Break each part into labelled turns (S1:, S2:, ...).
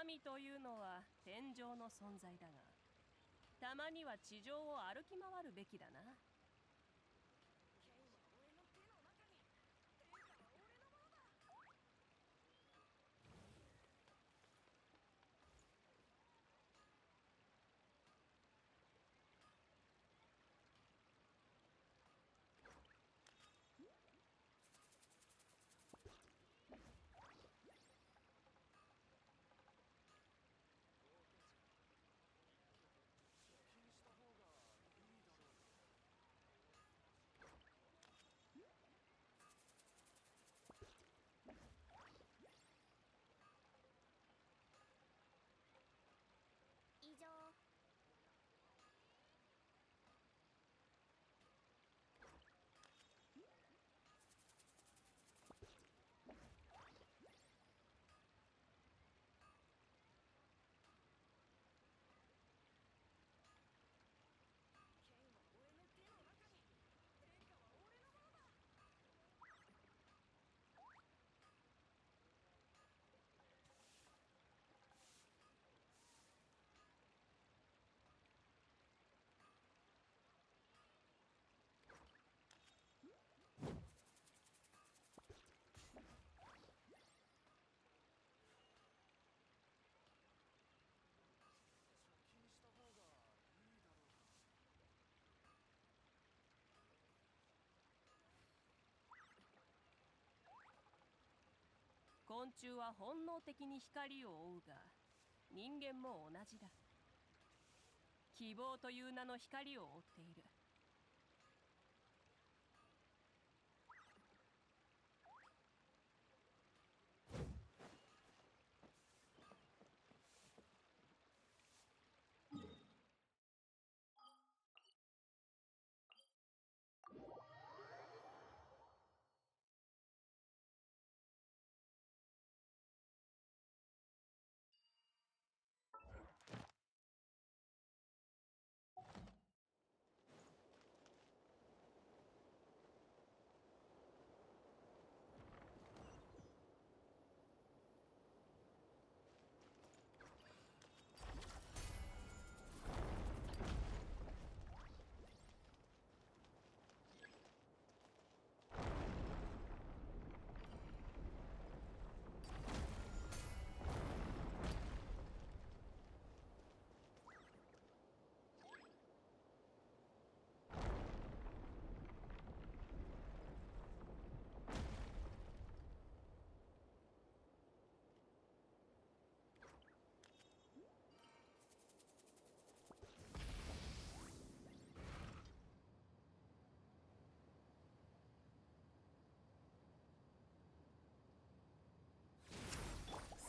S1: 神というのは天上の存在だが、たまには地上を歩き回るべきだな。
S2: 以上。昆虫は本能的に光を追うが、人間も同じだ。希望という名の光を追っている。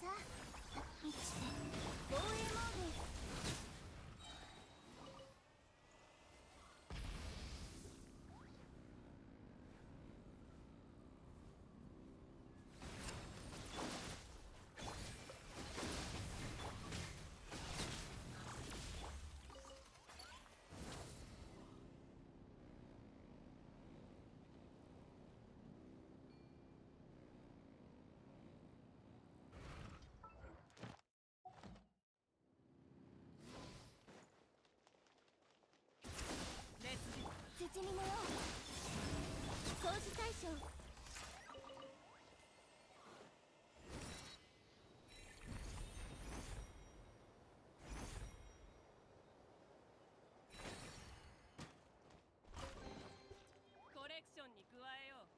S2: さあ、一戦防衛モード。土に模様掃除対象。
S1: コレクションに加えよう。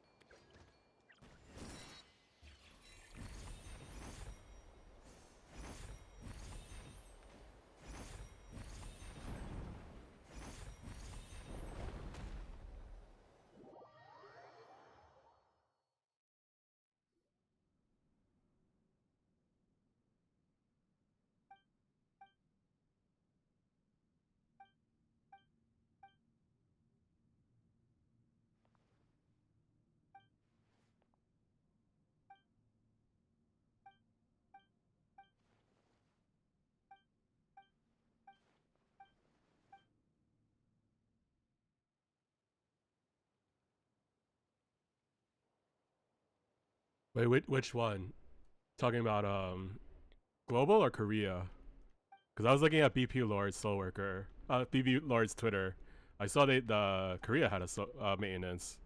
S3: Wait, which one? Talking about Global or Korea? Because I was looking at BP Lord's SoulWorker, BP Lord's Twitter. I saw the Korea had a maintenance.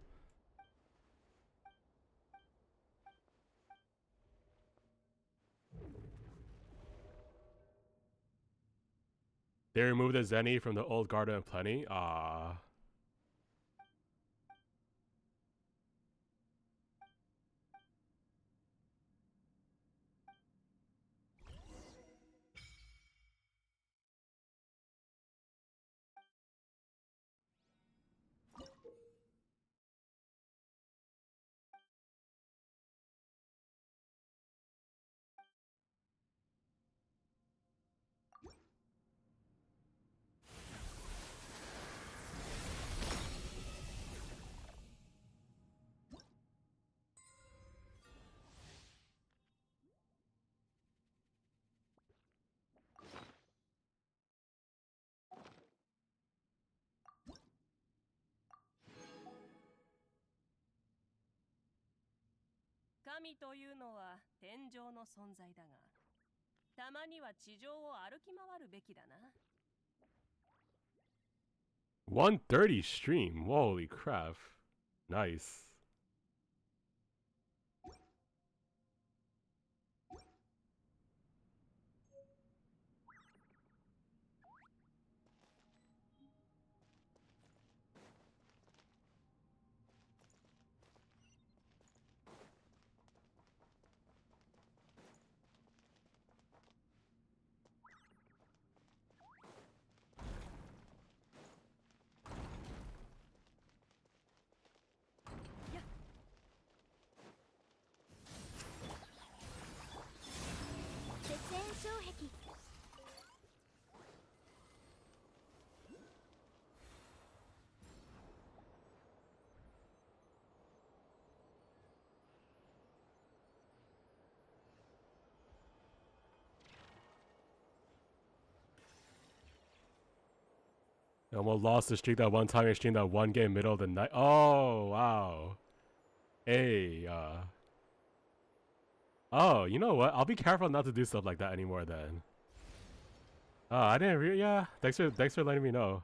S3: They removed the Zenny from the old Garden of Plenty. Ah.
S2: Kami というのは天上の存在だが、たまには地上を歩き回るべきだな。
S3: 130 stream. Holy crap. Nice. I almost lost the streak that one time I streamed that one game middle of the night. Oh, wow. Hey, oh, you know what? I'll be careful not to do stuff like that anymore then. Oh, I didn't yeah. Thanks for letting me know.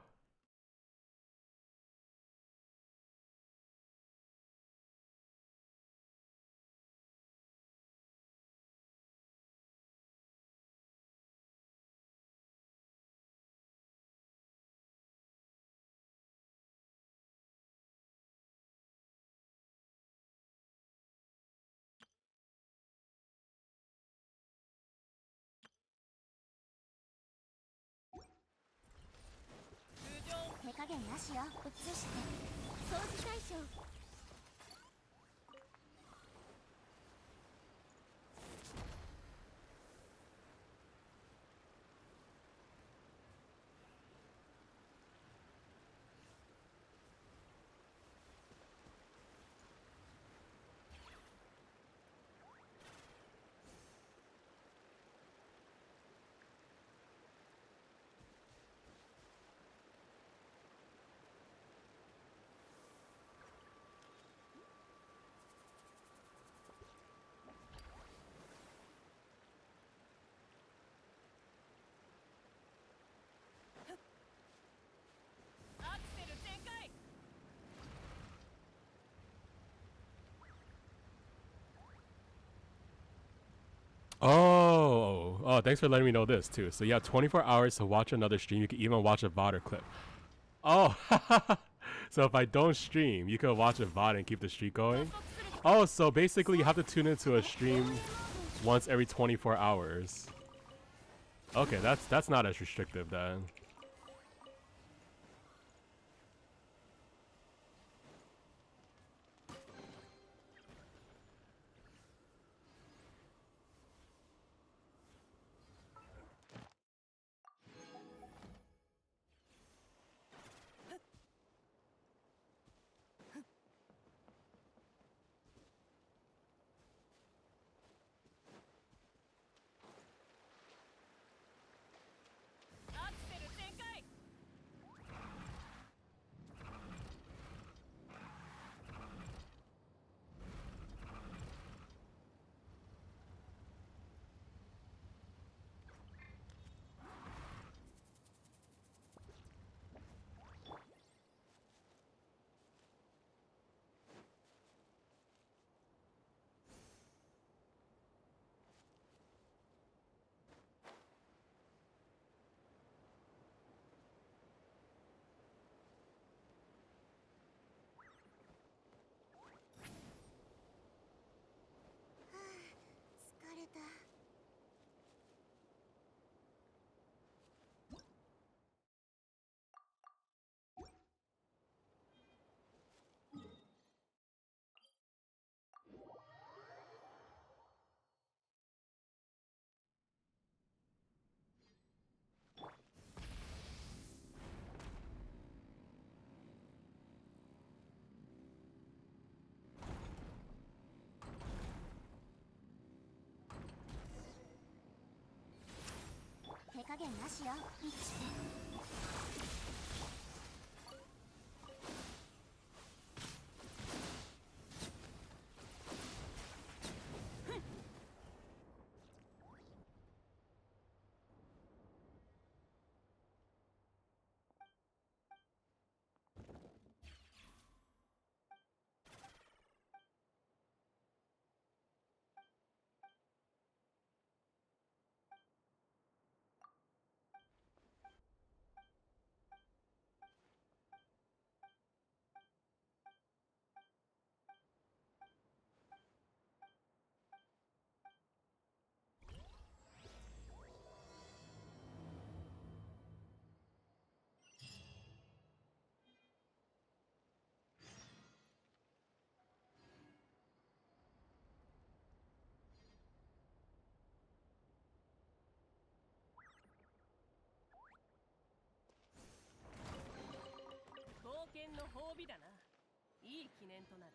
S3: Oh, thanks for letting me know this too. So you have 24 hours to watch another stream. You can even watch a VOD or clip. Oh, so if I don't stream, you can watch a VOD and keep the streak going. Oh, so basically you have to tune into a stream once every 24 hours. Okay, that's not as restrictive then.
S2: 減なしよ。冒険の褒美だな。いい記念となる。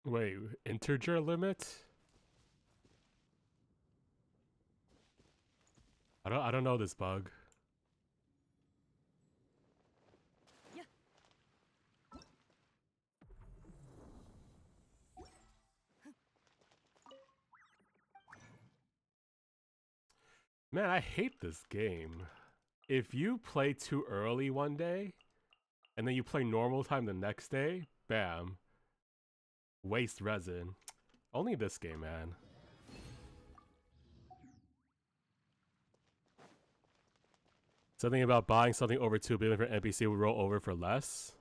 S3: Wait, integer limit? I don't know this bug. Man, I hate this game. If you play too early one day, and then you play normal time the next day, bam. Waste resin. Only this game, man. Something about buying something over 2 billion for NPC would roll over for less?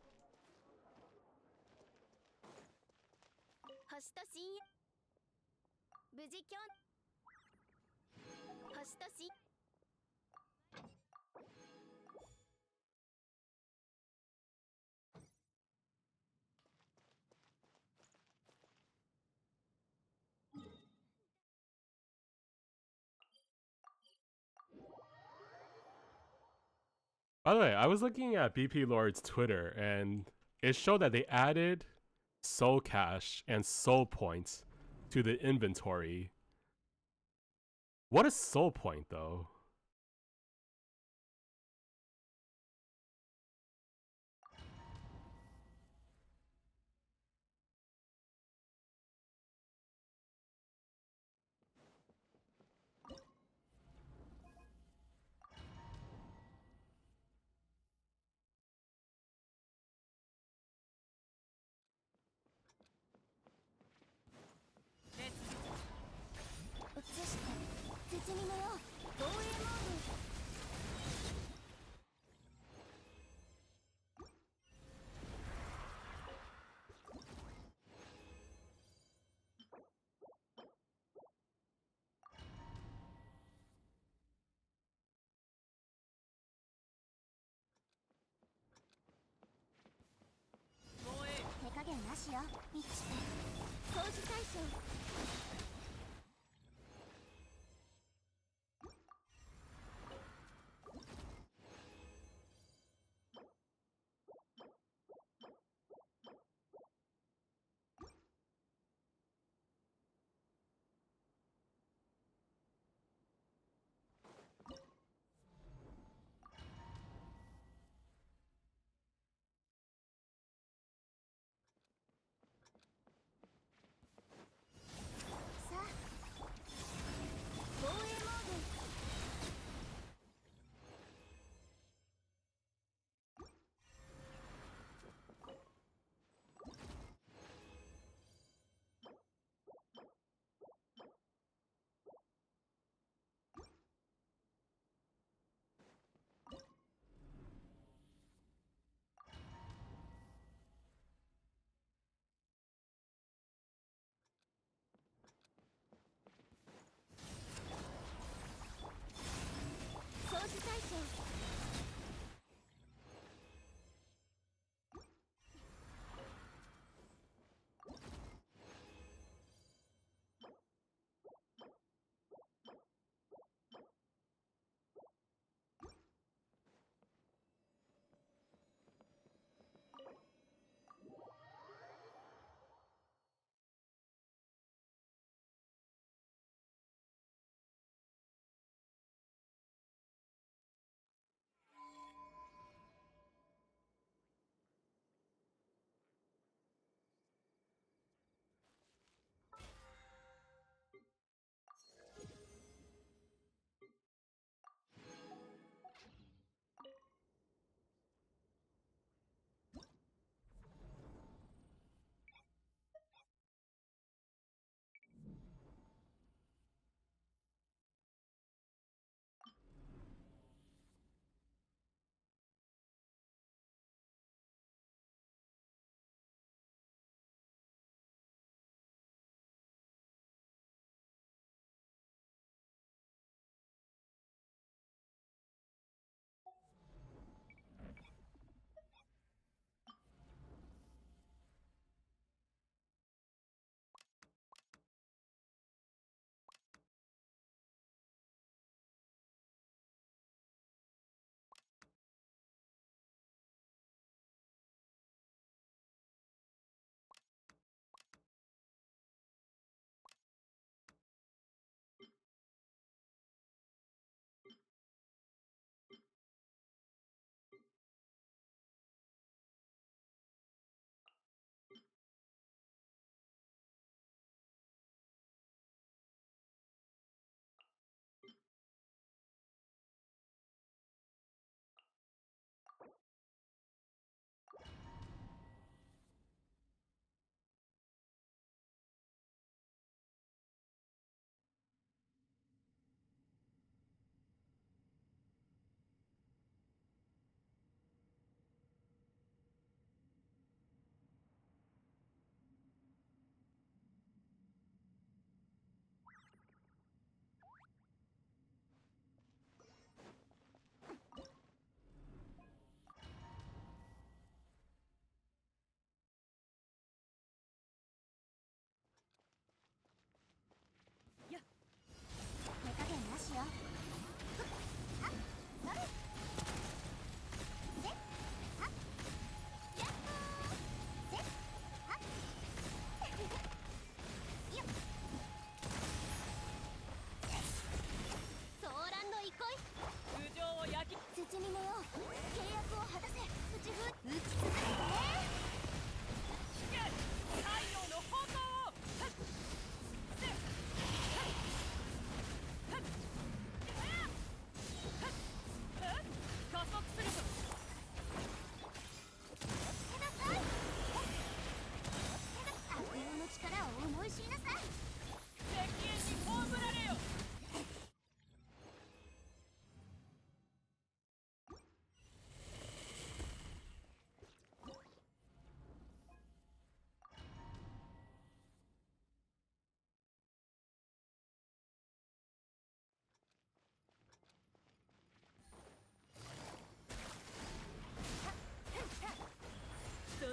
S3: By the way, I was looking at BP Lord's Twitter, and it showed that they added soul cash and soul points to the inventory. What is soul point, though?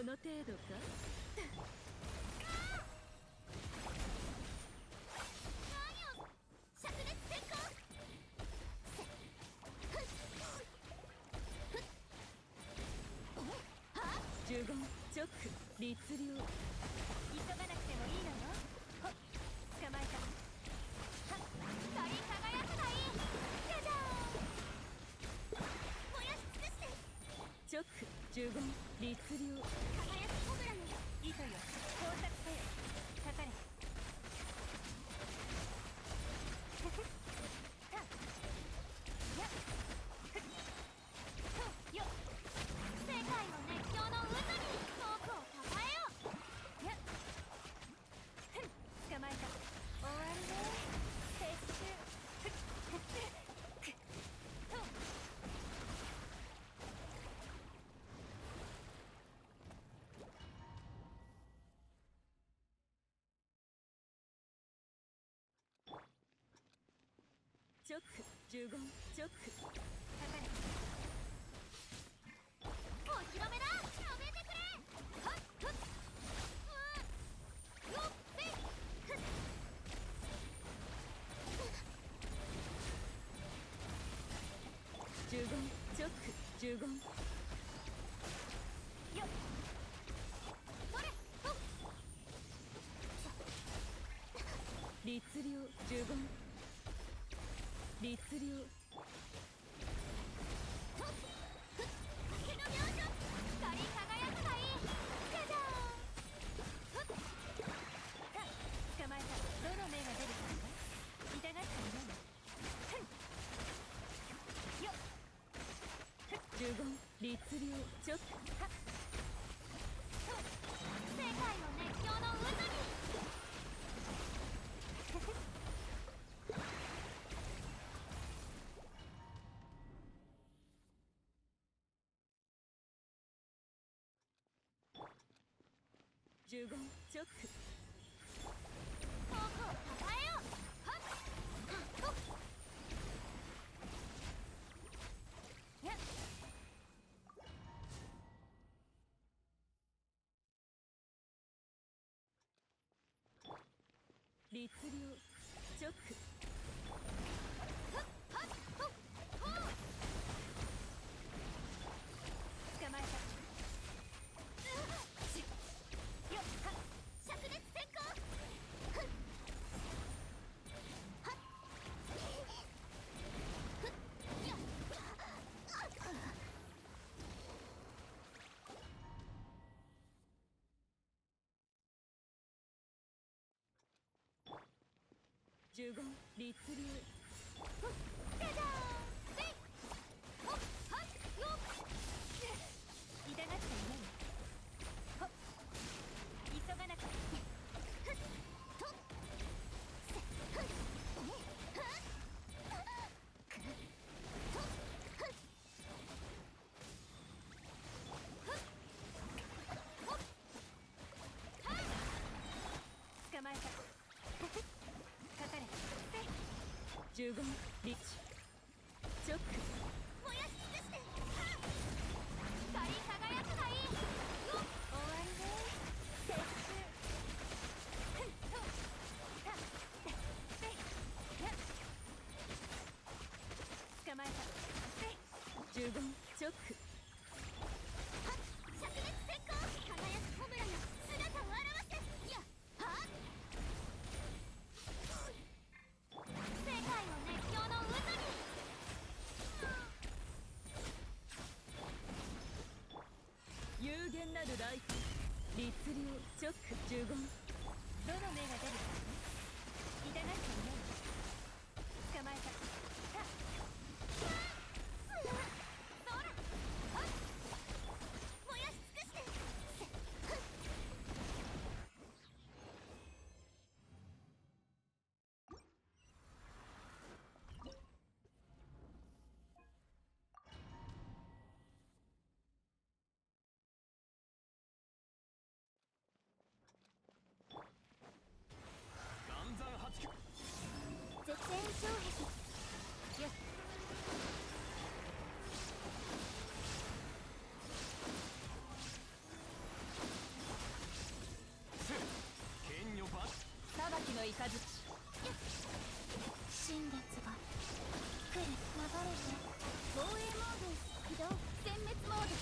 S2: の程度か。呪言直律令。急がなくてもいいのよ。ほっ、捕まえた。はっ、光り輝くがいい。じゃじゃーん。燃やし尽くして。直呪言律令。輝くコブラの糸よ、工作せよ。かかれ。直呪言直かかれ。十言チョック十言よっそれと律令十言律令律令ちょっと世界を熱狂の渦に十言チョック遠くを抱えようはっはっやっ律令チョック捕まえたよっはっ灼熱閃光はっよっ十言律令じゃじゃーんせいほっはっよっ痛がっちゃいないほっ急がなくてふっとっせふっふっくっとっふっふっほっはっ捕まえたかかれ十言リッチチョック燃やし尽くして光り輝くがいいよっ終わりね撤収ふんとたせせやっ捕まえたせ十言チョックはっ灼熱閃光輝くコブラよ姿を現せやっはっ世界を熱狂の渦に有限なるライフ律令チョック十言どの目が出るか痛がっちゃいない捕まえたさそらはっ燃やし尽くしてせふっ絶縁障壁よっ裁きの雷よっ新月が来る流れて防衛モード起動殲滅モード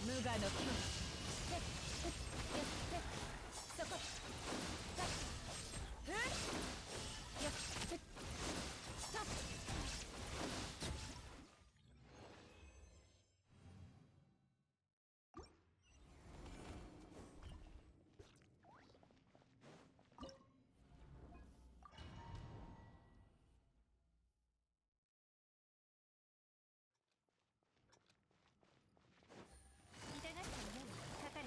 S2: 無我の境へっへっよっへっそこさっふっよっふっさっ痛がっちゃいないかかれ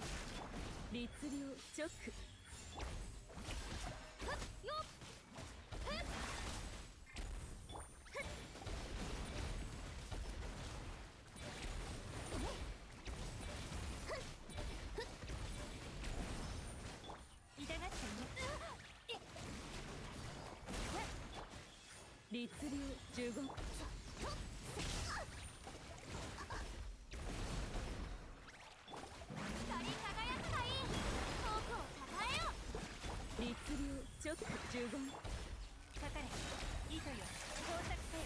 S2: 律令チョックふっよっふっふっ痛がっちゃいない律令十言光り輝くがいい遠くをたたえよ律令チョック十言かかれ糸よ到着せよ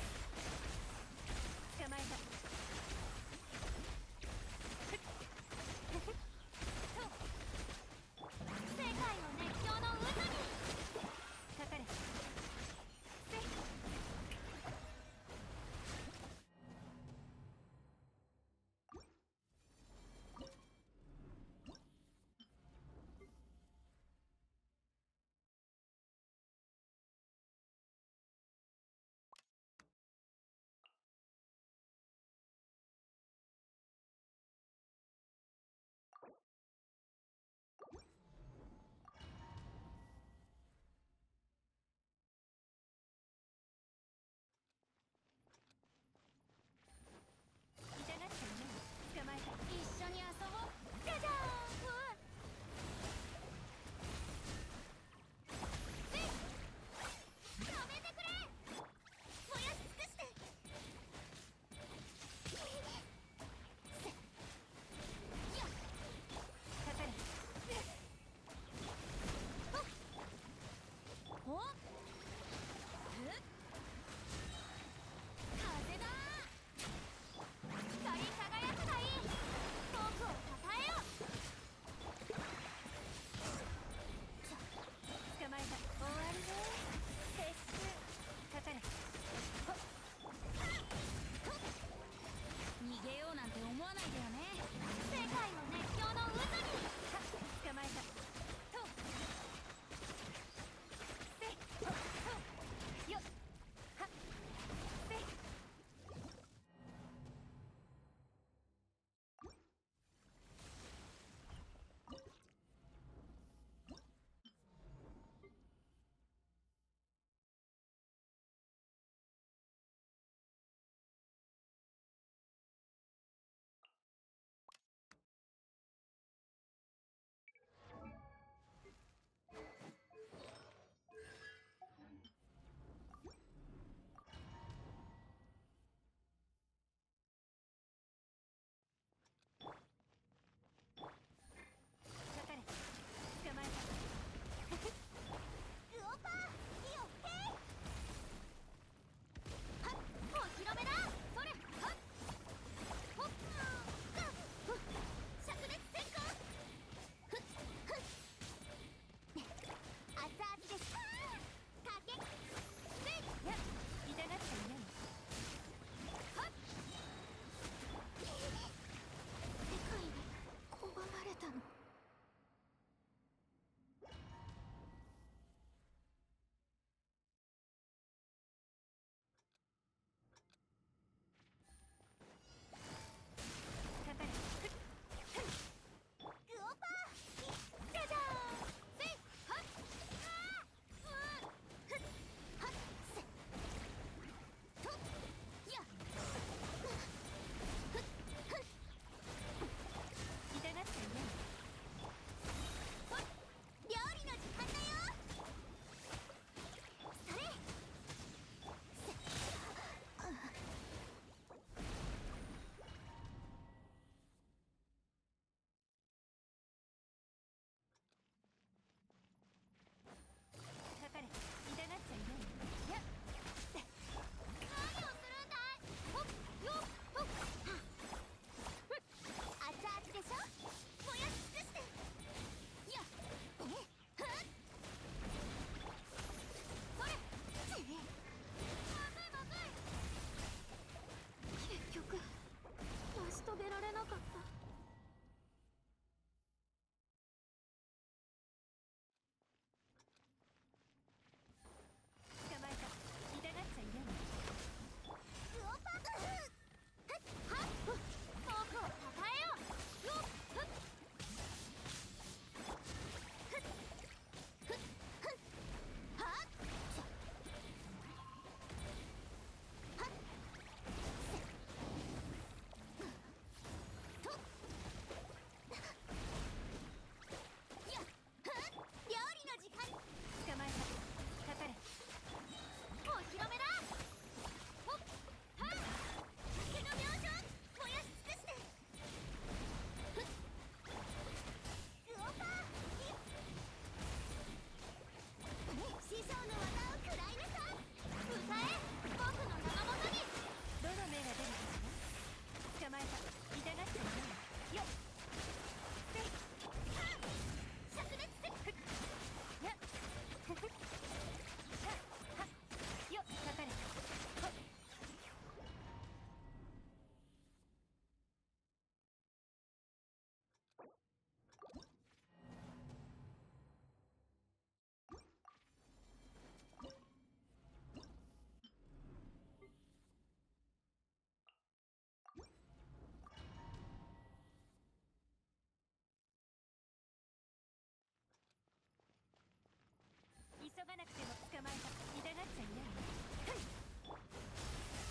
S2: 急がなくても捕まえた。痛がっちゃいないわ。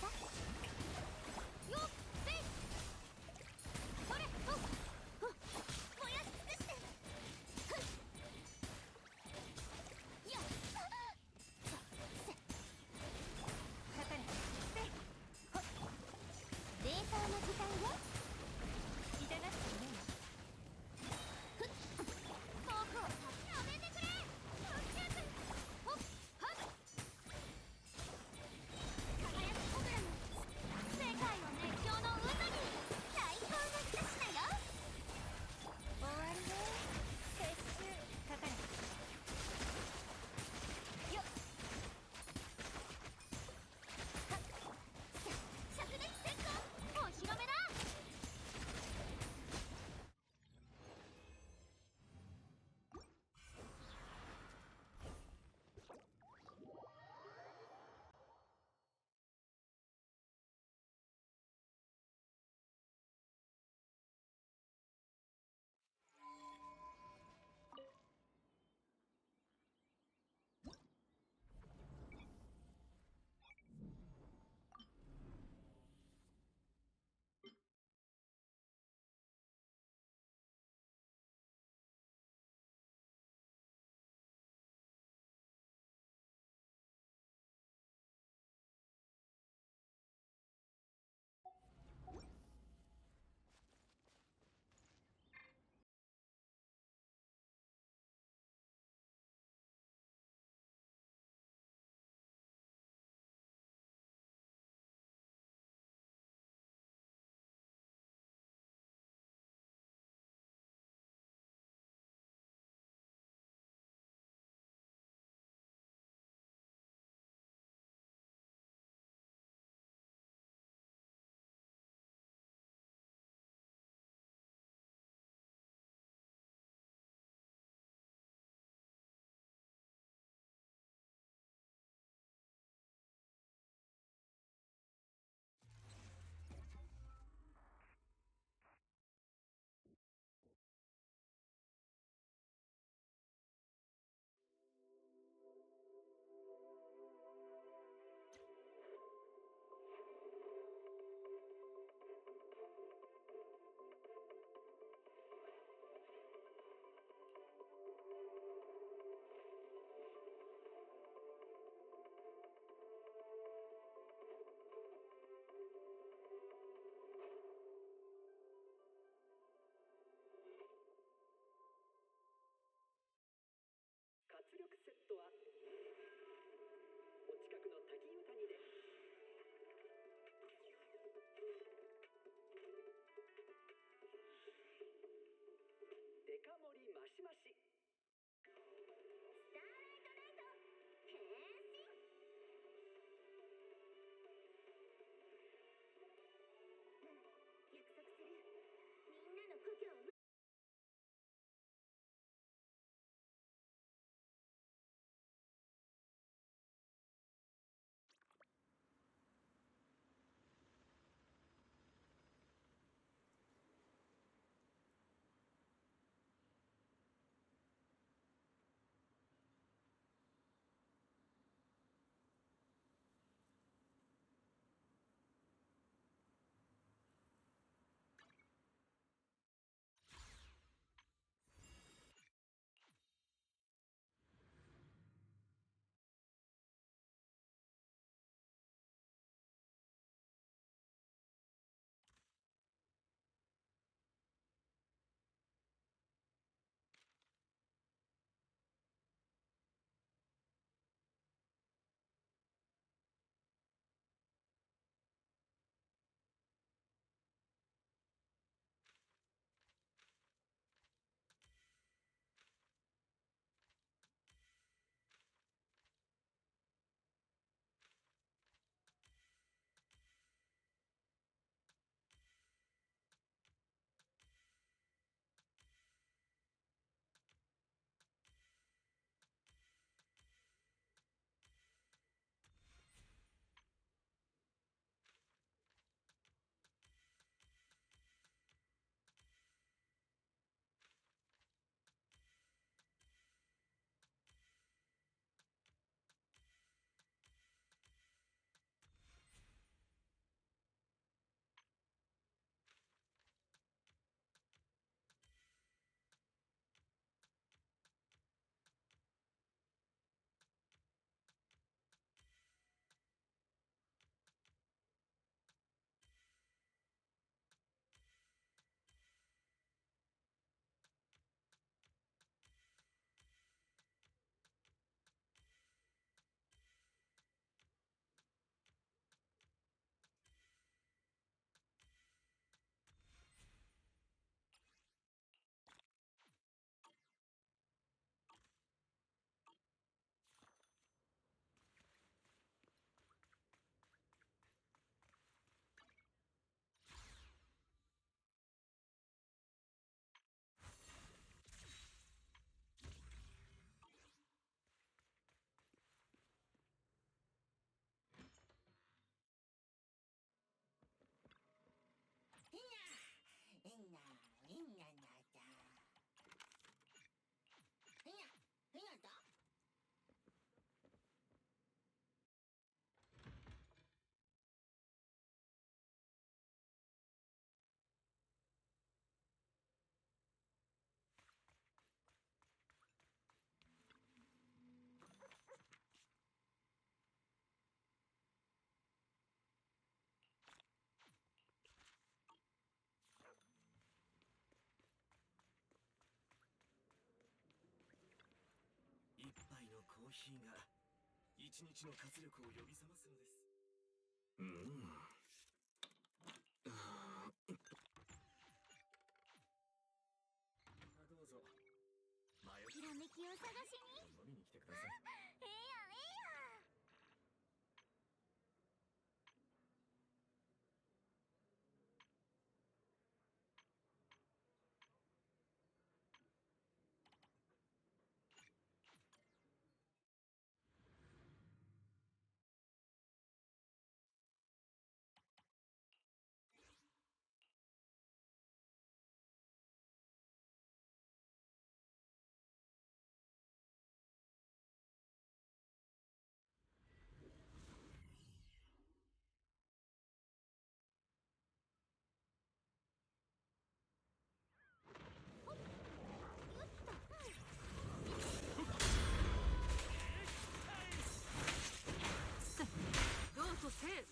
S2: さよっせいほれほっほっ燃やし尽くしてやっせかかれせいほっ冷凍の時間よ。痛がっちゃいないわ。ふっ遠くをやめてくれ助けてほっはっ
S4: ヒーが一日の活力を呼び覚ますのです。うん。どうぞ。
S2: ひらめきを探しに。
S4: 飲みに来てください。
S2: ええやんええやん。どうぞせえ。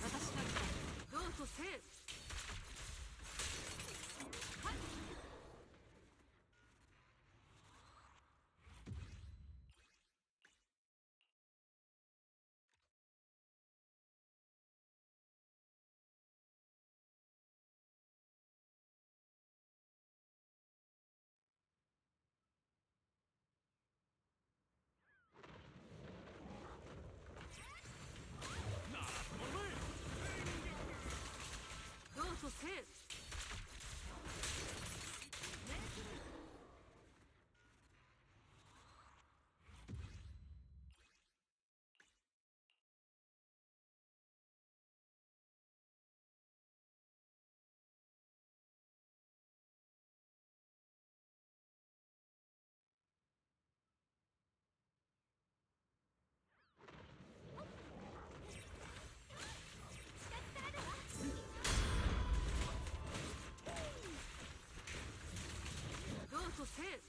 S2: 私が来た。どうぞせえ。どうぞせえ。どうぞせえ。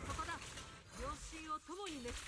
S2: ここだ。両親を共に熱す。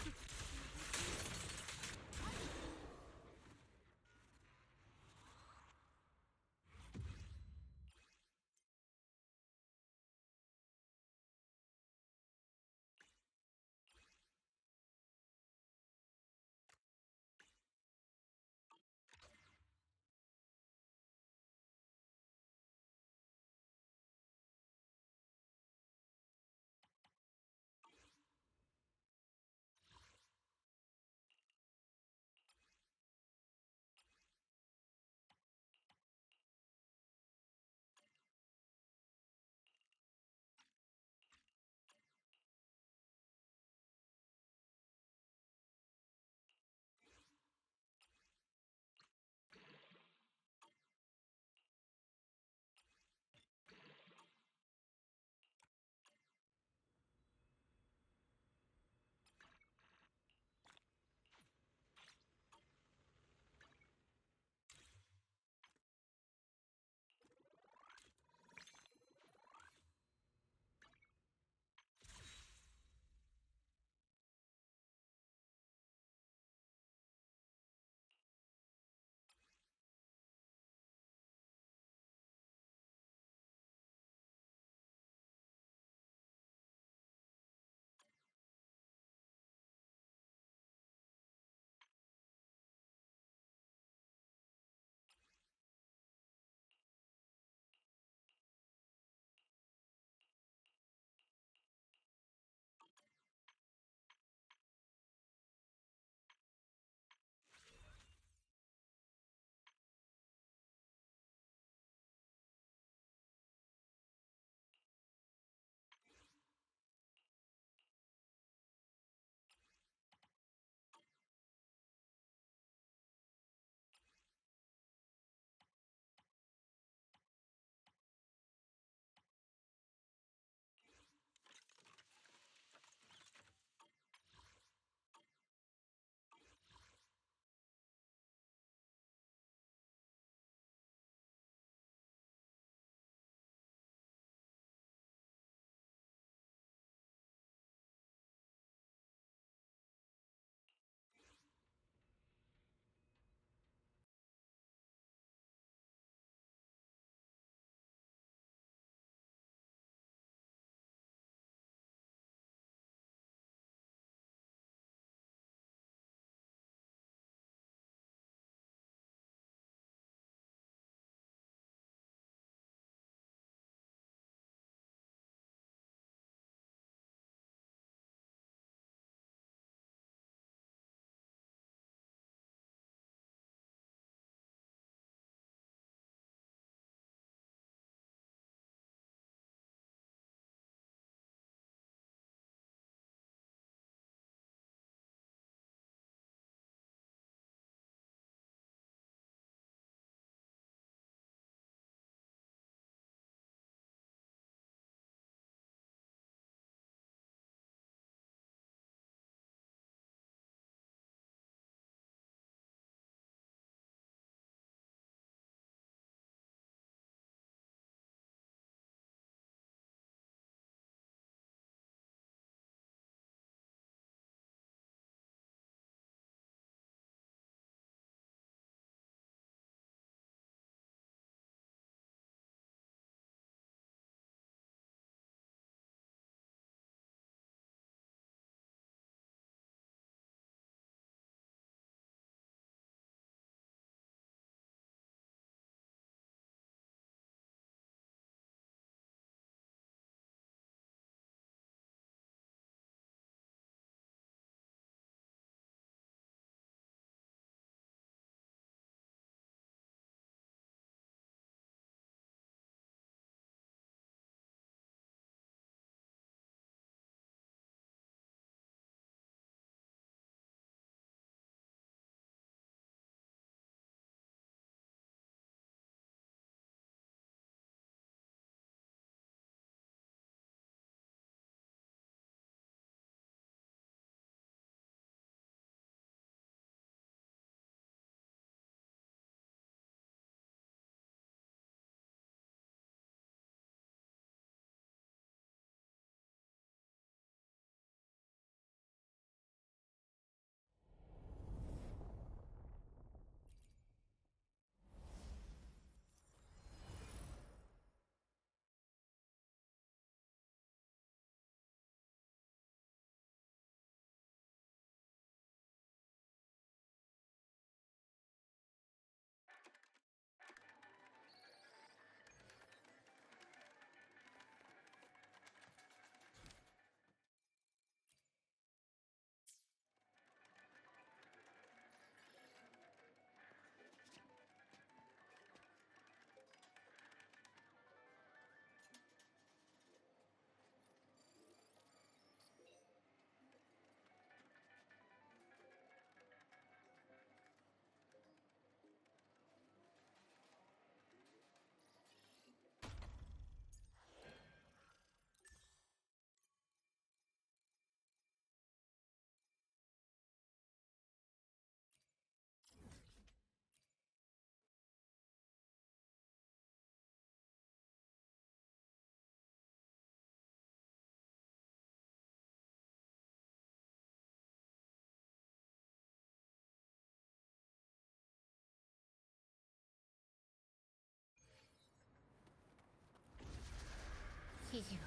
S2: 指示を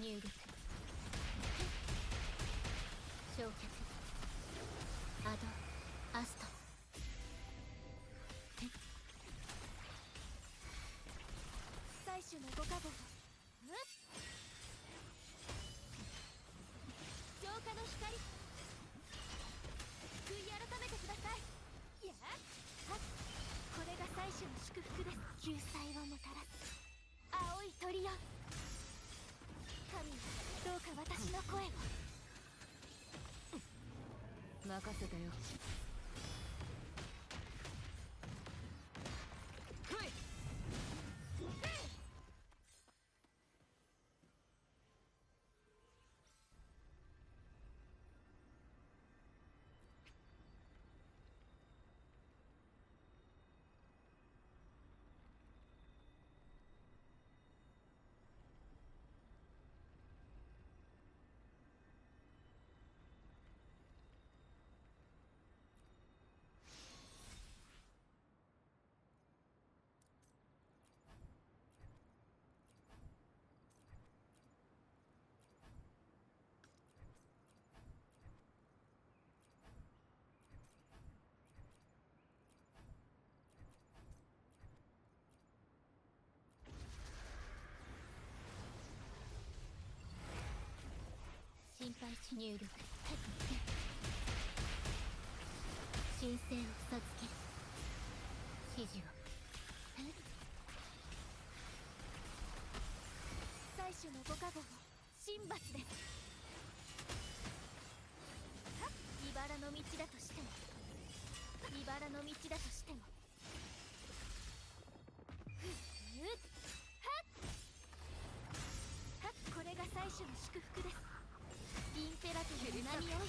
S2: 入力焼却アドアストロ採取のご加護を浄化の光悔い改めてください。やっこれが採取の祝福です。救済をもたらす青い鳥よ、神よ、どうか私の声を任せたよ。心配し入力神聖を授ける指示を採取のご加護を神罰です。茨の道だとしても茨の道だとしてもこれが採取の祝福です。インペラティブの名において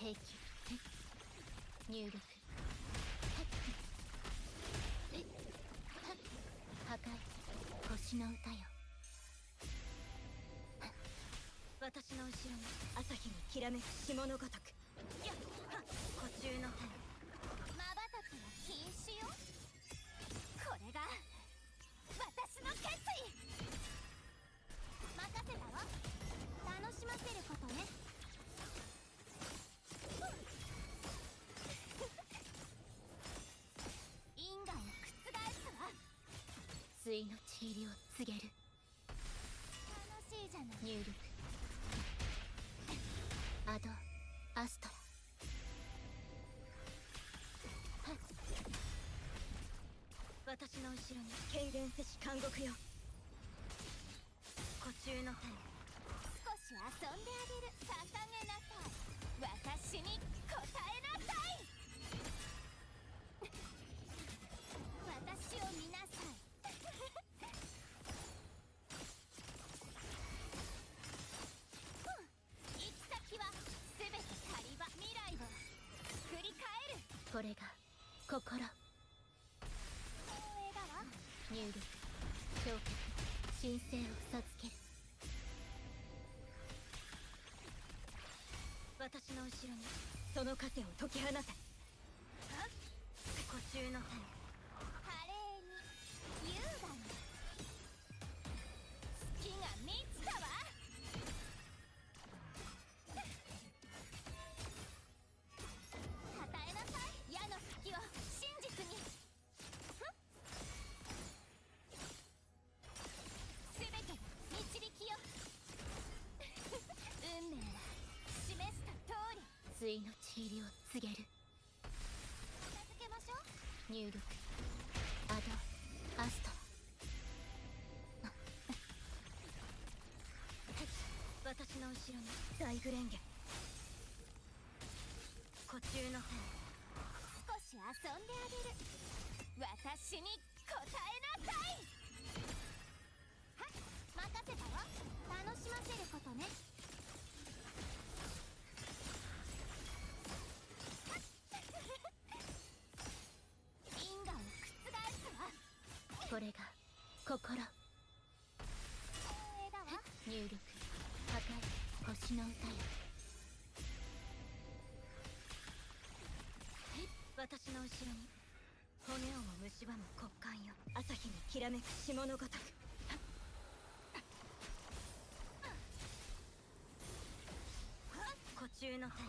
S2: 兵器入力破壊星の歌よ。私の後ろに朝日がきらめく霜のごとくやっ古中の天まばたきは禁止よ。これが私の決意。任せたわ。楽しませることね。因果を覆すわ。対のちりを告げる。楽しいじゃない。入力アドアストラの後ろに権限せし監獄よ。湖中の天、少し遊んであげる。捧げなさい。私に答えなさい。私を見なさい。行き先は全て狩り場。未来を繰り返る。これが心。光栄だわ。入力、消極、神聖を授ける。私の後ろにその枷を解き放て。湖中の天、華麗に優雅に。月が満ちたわ。与えなさい。矢の先を真実に。すべてが導きよ。運命は示した通り。対の地入りを告げる。片付けましょう。入力、アド、アストラ。私の後ろに大グレンゲ。湖中の天、少し遊んであげる。私に答えなさい。はっ、任せたわ。楽しませることね。因果を覆すわ。これが心。光栄だわ。入力、破壊、星の歌よ。私の後ろに骨をも蝕む骨幹よ。朝日にきらめく霜のごとく。湖中の天、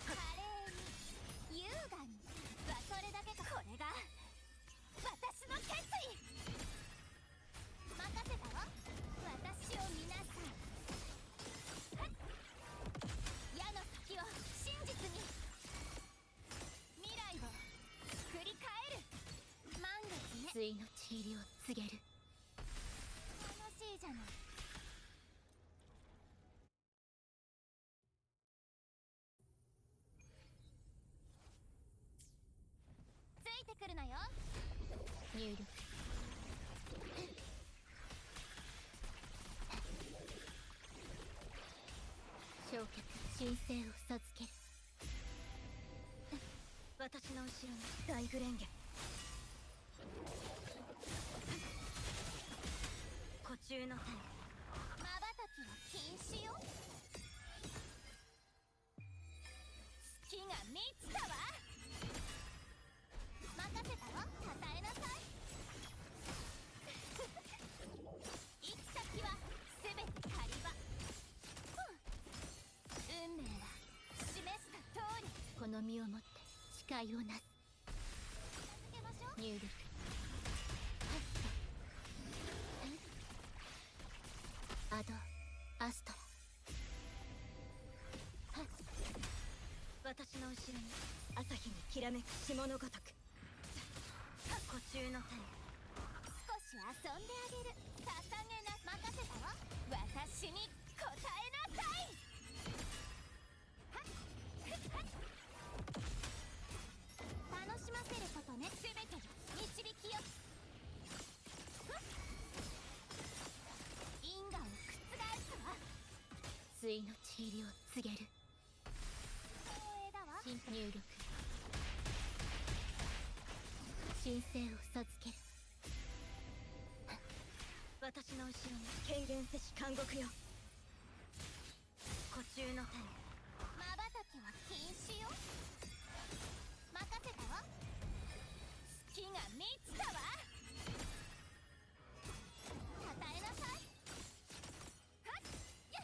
S2: 華麗に優雅に。それだけか。これが私の決意。任せたわ。私を見なさい。矢の先を真実に。未来を繰り返る。満月ね。対の地入りを告げる。楽しいじゃない。ついてくるのよ。入力、焼却、神聖を授ける。私の後ろに大グレンゲ。湖中の天、瞬きは禁止よ。月が満ちたわ。任せたわ。与えなさい。行き先は全て狩り場。運命は示した通り。この身をもって誓いをなす。片付けましょう。入力、ハット、アド、アストラ。はっ、私の後ろに朝日にきらめく霜のごとく。湖中の天、少し遊んであげる。捧げな。任せたわ。私に答えなさい。はっはっ、楽しませることね。すべてが導きよ。因果を覆すわ。対の地入りを告げる。光栄だわ。入力、神聖を授ける。私の後ろに権限せし監獄よ。湖中の天、瞬きは禁止よ。任せたわ。月が満ちたわ。与えなさい。はっやっ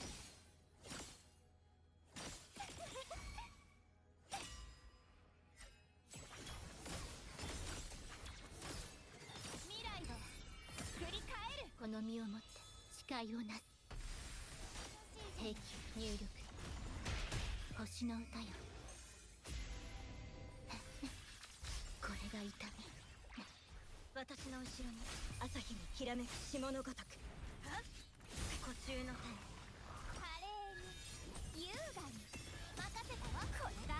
S2: 未来を繰り返る。この身をもって誓いをなす。兵器、入力、星の歌よ。これが痛み。私の後ろに朝日にきらめく霜のごとく。湖中の天、華麗に優雅に任せたわ。これが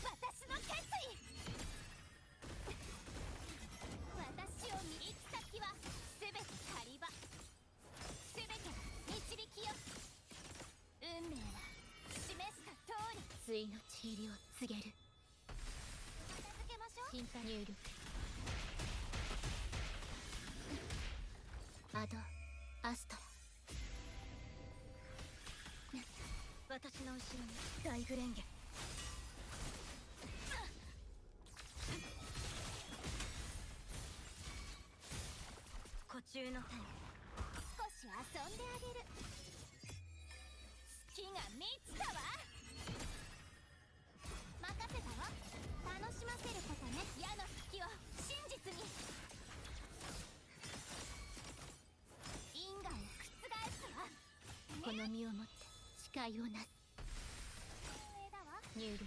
S2: 私の決意。私を見行き先は全て狩り場、全てが導きよ。運命は示した通り。対の地入りを告げる。片付けましょう。審査入力。アドアストラ。私の後ろに大グレンゲ。湖中の天、少し遊んであげる。月が満ちたわ。任せたわ。楽しませることね。矢の隙を真実に。因果を覆すわ。この身をもって誓いをなす。入力。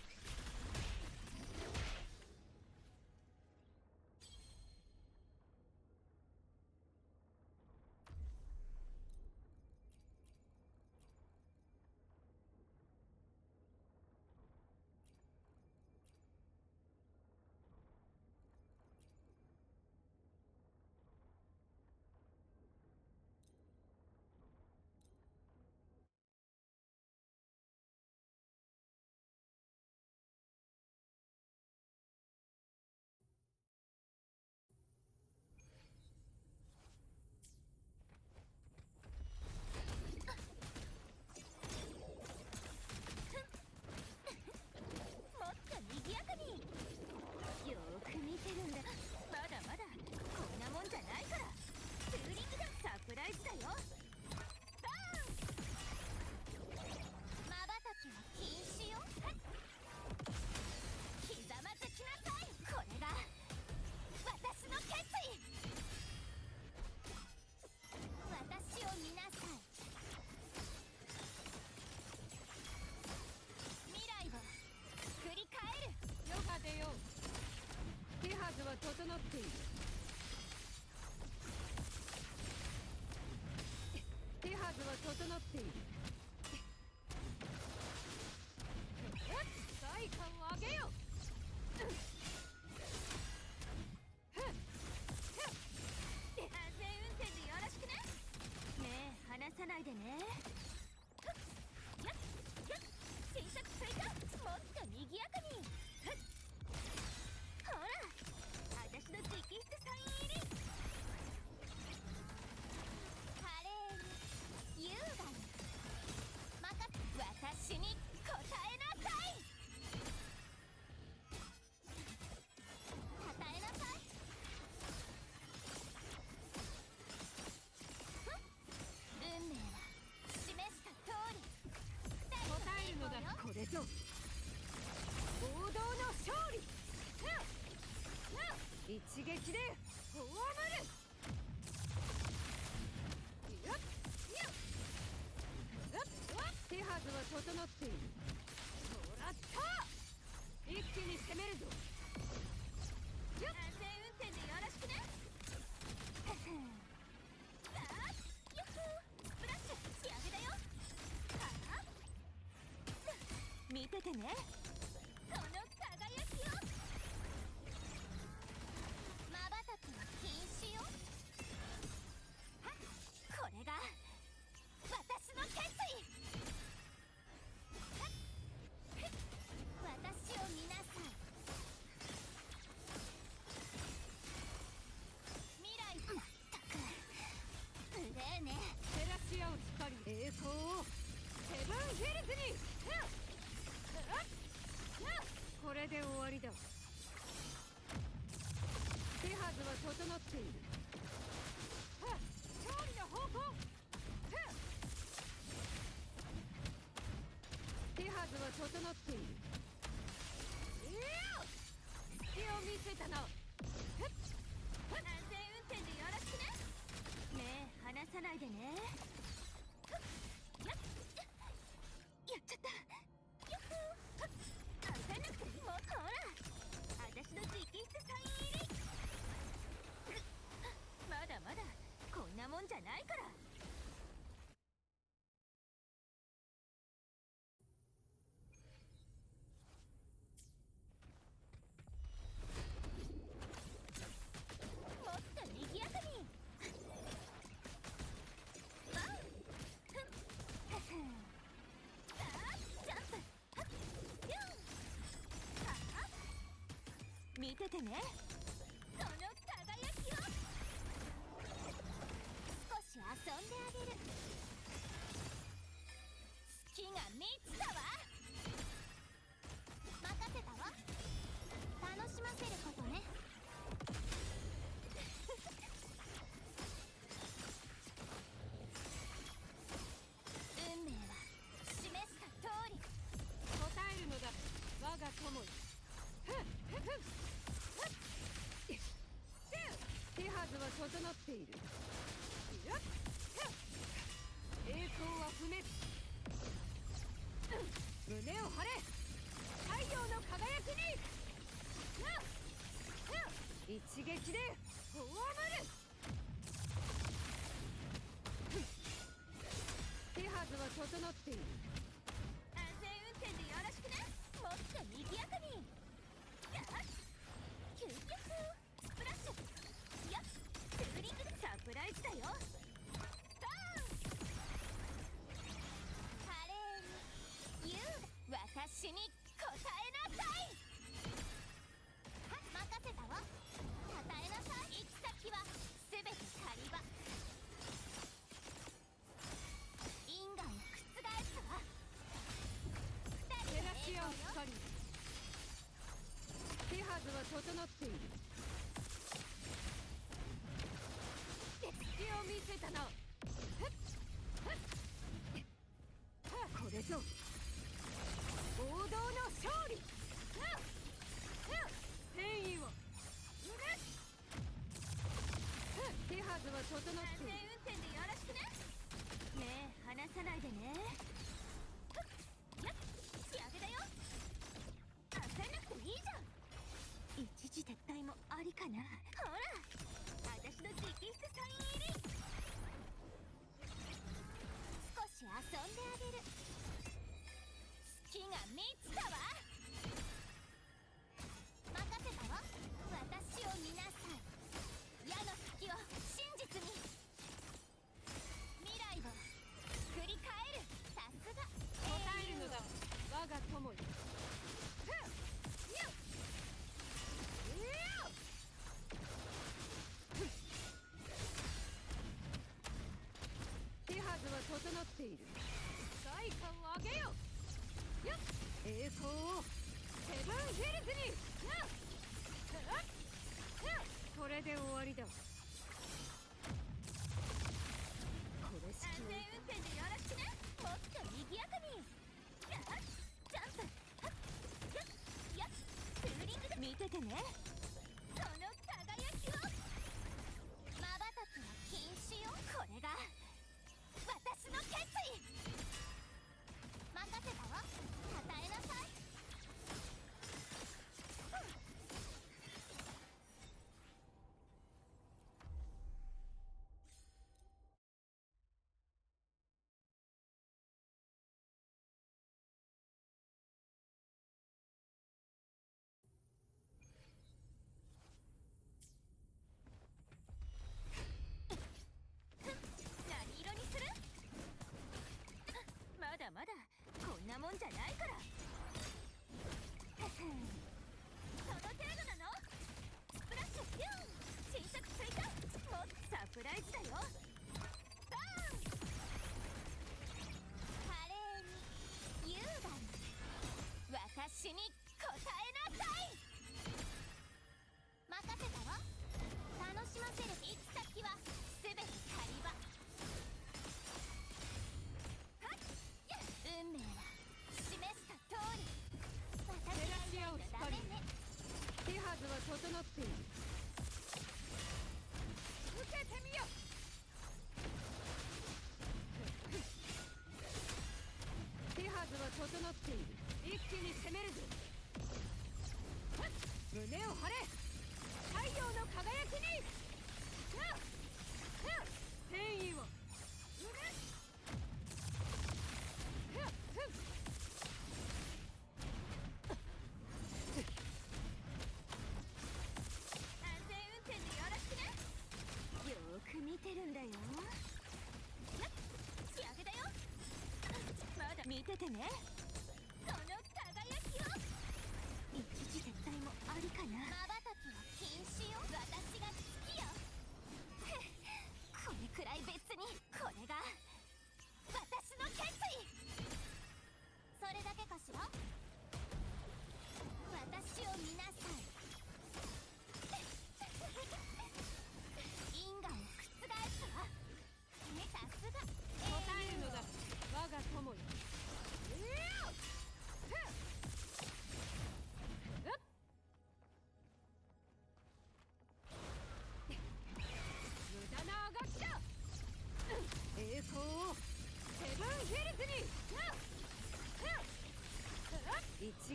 S2: 整っている。手はずは整っている。対価を上げよ。安全運転でよろしくね。ねえ、離さないでね。新作追加、もっと賑やかに。ほら、私の直筆サイン入り。華麗に優雅に私に答えなさい。答えなさい。運命は示した通り。答えるのだ。これぞ王道の勝利。一撃で葬る。手はずは整っている。もらった。一気に攻めるぞ。安全運転でよろしくね。さあ、よっスプラッシュ仕上げだよ。見ててね、この輝きを。瞬きは禁止よ。これが私の決意。私を見なさい。未来まったく無礼ね。照らし合う光、栄光をセブンヒルズに。これで終わりだ。手はずは整っている。勝利の方向。手はずは整っている。隙を見せたな。安全運転でよろしくね。ねえ、離さないでね。やっちゃった。焦んなくていい。もっとほら、私の直筆サイン入り。ててね、その輝きを。少し遊んであげる。月が満ちたわ。任せたわ。楽しませることね。運命は示した通り。
S1: 答えるのだ我が友よ。手はずは整っている。栄光は不滅。胸を張れ、太陽の輝きに。一撃で葬る。手はずは整っている。
S2: 安全運転でよろしくね。もっと賑やかに。やっキュンキュンスプラッシュ。やっツーリングでサプライズだよ。ドーン。華麗に優雅、私に答えなさい。任せたわ。与えなさい。行き先はすべて狩り場。因果を覆すわ。二人
S1: 照らし合う
S2: の栄光よ。
S1: 光。手はずは整っている。隙を見せたな。これぞ王道の勝利。戦意を。手はずは整っている。
S2: 安全運転でよろしくね。目離さないでね。やっ仕上げだよ。焦んなくていいじゃん。一時撤退もありかな。ほら私の直筆サイン入り。少し遊んであげる。月が満ちたわ。任せたわ。私を見なさい。矢の先を真実に。未来を作り変える。さすが
S1: 答えるのだ我が友よ。手はずは整っている。代価を上げよ。やっ栄光をセブンヒルズに。これで終わりだ。これしき
S2: 安全運転でよろしくね。もっと賑やかに。やっジャンプ。やっやっツーリングで見ててね。その輝きを。瞬きは禁止よ。これが私の決意。任せたわ。与えなさい。何色にする？まだまだこんなもんじゃないから。その程度なの？スプラッシュピュン。新作追加。もっとサプライズだよ。バーン。華麗に優雅に私に答えなさい。任せたわ。楽しませる。行き先はすべて狩り場。運命は示した通り。私がいないとダメね。
S1: 手はずは整っている。受けてみよ。手はずは整っている。一気に攻めるぞ。胸を張れ、太陽の輝きに。戦意を。
S2: 安全運転でよろしくね。よーく見てるんだよ。仕上げだよ。まだ見ててね。その輝きを。一時撤退もありかな。瞬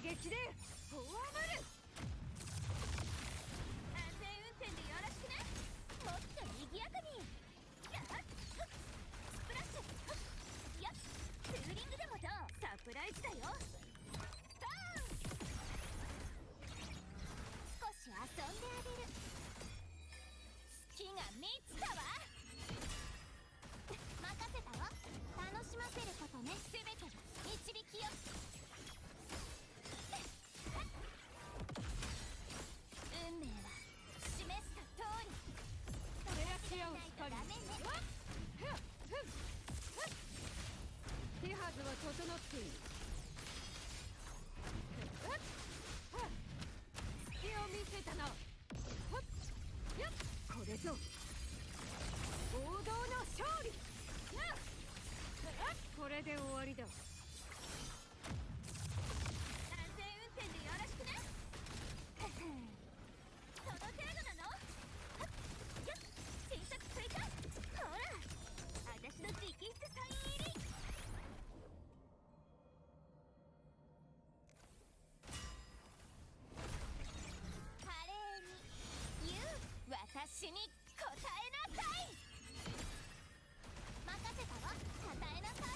S1: 撃でフォアマル。
S2: 安全運転でよろしくね。もっと賑やかに。やっスプラッシュ。やっツーリングでもどう。サプライズだよ。バーン。少し遊んであげる。月が満ちたわ。任せたわ。楽しませることね。全てが導きよ。運命は示した通り。
S1: 照らし合う光。
S2: ダメね。
S1: 手はずは整っている。隙を見せたな。これぞ王道の勝利。これで終わりだ。
S2: 安全運転でよろしくね。その程度なの。よっ新作追加。ほら私の直筆サイン入り。華麗に言う。私に答えなさい。任せたわ。答えなさい。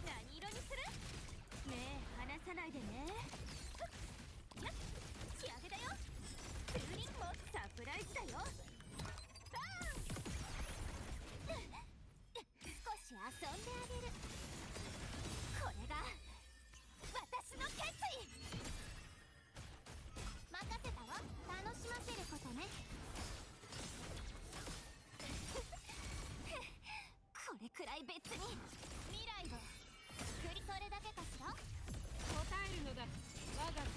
S2: 何色にする？目離さないでね。やっ仕上げだよ。ツーリングもサプライズだよ。バーン。少し遊んであげる。これが私の決意。任せたわ。楽しませることね。これくらい別に未来を作り。それだけかしら。
S1: 答えるのだ我が友。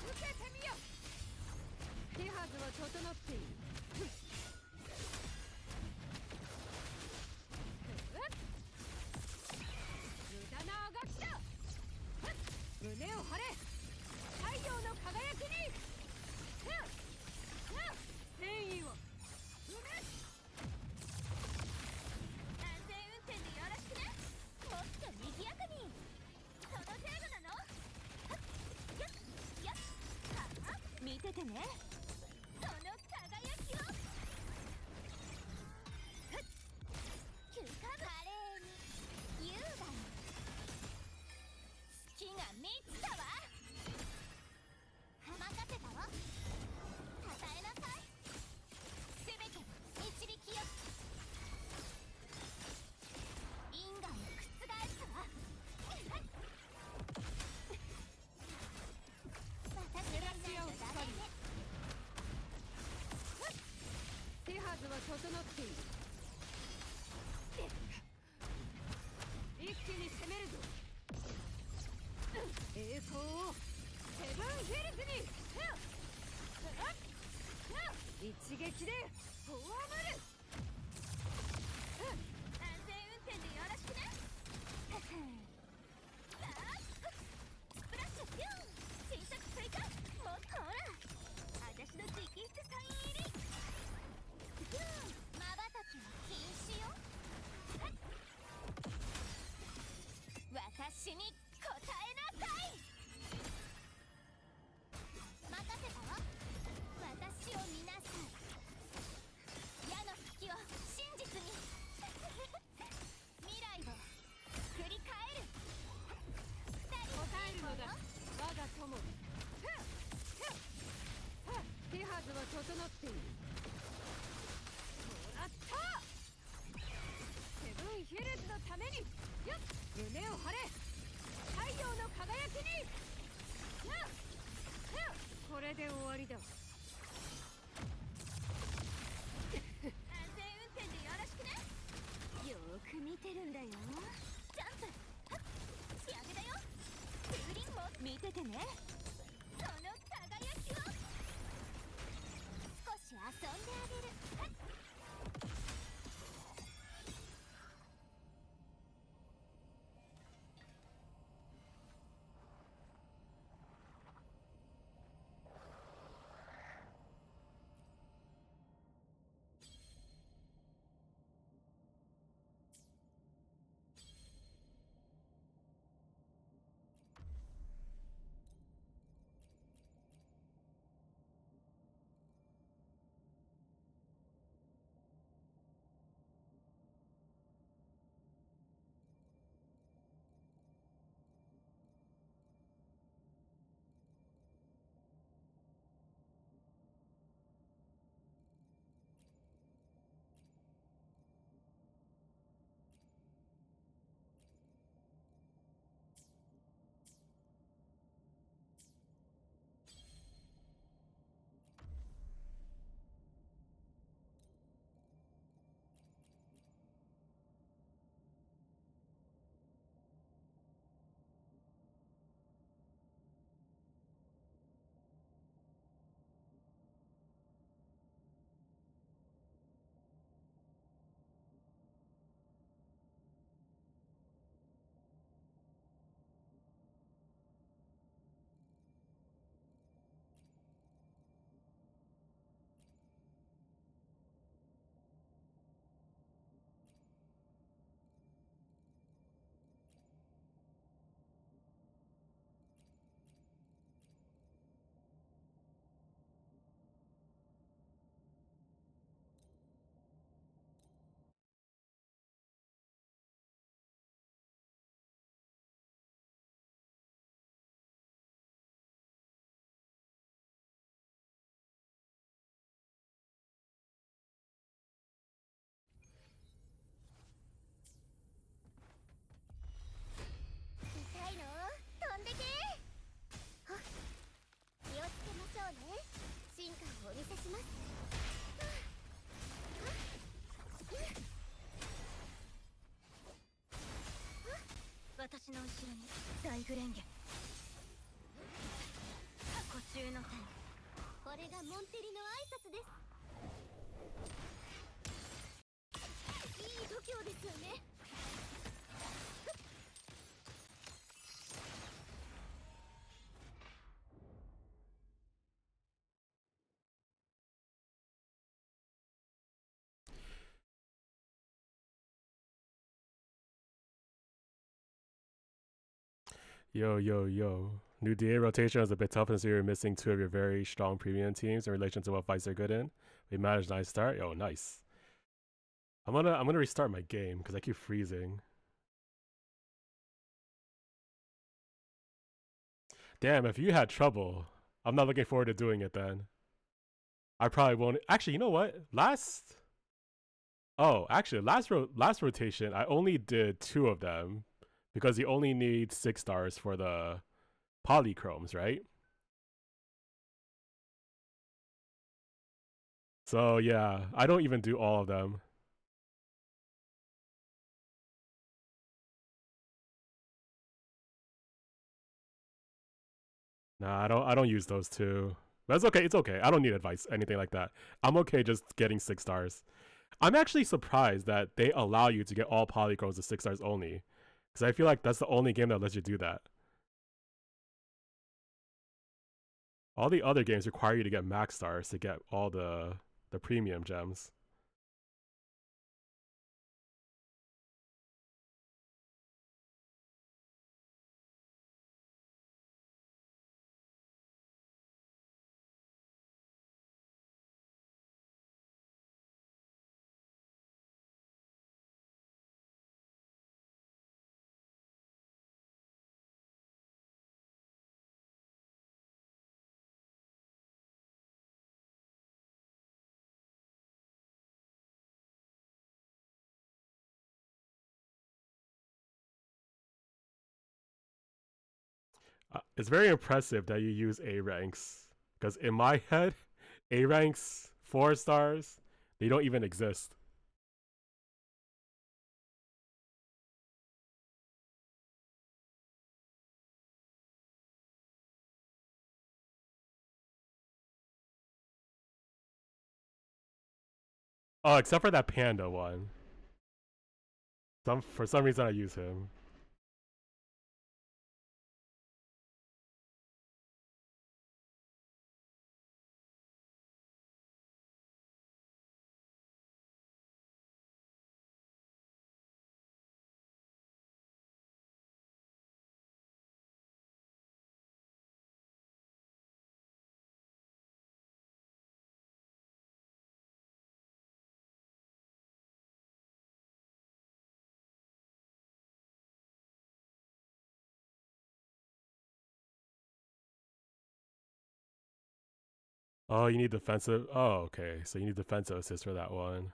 S1: 受けてみよ。手はずは整っている。無駄なあがきだ。胸を張れ。太陽の輝きに。戦意を。
S2: 安全運転でよろしくね。もっと賑やかに。その程度なの。やっやっはっ見ててね。その輝きを。急カーブ。華麗に優雅に。月が満ちたわ。任せたわ。与えなさい。全て導きよ。因果を覆すわ。私がいないとダメね。
S1: 手はずは整っている。一気に攻めるぞ。栄光をセブンヒルズに。一撃でフォアマル。
S2: 安全運転でよろしくね。スプラッシュピューン。新作追加。もっとほら私の直筆サイン入り。ピューン。まばたきは禁止よ。私に答えなさい。任せたわ。私を見なさい。矢の隙を真実に。未来を作り変える。二人
S1: 答えるのだ我が友。手はずは整っている。もらった。セブンヒルズのために。よっ胸を張れ。太陽の輝きに。これで終わりだ。
S2: 安全運転でよろしくね。よーく見てるんだよ。ジャンプ。はっ仕上げだよ。ツーリングも見ててね。その輝きを。少し遊んであげる。はっイフレンゲ呼吸の線これがモンテリの挨拶ですいい度胸ですよね
S3: Yo, yo, yo. New DA rotation is a bit tough since you're missing two of your very strong premium teams in relation to what fights they're good in. We managed a nice start. Yo, nice. I'm gonna restart my game because I keep freezing. Damn, if you had trouble, I'm not looking forward to doing it then. I probably won't. Actually, you know what? Last rotation, I only did 2 of them because you only need 6 stars for the polychromes, right? So yeah, I don't even do all of them. Nah, I don't use those 2. That's okay. It's okay. I don't need advice, anything like that. I'm okay just getting 6 stars. I'm actually surprised that they allow you to get all polychromes to 6 stars only, because I feel like that's the only game that lets you do that. All the other games require you to get max stars to get all the premium gems. It's very impressive that you use A ranks, because in my head, A ranks 4 stars, they don't even exist. Oh, except for that panda one. For some reason I use him. Oh, you need defensive. Oh, okay. So you need defensive assist for that one.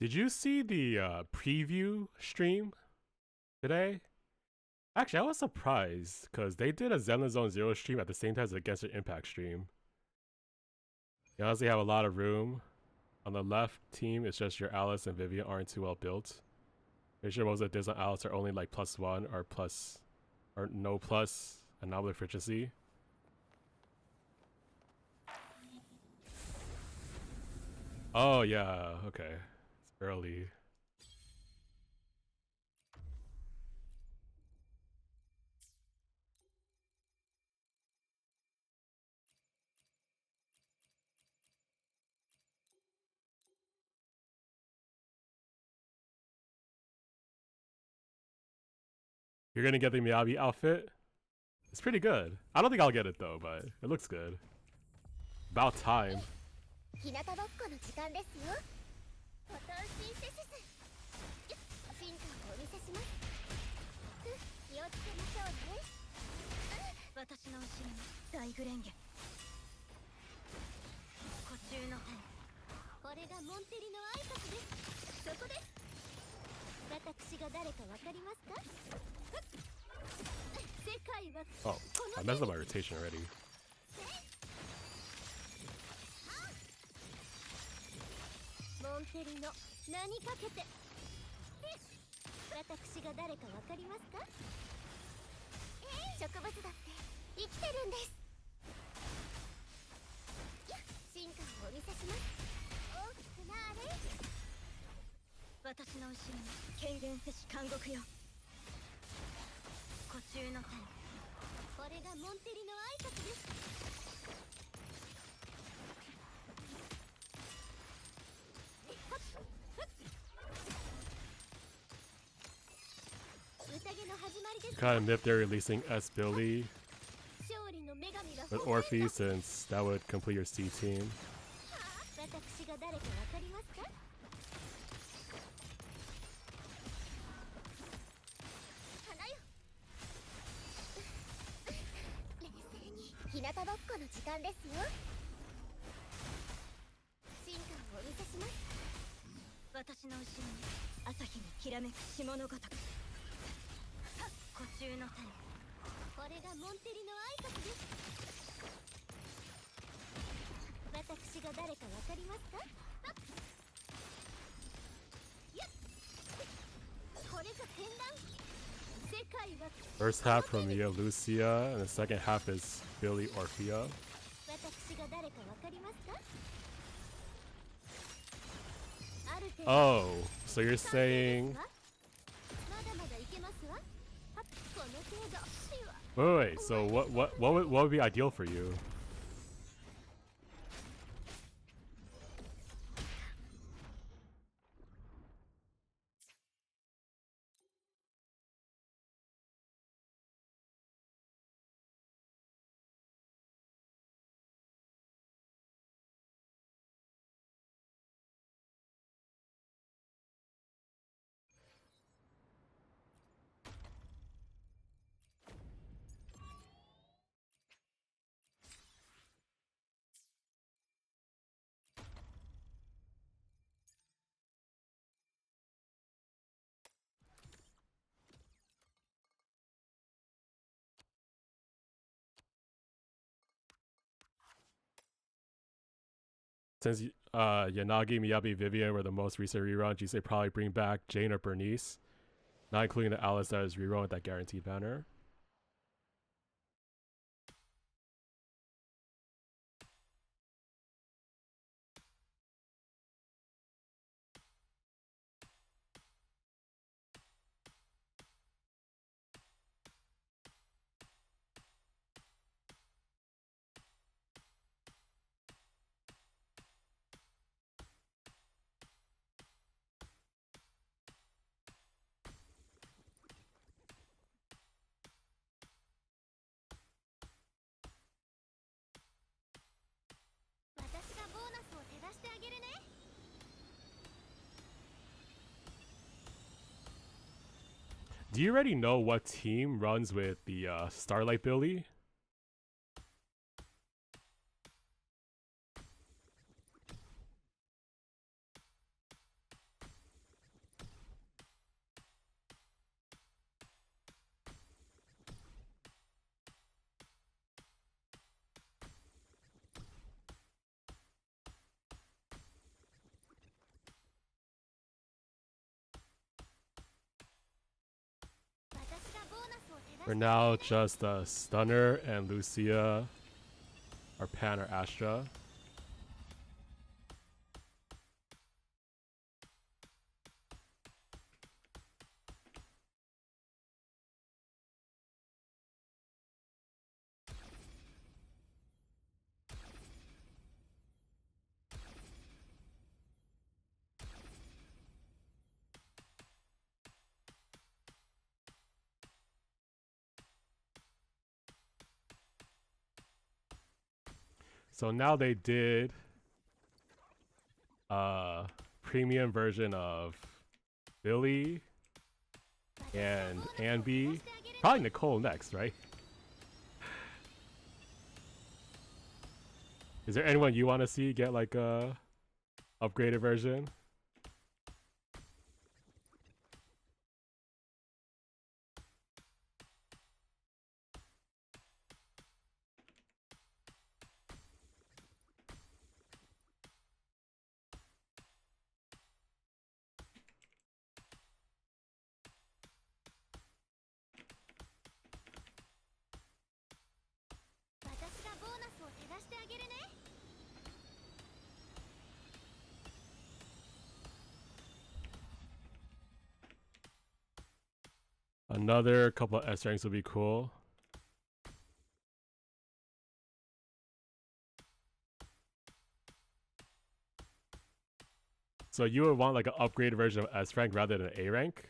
S3: Did you see the preview stream today? Actually, I was surprised because they did a Zenless Zone Zero stream at the same time as a Genshin Impact stream. You honestly have a lot of room. On the left team, it's just your Alice and Vivian aren't too well built. Pretty sure most of the dips on Alice are only like +1 or plus, or no plus anomaly efficiency. Oh yeah, okay. It's early. You're gonna get the Miyabi outfit? It's pretty good. I don't think I'll get it though, but it looks good. About time.
S2: 日向ぼっこの時間ですよ。フォトンシンセシス。進化をお見せします。気をつけましょうね。私の後ろに大グレンゲ。呼吸のタイム。これがモンテリの挨拶です。そこです。私が誰かわかりますか？世界は
S3: Oh, I messed up my rotation already.
S2: モンテリの名にかけて。私が誰かわかりますか？植物だって生きてるんです。進化をお見せします。大きくなーれ。私の後ろに権限せし監獄よ。呼吸のタイム。これがモンテリの挨拶です。
S3: Kind of nip they're releasing S Billy with Orphe since that would complete your C team. First half from Lucia, and the second half is Billy Orphea. Oh, so you're saying... Wait, so what would be ideal for you? Since Yanagi, Miyabi, Vivian were the most recent reruns, you say probably bring back Jane or Bernice, not including the Alice that is rerun with that guaranteed banner. Do you already know what team runs with the Starlight Billy? For now, just Stunner and Lucia, or Pan or Astra. So now they did a premium version of Billy and Anby. Probably Nicole next, right? Is there anyone you want to see get like a upgraded version? Another couple of S ranks would be cool. So you would want like an upgraded version of S rank rather than A rank?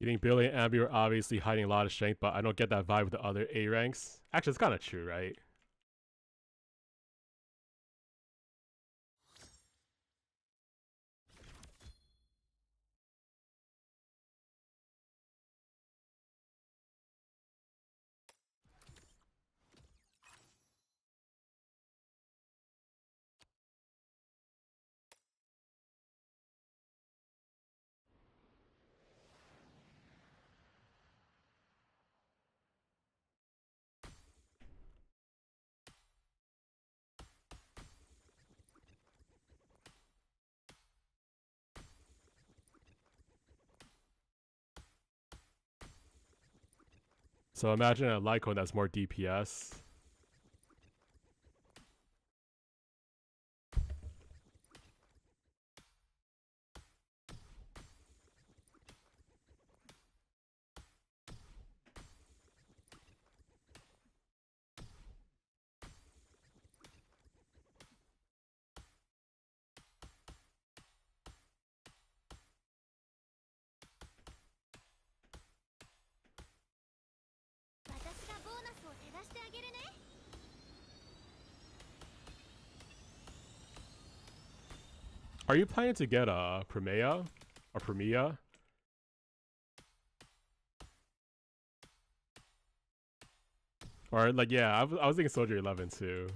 S3: You think Billy and Abby are obviously hiding a lot of strength, but I don't get that vibe with the other A ranks. Actually, it's kind of true, right? So imagine a Lycone that's more DPS. Are you planning to get a Primea or Premia? Or like, yeah, I was thinking Soldier 11 too.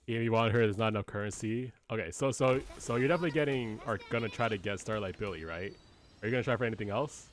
S3: If you want her, there's not enough currency. Okay, so you're definitely getting or gonna try to get Starlight Billy, right? Are you gonna try for anything else?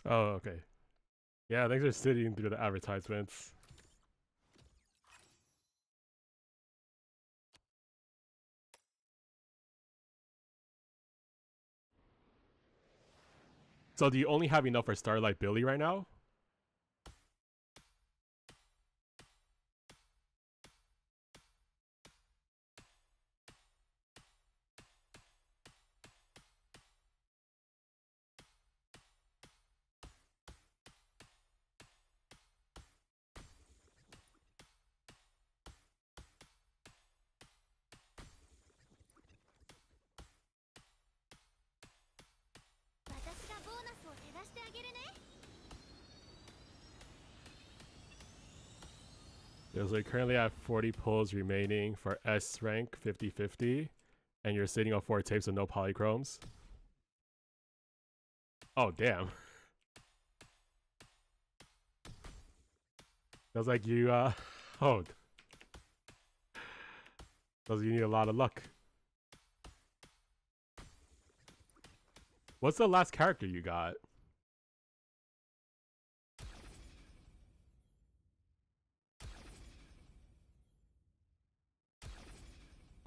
S3: Oh, okay. Yeah, thanks for sitting through the advertisements. So do you only have enough for Starlight Billy right now? There's like currently have 40 pulls remaining for S rank 50-50, and you're sitting on 4 tapes with no polychromes. Oh damn. Feels like you oh, feels like you need a lot of luck. What's the last character you got?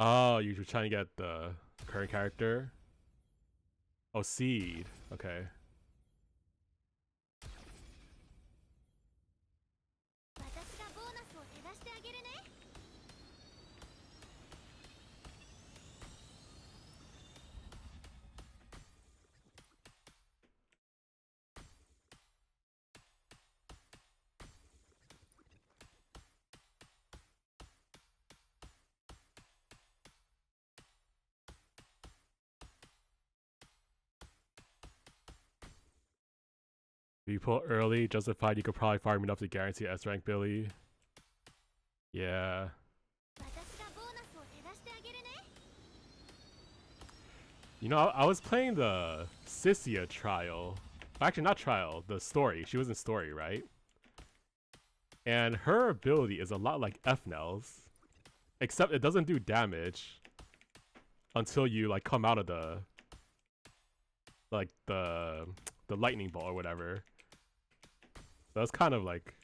S3: Oh, you're trying to get the current character? Oh, Seed. Okay. If you pull early, justified, you could probably farm enough to guarantee S rank Billy. Yeah. You know, I was playing the Sissia trial. Actually, not trial, the story. She was in story, right? And her ability is a lot like Fnell's, except it doesn't do damage until you like come out of the like the lightning ball or whatever. So that's kind of like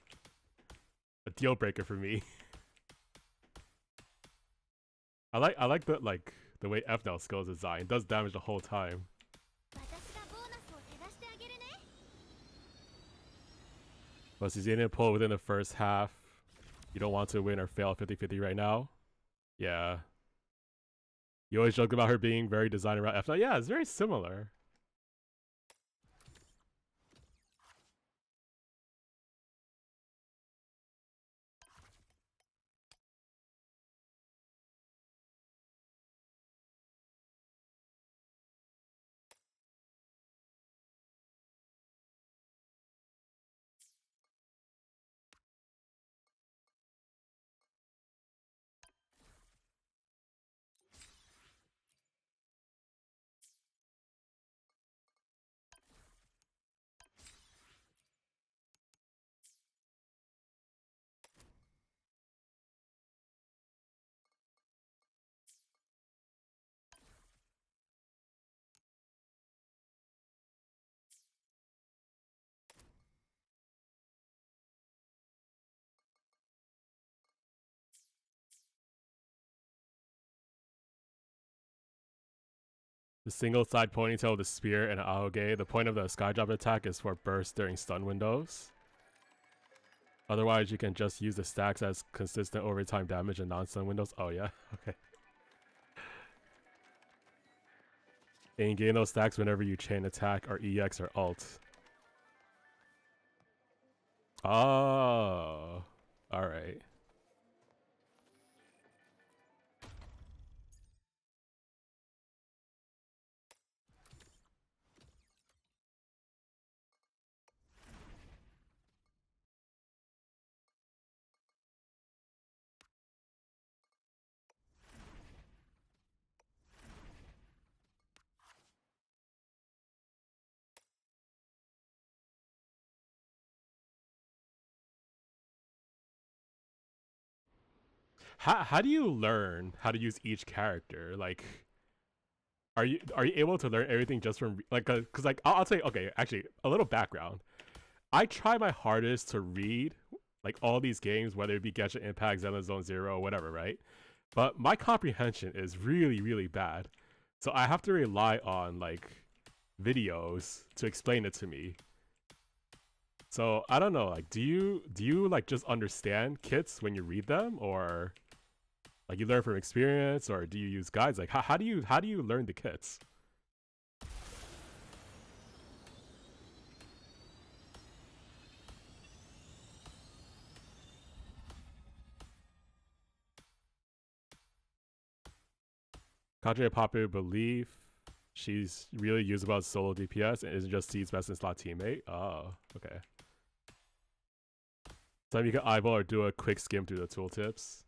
S3: a deal breaker for me. I like the way Fnell skill is designed. It does damage the whole time. But since you didn't pull within the first half, you don't want to win or fail 50-50 right now. Yeah. You always joke about her being very designed around Fnell. Yeah, it's very similar. The single side ponytail with the spear and Aoge. The point of the skyjump attack is for burst during stun windows. Otherwise, you can just use the stacks as consistent overtime damage in non-stun windows. Oh yeah, okay. And you gain those stacks whenever you chain attack or EX or ult. Oh, alright. How do you learn how to use each character? Like, are you able to learn everything just from like because like I'll say okay, actually a little background. I try my hardest to read like all these games, whether it be Genshin Impact, Zenless Zone Zero, or whatever, right? But my comprehension is really, really bad. So I have to rely on like videos to explain it to me. So I don't know, like do you like just understand kits when you read them, or like you learn from experience, or do you use guides? Like how do you learn the kits? Contrary to popular belief, she's really usable as solo DPS and isn't just Seed's best in slot teammate. Oh, okay. So you can eyeball or do a quick skim through the tooltips.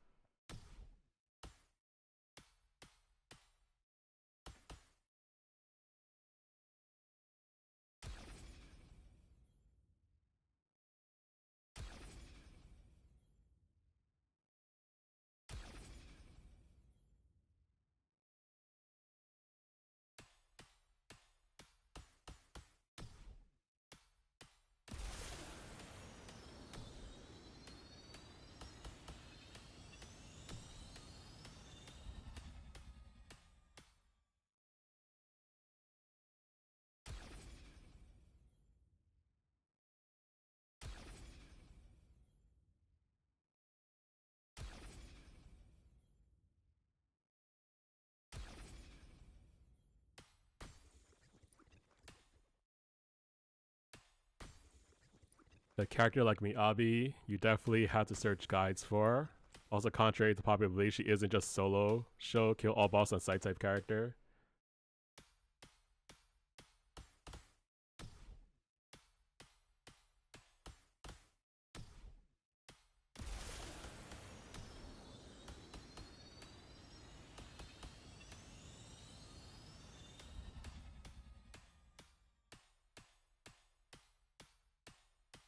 S3: The character like Miyabi, you definitely have to search guides for. Also, contrary to popular belief, she isn't just solo show kill all boss on site type character.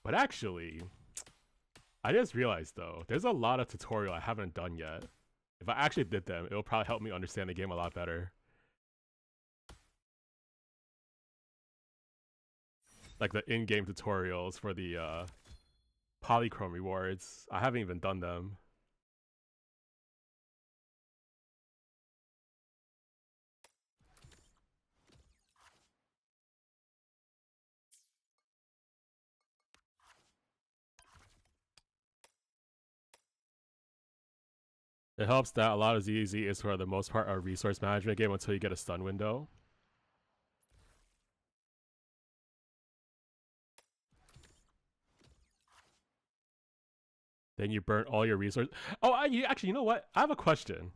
S3: But actually, I just realized though, there's a lot of tutorial I haven't done yet. If I actually did them, it will probably help me understand the game a lot better. Like the in-game tutorials for the polychrome rewards. I haven't even done them. It helps that a lot of ZZ is for the most part a resource management game until you get a stun window. Then you burn all your resources. Oh, actually, you know what? I have a question.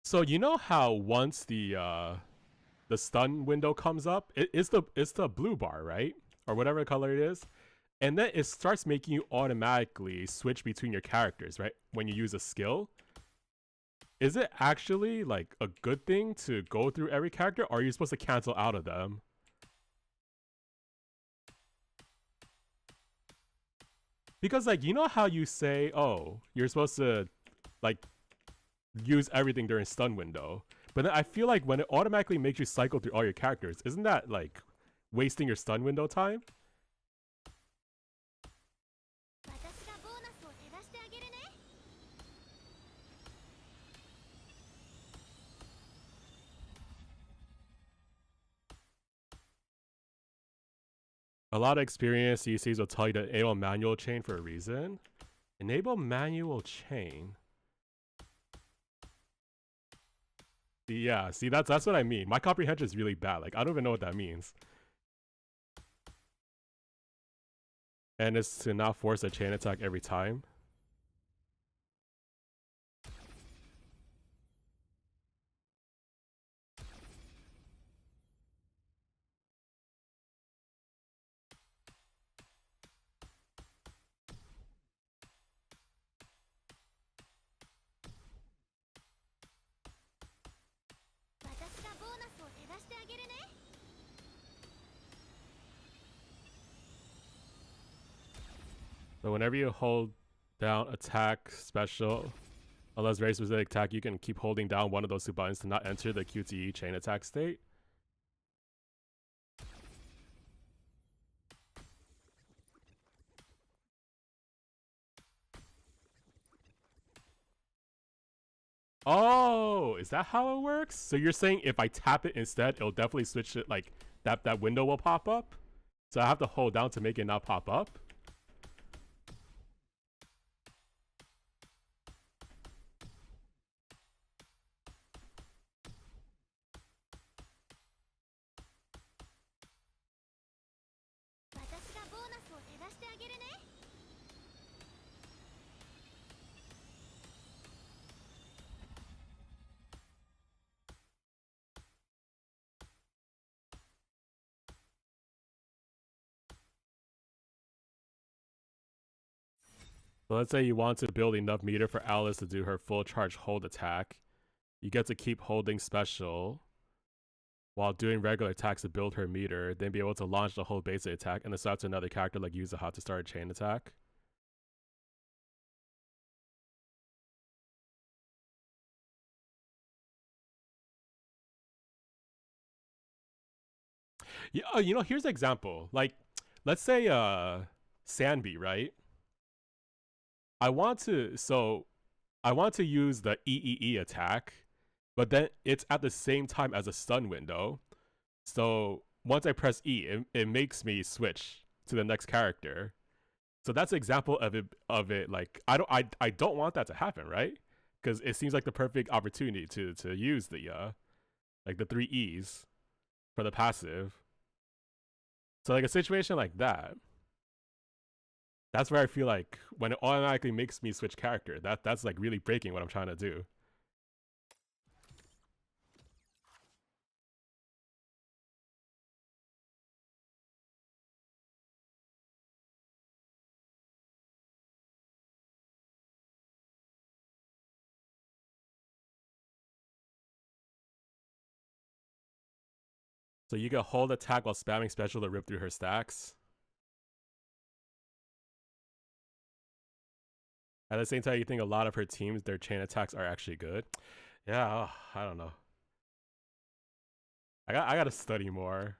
S3: So you know how once the stun window comes up, it's the blue bar, right? Or whatever color it is. And then it starts making you automatically switch between your characters, right? When you use a skill. Is it actually like a good thing to go through every character, or are you supposed to cancel out of them? Because like you know how you say, oh, you're supposed to like use everything during stun window. But then I feel like when it automatically makes you cycle through all your characters, isn't that like wasting your stun window time? A lot of experienced CCs will tell you to enable manual chain for a reason. Enable manual chain. Yeah, see that's what I mean. My comprehension is really bad. Like I don't even know what that means. And it's to not force a chain attack every time. So whenever you hold down attack special Unless very specific attack, you can keep holding down one of those two buttons to not enter the QTE chain attack state. Oh, is that how it works? So you're saying if I tap it instead, it'll definitely switch it, like that window will pop up? So I have to hold down to make it not pop up? So let's say you want to build enough meter for Alice to do her full charge hold attack. You get to keep holding special while doing regular attacks to build her meter, then be able to launch the whole basic attack and then swap to another character like Yuzuha to start a chain attack. Yeah, you know, here's an example. Like, let's say Sanby, right? I want to use the EEE attack, but then it's at the same time as a stun window. So once I press E, it makes me switch to the next character. So that's an example of it. Like I don't want that to happen, right? Because it seems like the perfect opportunity to use the like the 3 E's for the passive. So like a situation like that, that's where I feel like when it automatically makes me switch character, that's like really breaking what I'm trying to do. So you can hold attack while spamming special to rip through her stacks. At the same time, you think a lot of her teams, their chain attacks are actually good. Yeah, I don't know. I gotta study more.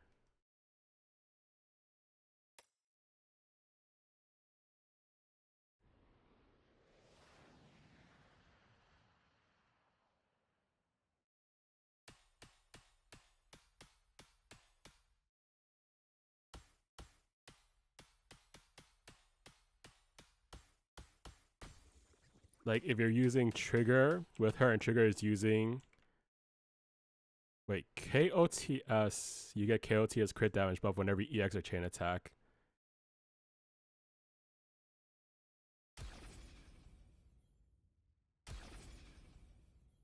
S3: Like if you're using trigger with her and trigger is using KOTS, you get KOTS crit damage buff whenever you EX or chain attack.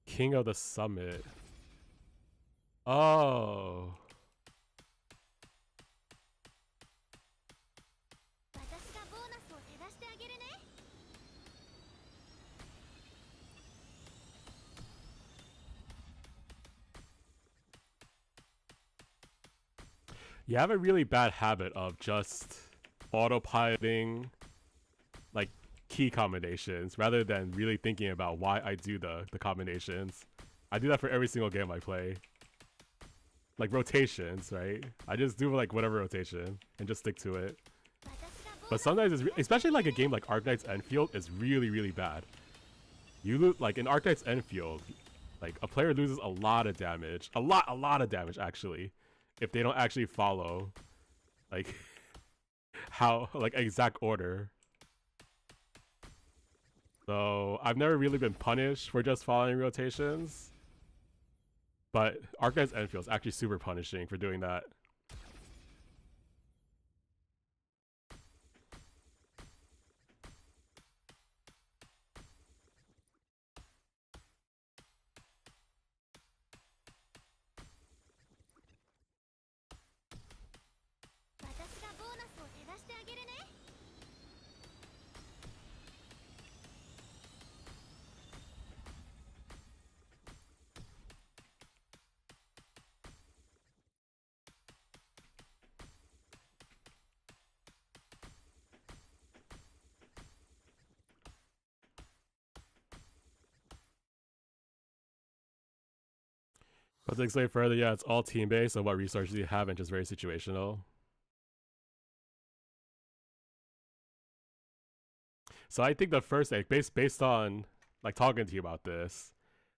S3: King of the Summit. Oh. You have a really bad habit of just autopiloting like key combinations rather than really thinking about why I do the combinations. I do that for every single game I play. Like rotations, right? I just do like whatever rotation and just stick to it. But sometimes it's especially like a game like Arknights Endfield is really, really bad. You lose like in Arknights Endfield, like a player loses a lot of damage. A lot of damage actually. If they don't actually follow like how like exact order. So I've never really been punished for just following rotations. But Arknights Endfield is actually super punishing for doing that. But to explain further, yeah, it's all team based on what resources you have and just very situational. So I think the first thing, based on like talking to you about this,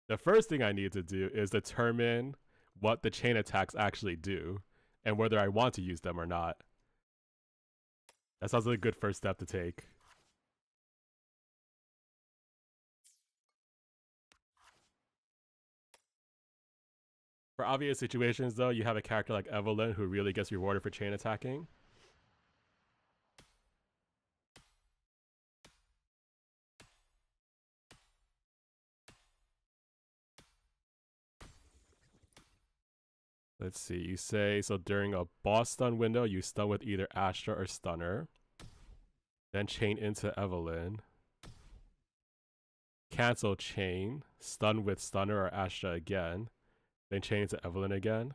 S3: the first thing I need to do is determine what the chain attacks actually do and whether I want to use them or not. That sounds like a good first step to take. For obvious situations, though, you have a character like Evelyn who really gets rewarded for chain attacking. Let's see, you say, so during a boss stun window, you stun with either Astra or Stunner. Then chain into Evelyn. Cancel chain, stun with Stunner or Astra again. Then chain into Evelyn again.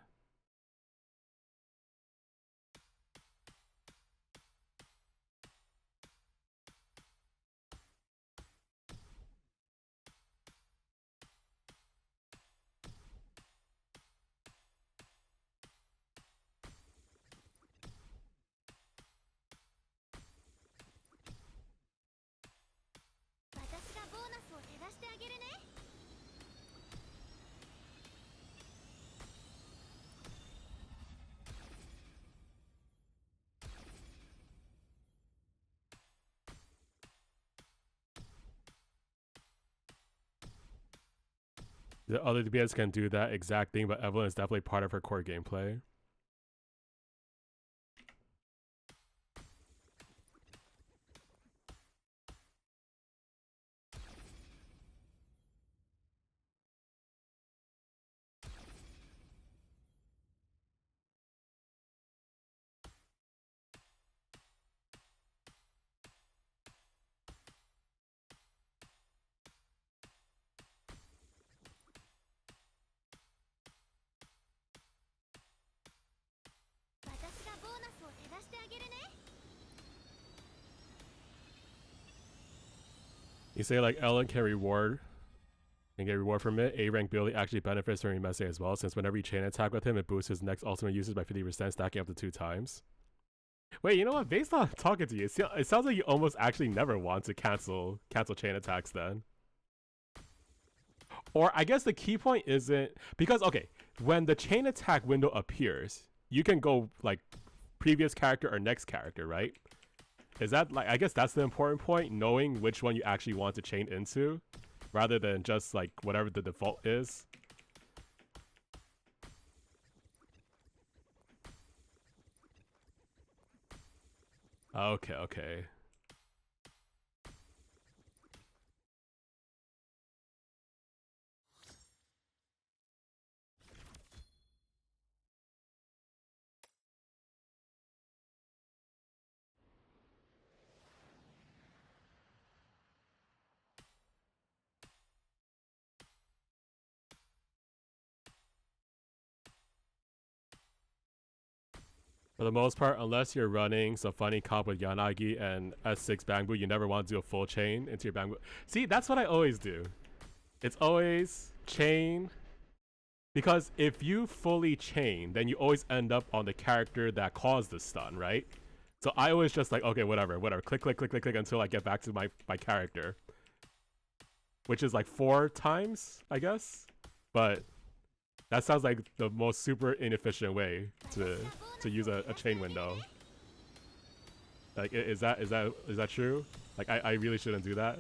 S3: The other DPS can do that exact thing, but Evelyn is definitely part of her core gameplay. You say like Ellen can get reward from it. A rank Billy actually benefits from Messe as well, since whenever you chain attack with him, it boosts his next ultimate usage by 50%, stacking up to 2 times. Wait, you know what? Based on talking to you, it sounds like you almost actually never want to cancel chain attacks then. Or I guess the key point isn't because okay, when the chain attack window appears, you can go like previous character or next character, right? Is that like, I guess that's the important point, knowing which one you actually want to chain into rather than just like whatever the default is. Okay. For the most part, unless you're running some funny comp with Yanagi and S6 Bangbu, you never want to do a full chain into your Bangbu. See, that's what I always do. It's always chain. Because if you fully chain, then you always end up on the character that caused the stun, right? So I always just like, okay, whatever. Click until I get back to my character. Which is like 4 times, I guess. But that sounds like the most super inefficient way to use a chain window. Like, is that true? Like, I really shouldn't do that.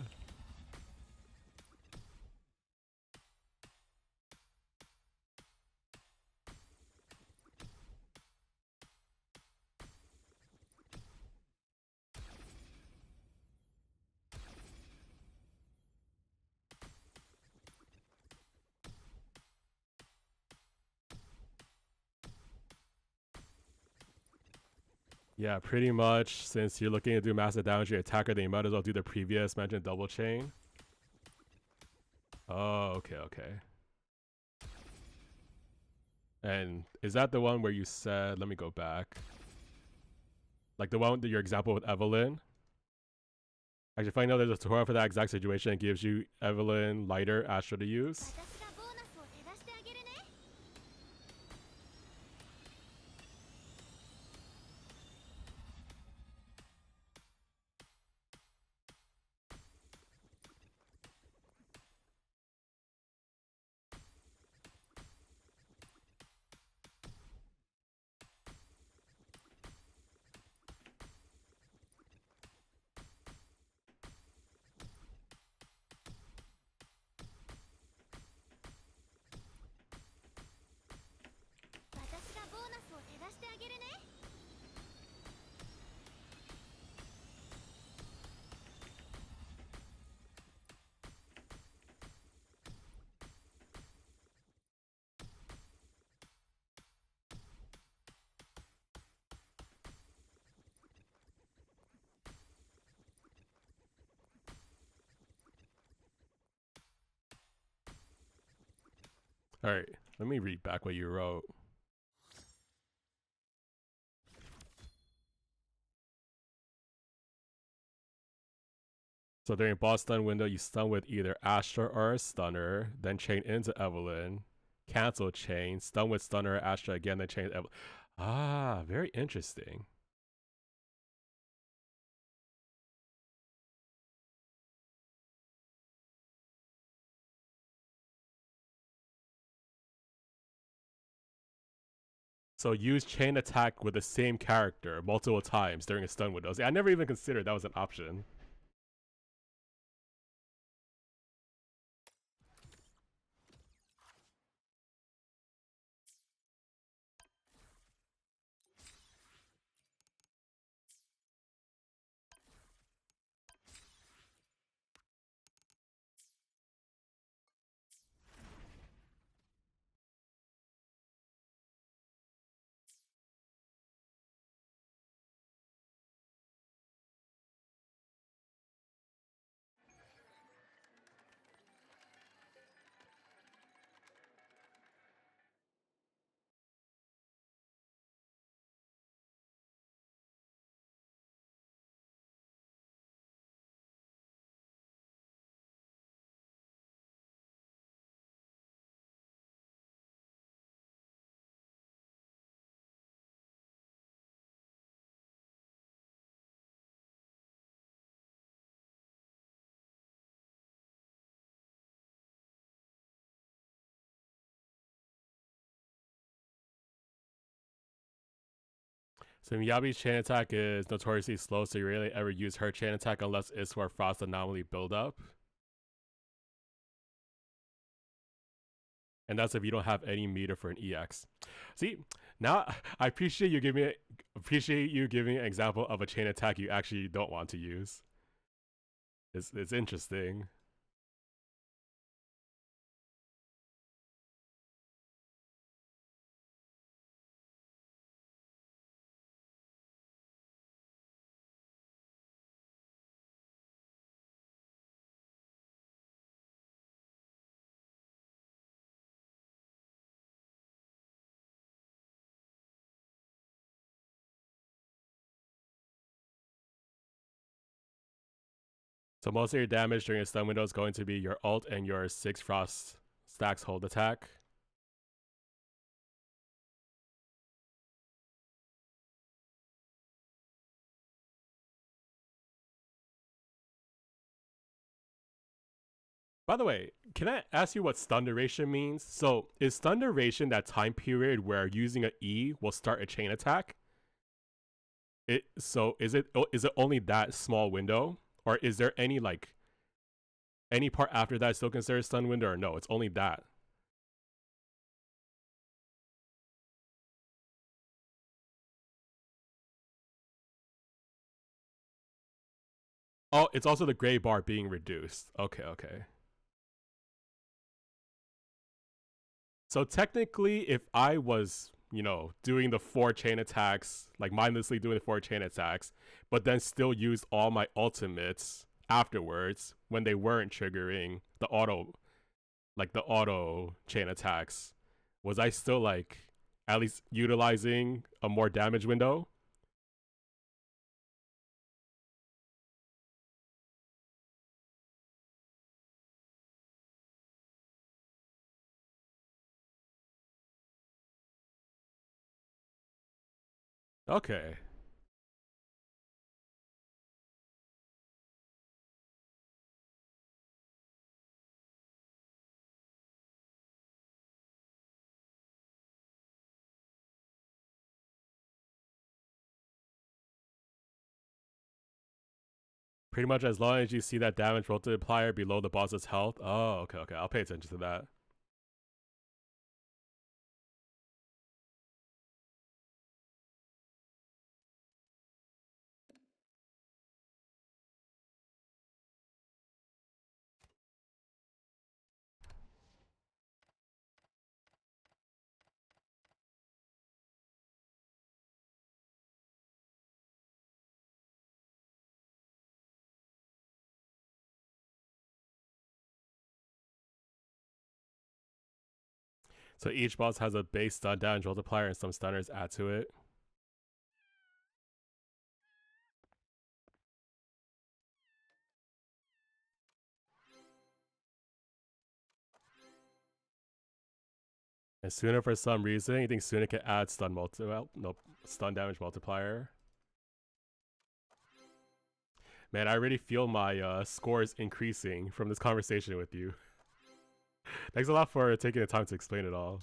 S3: Yeah, pretty much. Since you're looking to do massive damage to your attacker, then you might as well do the previous mentioned double chain. Oh, okay. And is that the one where you said, let me go back. Like the one, your example with Evelyn? Actually, if I know there's a tutorial for that exact situation, it gives you Evelyn, Lighter, Astra to use. Alright, let me read back what you wrote. So during boss stun window, you stun with either Astra or a stunner, then chain into Evelyn, cancel chain, stun with stunner or Astra again, then chain Evelyn. Ah, very interesting. So use chain attack with the same character multiple times during a stun window. See, I never even considered that was an option. So Miyabi's chain attack is notoriously slow, so you rarely ever use her chain attack unless it's for Frost Anomaly buildup. And that's if you don't have any meter for an EX. See, now I appreciate you giving me an example of a chain attack you actually don't want to use. It's interesting. So most of your damage during a stun window is going to be your ult and your 6 Frost stacks hold attack. By the way, can I ask you what stun duration means? So is stun duration that time period where using an E will start a chain attack? So is it only that small window? Or is there any like any part after that still considered stun window, or no, it's only that? Oh, it's also the gray bar being reduced. Okay, okay. So technically, if I was, doing the 4 chain attacks, like mindlessly doing the 4 chain attacks, but then still used all my ultimates afterwards when they weren't triggering the auto chain attacks, was I still like at least utilizing a more damage window? Okay. Pretty much as long as you see that damage multiplier below the boss's health. Oh, okay, okay. I'll pay attention to that. So each boss has a base stun damage multiplier and some stunners add to it. And Suna, for some reason, you think Suna can add stun stun damage multiplier. Man, I already feel my scores increasing from this conversation with you. Thanks a lot for taking the time to explain it all.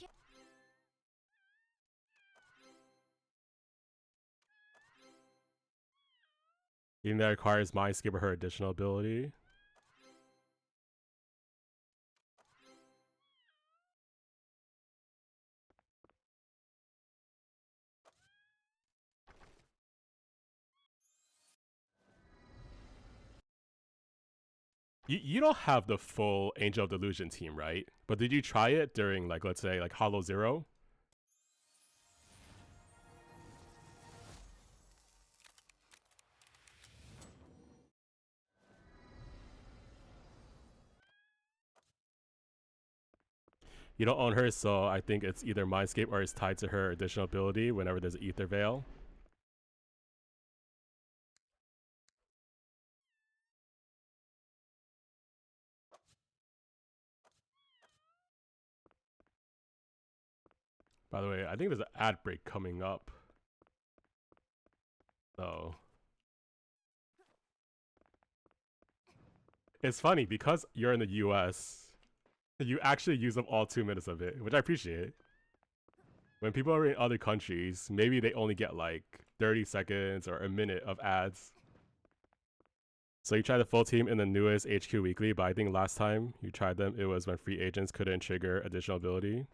S3: Even that requires Mindscape or her additional ability. You don't have the full Angel of Delusion team, right? But did you try it during, like, let's say, like Hollow Zero? You don't own her, so I think it's either Mindscape or it's tied to her additional ability whenever there's an Ether Veil. By the way, I think there's an ad break coming up. So it's funny because you're in the US, you actually use up all 2 minutes of it, which I appreciate. When people are in other countries, maybe they only get like 30 seconds or a minute of ads. So you tried the full team in the newest HQ Weekly, but I think last time you tried them, it was when free agents couldn't trigger additional ability.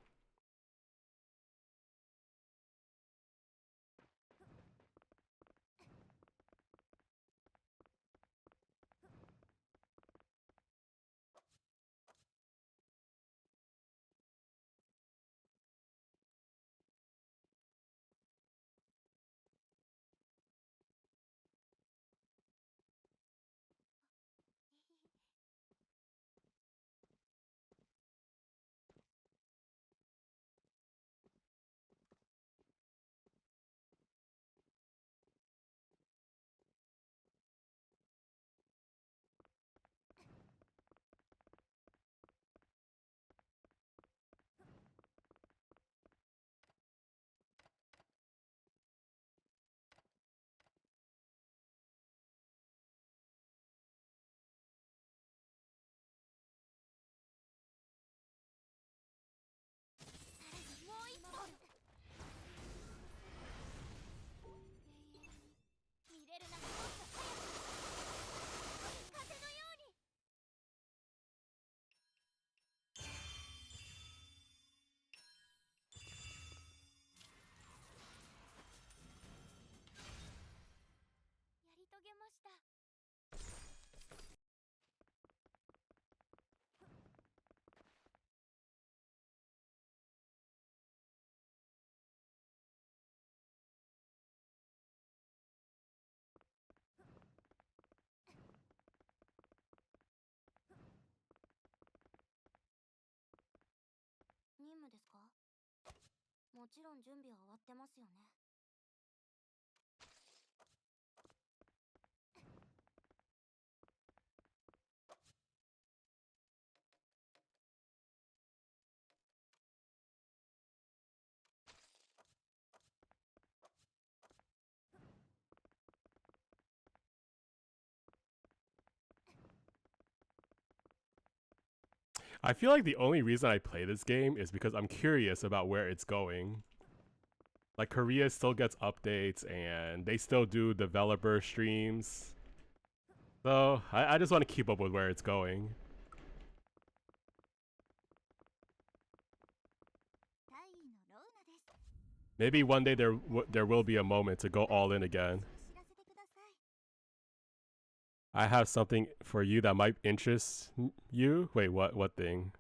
S3: I feel like the only reason I play this game is because I'm curious about where it's going. Like, Korea still gets updates and they still do developer streams. So I just want to keep up with where it's going. Maybe one day there will be a moment to go all in again. I have something for you that might interest you. Wait, what thing?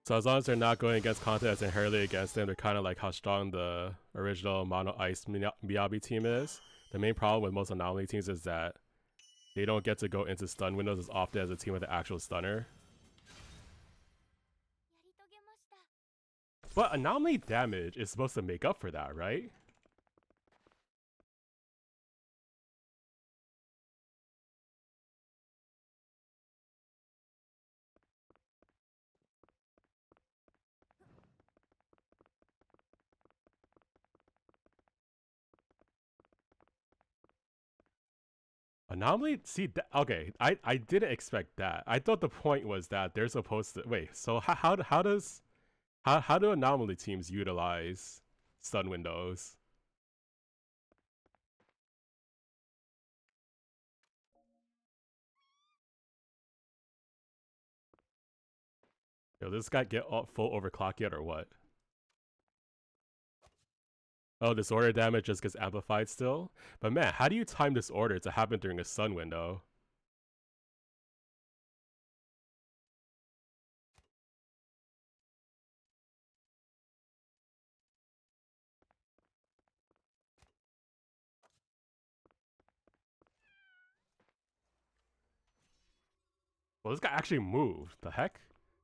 S3: So as long as they're not going against content that's inherently against them, they're kind of like how strong the original Mono Ice Miyabi team is. The main problem with most anomaly teams is that they don't get to go into stun windows as often as a team with an actual stunner. But anomaly damage is supposed to make up for that, right? Anomaly, see, okay, I didn't expect that. I thought the point was that they're supposed to wait. So how do anomaly teams utilize stun windows? Yo, this guy get full overclock yet or what? Oh, disorder damage just gets amplified still? But man, how do you time disorder to happen during a stun window? Well, this guy actually moved. The heck?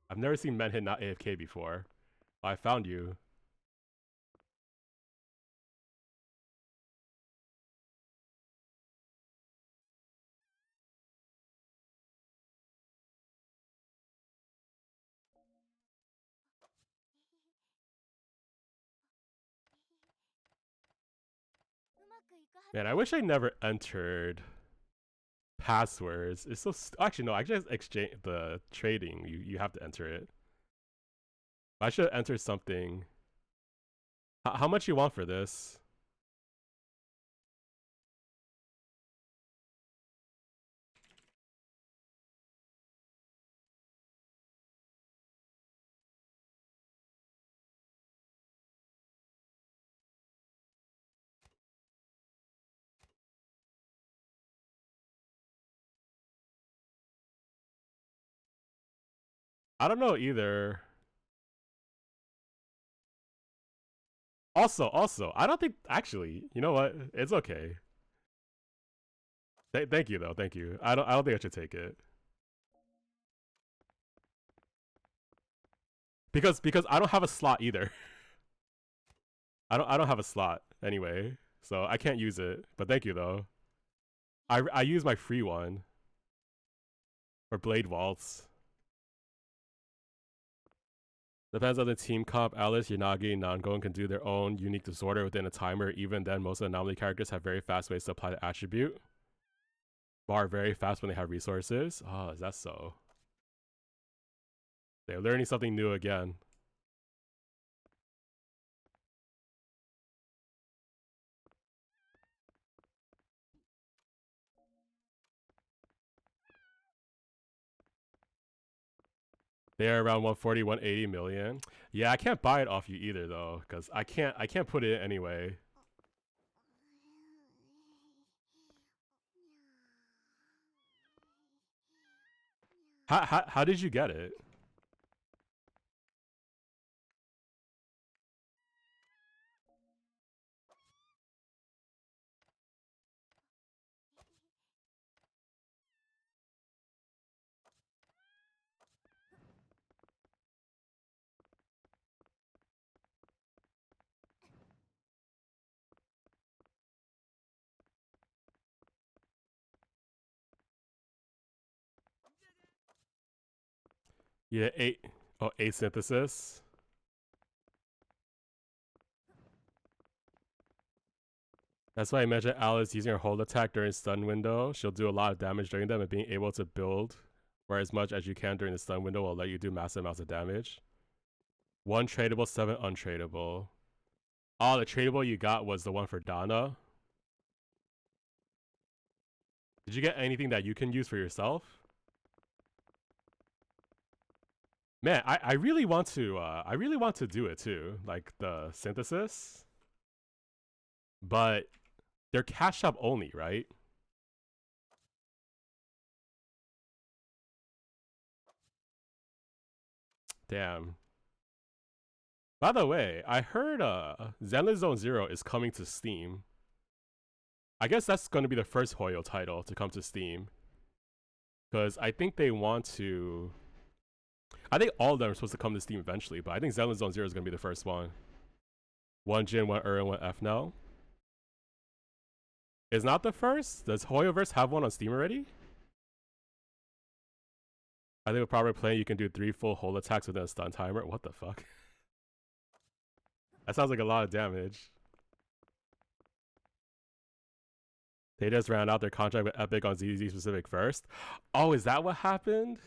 S3: I've never seen men hit not AFK before. I found you. Man, I wish I never entered passwords. It's so actually no. I just exchange the trading. You have to enter it. I should enter something. How much you want for this? I don't know either. Also, I don't think actually. You know what? It's okay. Thank you though. Thank you. I don't think I should take it. Because I don't have a slot either. I don't have a slot anyway, so I can't use it. But thank you though. I use my free one for Blade Waltz. Depends on the team comp. Alice, Yanagi, and Nangon can do their own unique disorder within a timer. Even then, most of the anomaly characters have very fast ways to apply the attribute. Bar very fast when they have resources. Oh, is that so? They're learning something new again. They're around 140, 180 million. Yeah, I can't buy it off you either though, because I can't put it in anyway. How did you get it? Yeah, asynthesis. That's why I imagine Alice using her hold attack during stun window. She'll do a lot of damage during them and being able to build for as much as you can during the stun window will let you do massive amounts of damage. 1 tradable, 7 untradeable. Oh, the tradable you got was the one for Dana. Did you get anything that you can use for yourself? Man, I really want to do it too, like the synthesis. But they're cash up only, right? Damn. By the way, I heard Zenless Zone Zero is coming to Steam. I guess that's going to be the first Hoyo title to come to Steam. Because I think they want to... I think all of them are supposed to come to Steam eventually, but I think Zenless Zone Zero is going to be the first one. One Jin, one and one F now. Is not the first? Does Hoyoverse have one on Steam already? I think with proper play, you can do 3 full hold attacks within a stun timer. What the fuck? That sounds like a lot of damage. They just ran out their contract with Epic on ZZ specific first. Oh, is that what happened?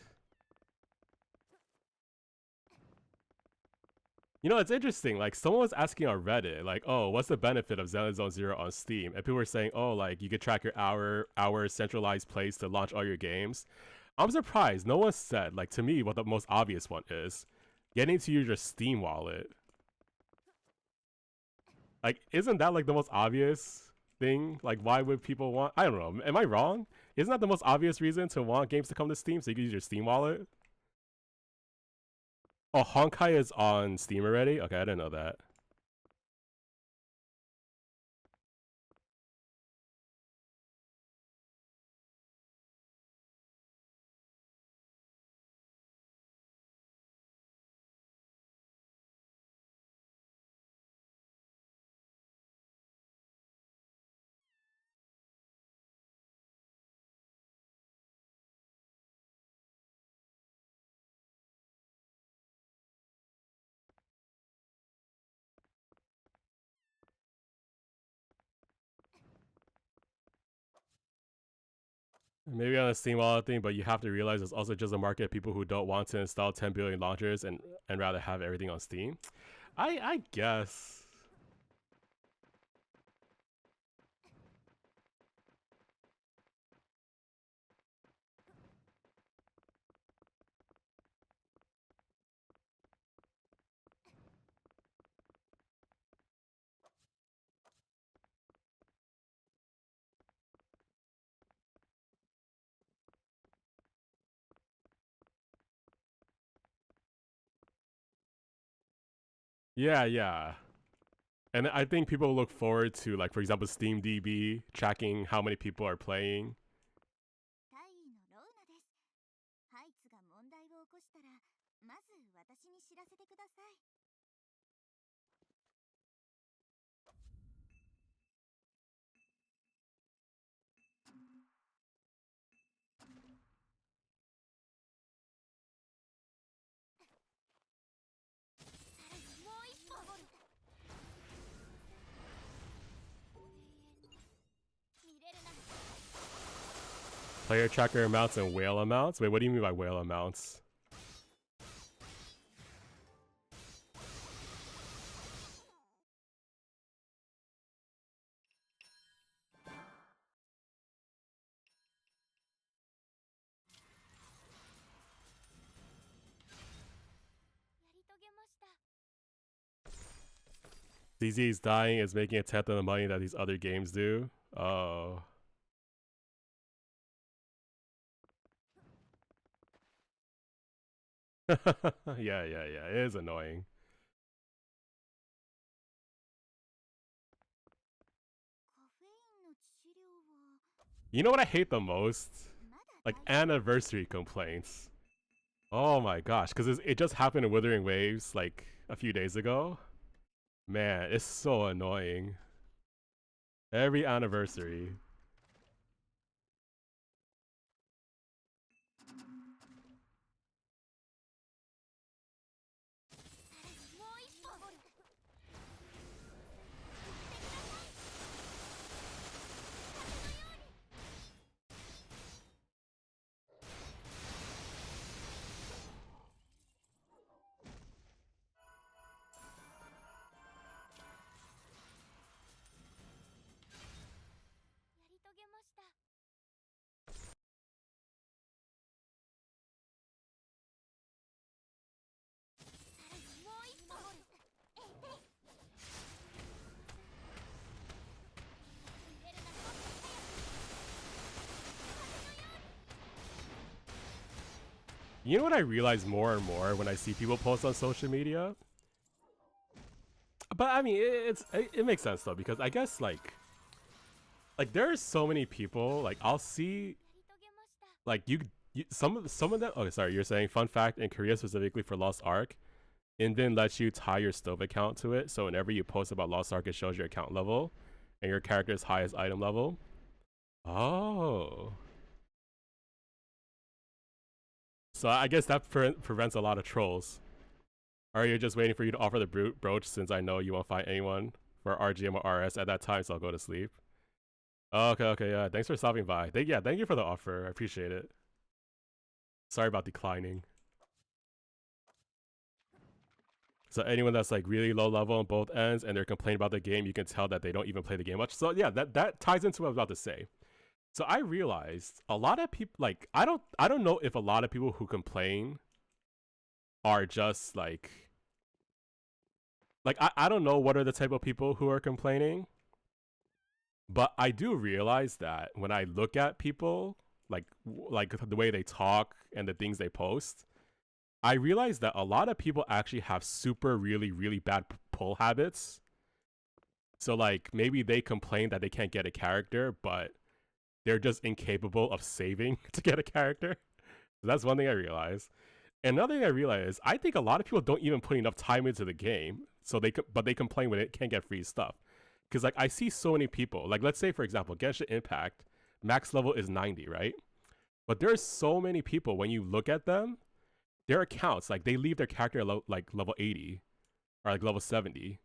S3: You know, it's interesting. Like, someone was asking on Reddit, like, oh, what's the benefit of Zenless Zone Zero on Steam? And people were saying, oh, like, you could track your hour centralized plays to launch all your games. I'm surprised. No one said, like, to me, what the most obvious one is. Getting to use your Steam wallet. Like, isn't that, like, the most obvious thing? Like, why would people want... I don't know. Am I wrong? Isn't that the most obvious reason to want games to come to Steam so you can use your Steam wallet? Oh, Honkai is on Steam already? Okay, I didn't know that. Maybe on a Steam wallet thing, but you have to realize it's also just a market of people who don't want to install 10 billion launchers and rather have everything on Steam. I guess. Yeah, yeah. And I think people look forward to, like, for example, SteamDB tracking how many people are playing.
S2: 大尉のローナです。ハイツが問題を起こしたら、まず私に知らせてください。もう一本。見れるな。
S3: Player tracker amounts and whale amounts? Wait, what do you mean by whale amounts? ZZ's dying is making a tenth of the money that these other games do. Oh. Yeah, it is annoying. You know what I hate the most? Like, anniversary complaints. Oh my gosh, because it just happened in Wuthering Waves, like, a few days ago. Man, it's so annoying. Every anniversary. You know what I realize more and more when I see people post on social media? But I mean, it makes sense though, because I guess like there's so many people, like I'll see like some of them. Okay, sorry, you're saying fun fact in Korea specifically for Lost Ark, Indin lets you tie your stove account to it, so whenever you post about Lost Ark, it shows your account level and your character's highest item level. Oh, so I guess that prevents a lot of trolls. Or you're just waiting for you to offer the brooch, since I know you won't find anyone for RGM or RS at that time, so I'll go to sleep. Okay, yeah. Thanks for stopping by. Thank you for the offer. I appreciate it. Sorry about declining. So anyone that's like really low level on both ends and they're complaining about the game, you can tell that they don't even play the game much. So yeah, that ties into what I was about to say. So I realized a lot of people, like I don't know if a lot of people who complain are just like I don't know what are the type of people who are complaining, but I do realize that when I look at people like the way they talk and the things they post, I realize that a lot of people actually have super really bad pull habits. So like maybe they complain that they can't get a character, but they're just incapable of saving to get a character. So that's one thing I realized. Another thing I realized is I think a lot of people don't even put enough time into the game, so they complain when it can't get free stuff. Because like I see so many people, like let's say for example, Genshin Impact max level is 90, right? But there's so many people when you look at them, their accounts like they leave their character at level 80 or like level 70.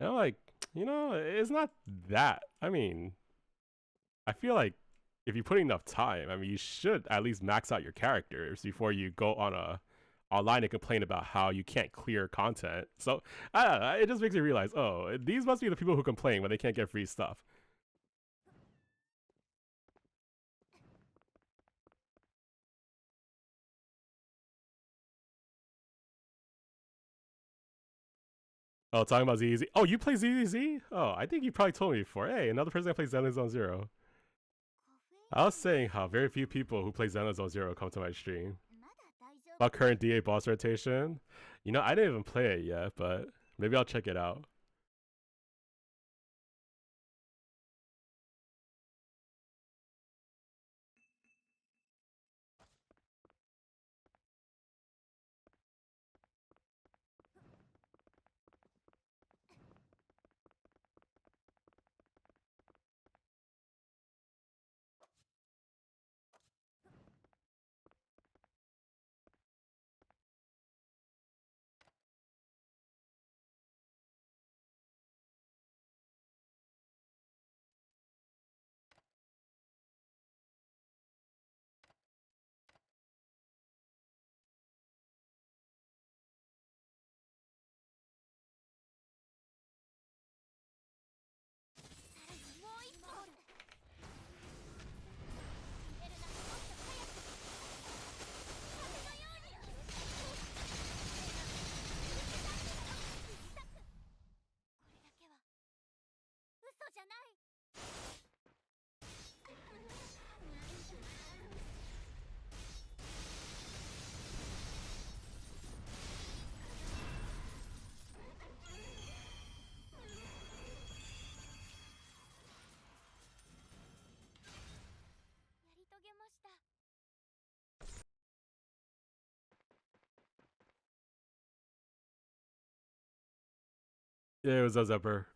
S3: And I'm like, it's not that. I mean, I feel like if you put enough time, I mean, you should at least max out your characters before you go on online and complain about how you can't clear content. So I don't know, it just makes me realize, oh, these must be the people who complain when they can't get free stuff. Oh, talking about ZZ. Oh, you play ZZ? Oh, I think you probably told me before. Hey, another person that plays Zenless Zone Zero. I was saying how very few people who play Zenless Zone Zero come to my stream. About current DA boss rotation. I didn't even play it yet, but maybe I'll check it out. Yeah, it was a Zephyr.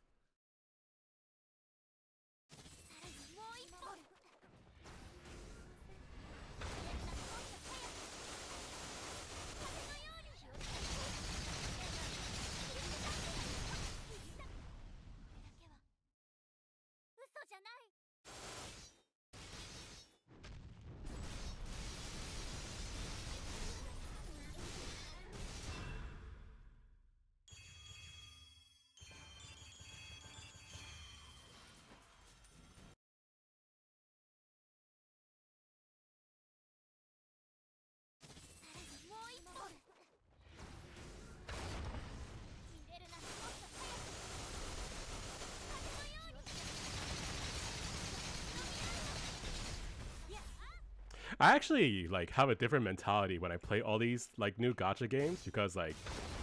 S3: I actually like have a different mentality when I play all these like new gacha games, because like,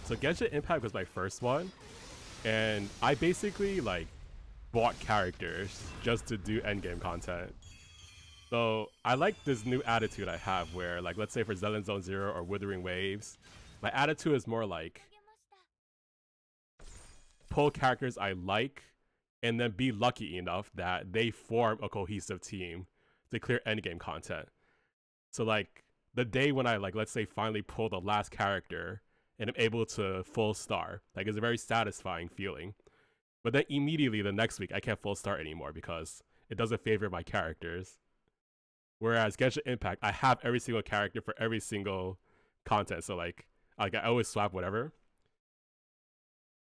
S3: so Genshin Impact was my first one, and I basically like bought characters just to do endgame content. So I like this new attitude I have where, like, let's say for Zenless Zone Zero or Wuthering Waves, my attitude is more like pull characters I like and then be lucky enough that they form a cohesive team to clear endgame content. So like the day when I, like, let's say finally pull the last character and I'm able to full star, like, it's a very satisfying feeling. But then immediately the next week I can't full star anymore because it doesn't favor my characters. Whereas Genshin Impact, I have every single character for every single content, so like I always swap whatever.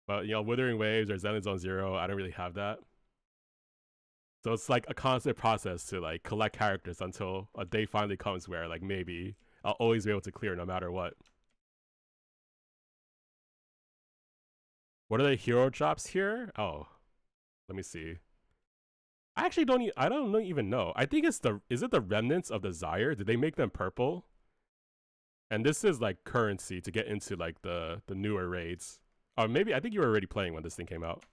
S3: But, you know, Wuthering Waves or Zenless Zone Zero, I don't really have that. So it's like a constant process to like collect characters until a day finally comes where, like, maybe I'll always be able to clear no matter what. What are the hero drops here? Oh, let me see. I actually don't. I don't even know. I think it's the. Is it the remnants of Desire? Did they make them purple? And this is like currency to get into like the newer raids. Or maybe I think you were already playing when this thing came out.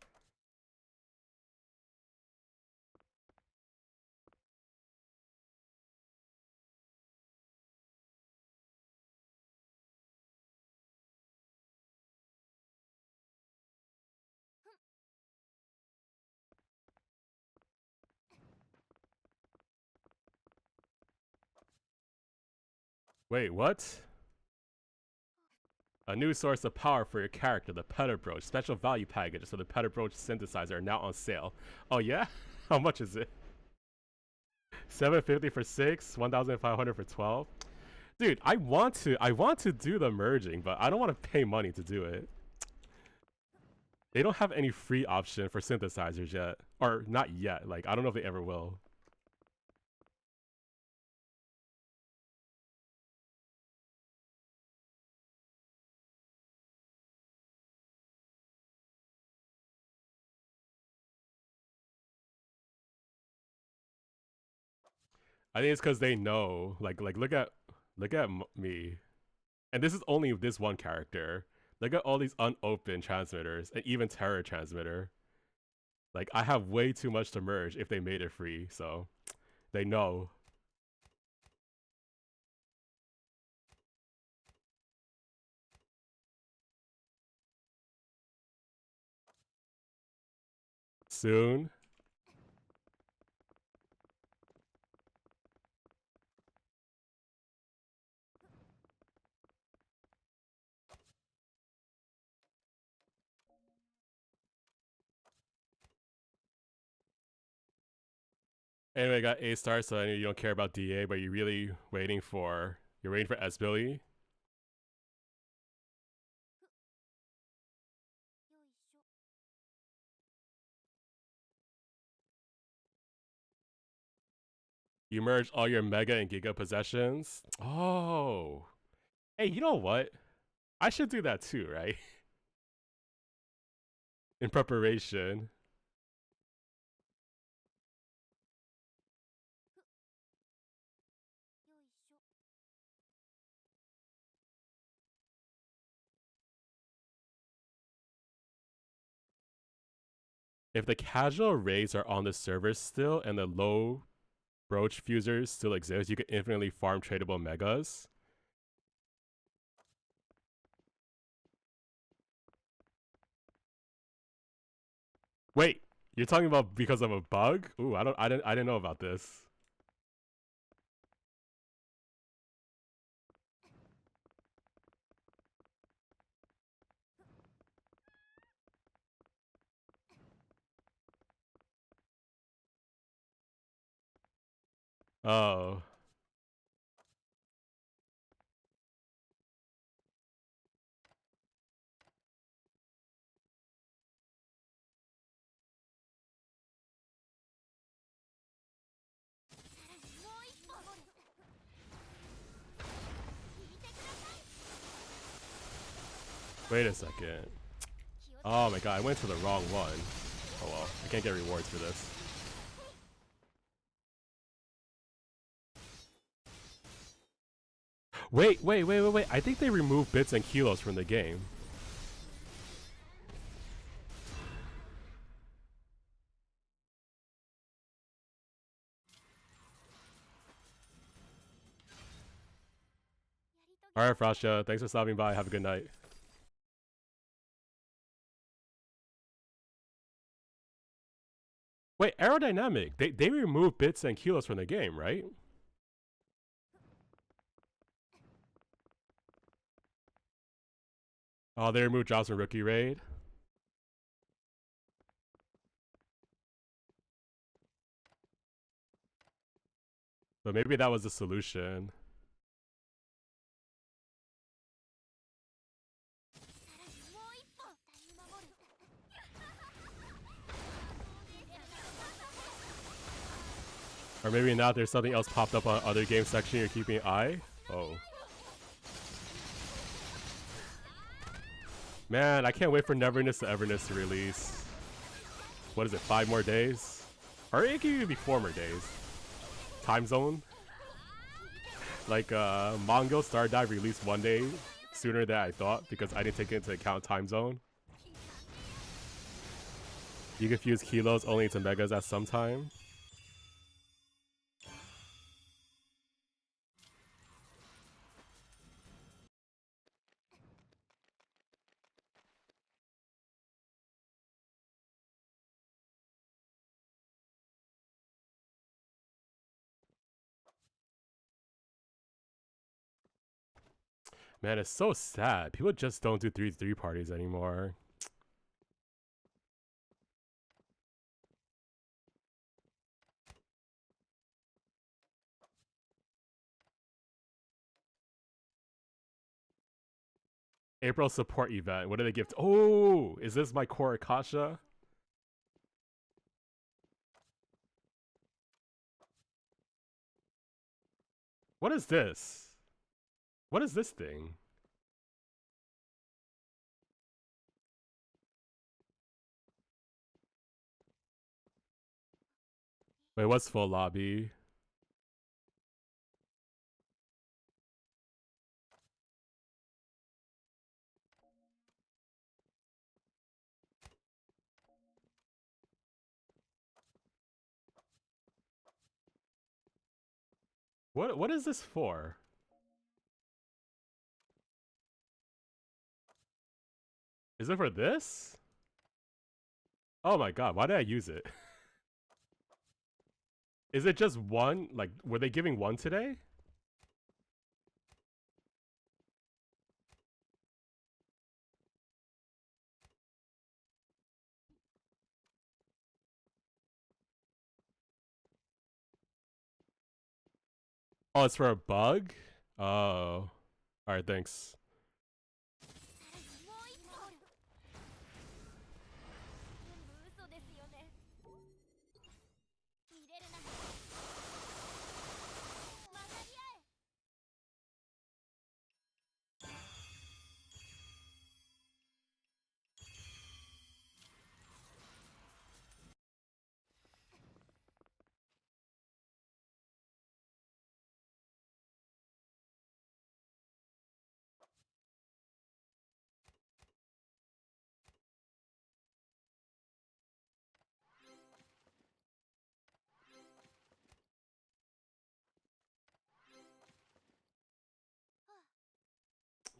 S3: Wait, what? A new source of power for your character, the Petal Brooch. Special value packages for the Petal Brooch synthesizer are now on sale. Oh yeah? How much is it? $750 for 6, 1,500 for 12. Dude, I want to do the merging, but I don't want to pay money to do it. They don't have any free option for synthesizers yet, or not yet. Like, I don't know if they ever will. I think it's because they know. Like look at me, and this is only this one character. Look at all these unopened transmitters and even Terror transmitter. Like, I have way too much to merge if they made it free, so they know. Soon. Anyway, I got A stars, so I know you don't care about DA, but you're waiting for S Billy. You merge all your Mega and Giga possessions. Oh. Hey, you know what? I should do that too, right? In preparation. If the casual raids are on the server still and the low brooch fusers still exist, you can infinitely farm tradable megas. Wait, you're talking about because of a bug? Ooh, I didn't know about this. Oh. Wait a second. Oh my god, I went to the wrong one. Oh well, I can't get rewards for this. Wait. I think they removed bits and kilos from the game. Alright, Frasha, thanks for stopping by. Have a good night. Wait, aerodynamic. They remove bits and kilos from the game, right? Oh, they removed jobs from Rookie Raid. But maybe that was the solution. Or maybe not, there's something else popped up on other game section you're keeping an eye? Oh. Man, I can't wait for Neverness to Everness to release. What is it, 5 more days? Or it could even be 4 more days. Time zone? Like, Mongo Stardive released 1 day sooner than I thought because I didn't take into account time zone. You can fuse kilos only into megas at some time. Man, it's so sad. People just don't do 3-3 parties anymore. April support event. What do they give? Oh, is this my core Akasha? What is this? What is this thing? Wait, what's full lobby? What is this for? Is it for this? Oh my god, why did I use it? Is it just one? Like, were they giving one today? Oh, it's for a bug? Oh. Alright, thanks.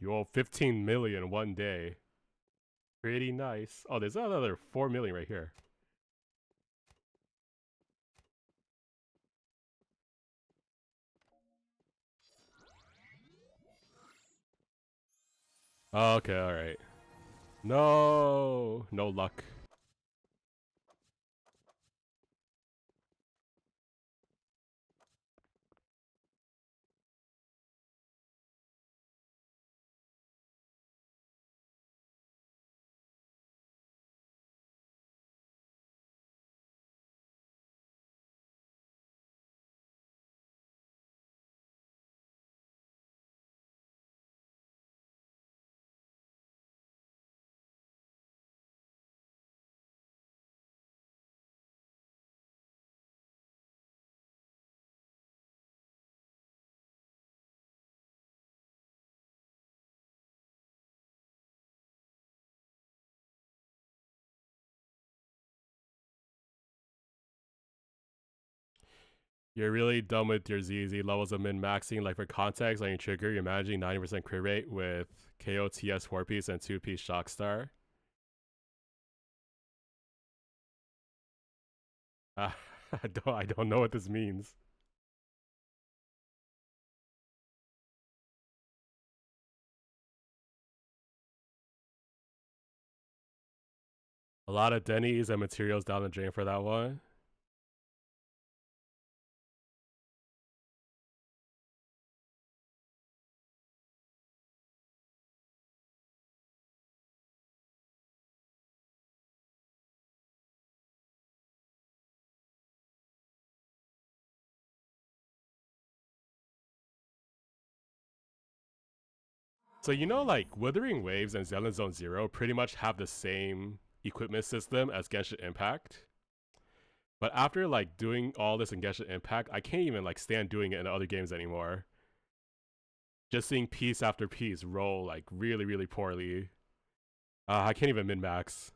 S3: You owe 15 million 1 day. Pretty nice. Oh, there's another 4 million right here. Oh, okay, alright. No, no luck. You're really dumb with your ZZ levels of min-maxing. Like for context, on your trigger, you're managing 90% crit rate with KO TS 4-piece and 2-piece Shock Star. I don't know what this means. A lot of Denny's and materials down the drain for that one. So you know, like Wuthering Waves and Zenless Zone Zero pretty much have the same equipment system as Genshin Impact. But after like doing all this in Genshin Impact, I can't even like stand doing it in other games anymore. Just seeing piece after piece roll like really, really poorly. I can't even min-max.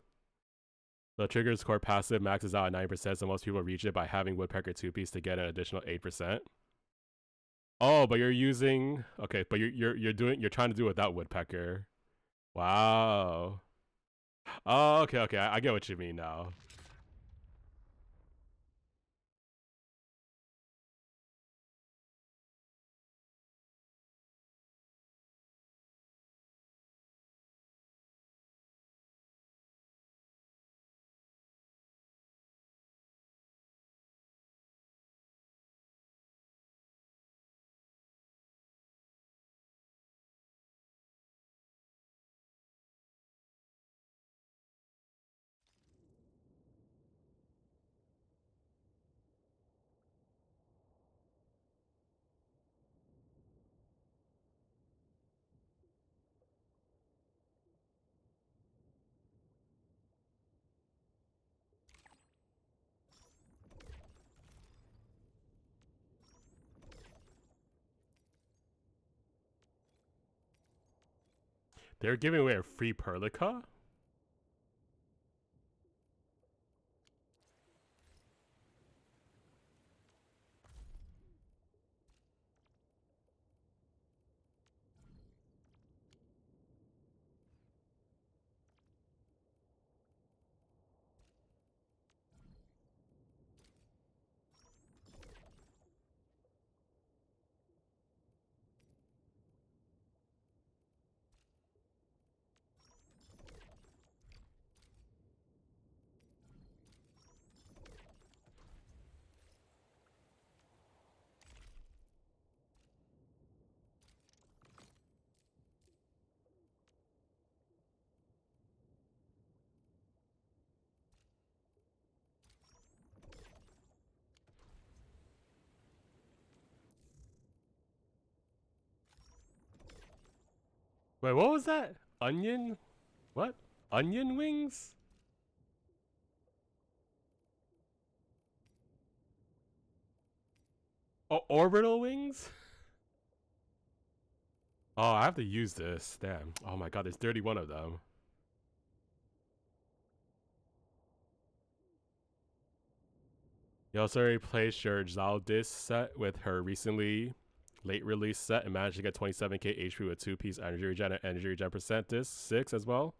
S3: The trigger's core passive maxes out at 9%, so most people reach it by having Woodpecker 2-piece to get an additional 8%. Oh, but you're using okay, but you're trying to do it without Woodpecker. Wow. Oh, okay, I get what you mean now. They're giving away a free Perlica? Wait, what was that? Onion? What? Onion wings? Oh, orbital wings? Oh, I have to use this. Damn. Oh my god, there's 31 of them. You also replaced your Zaldis set with her recently late release set and managed to get 27k HP with 2-piece energy regen and energy regen percent disc 6 as well.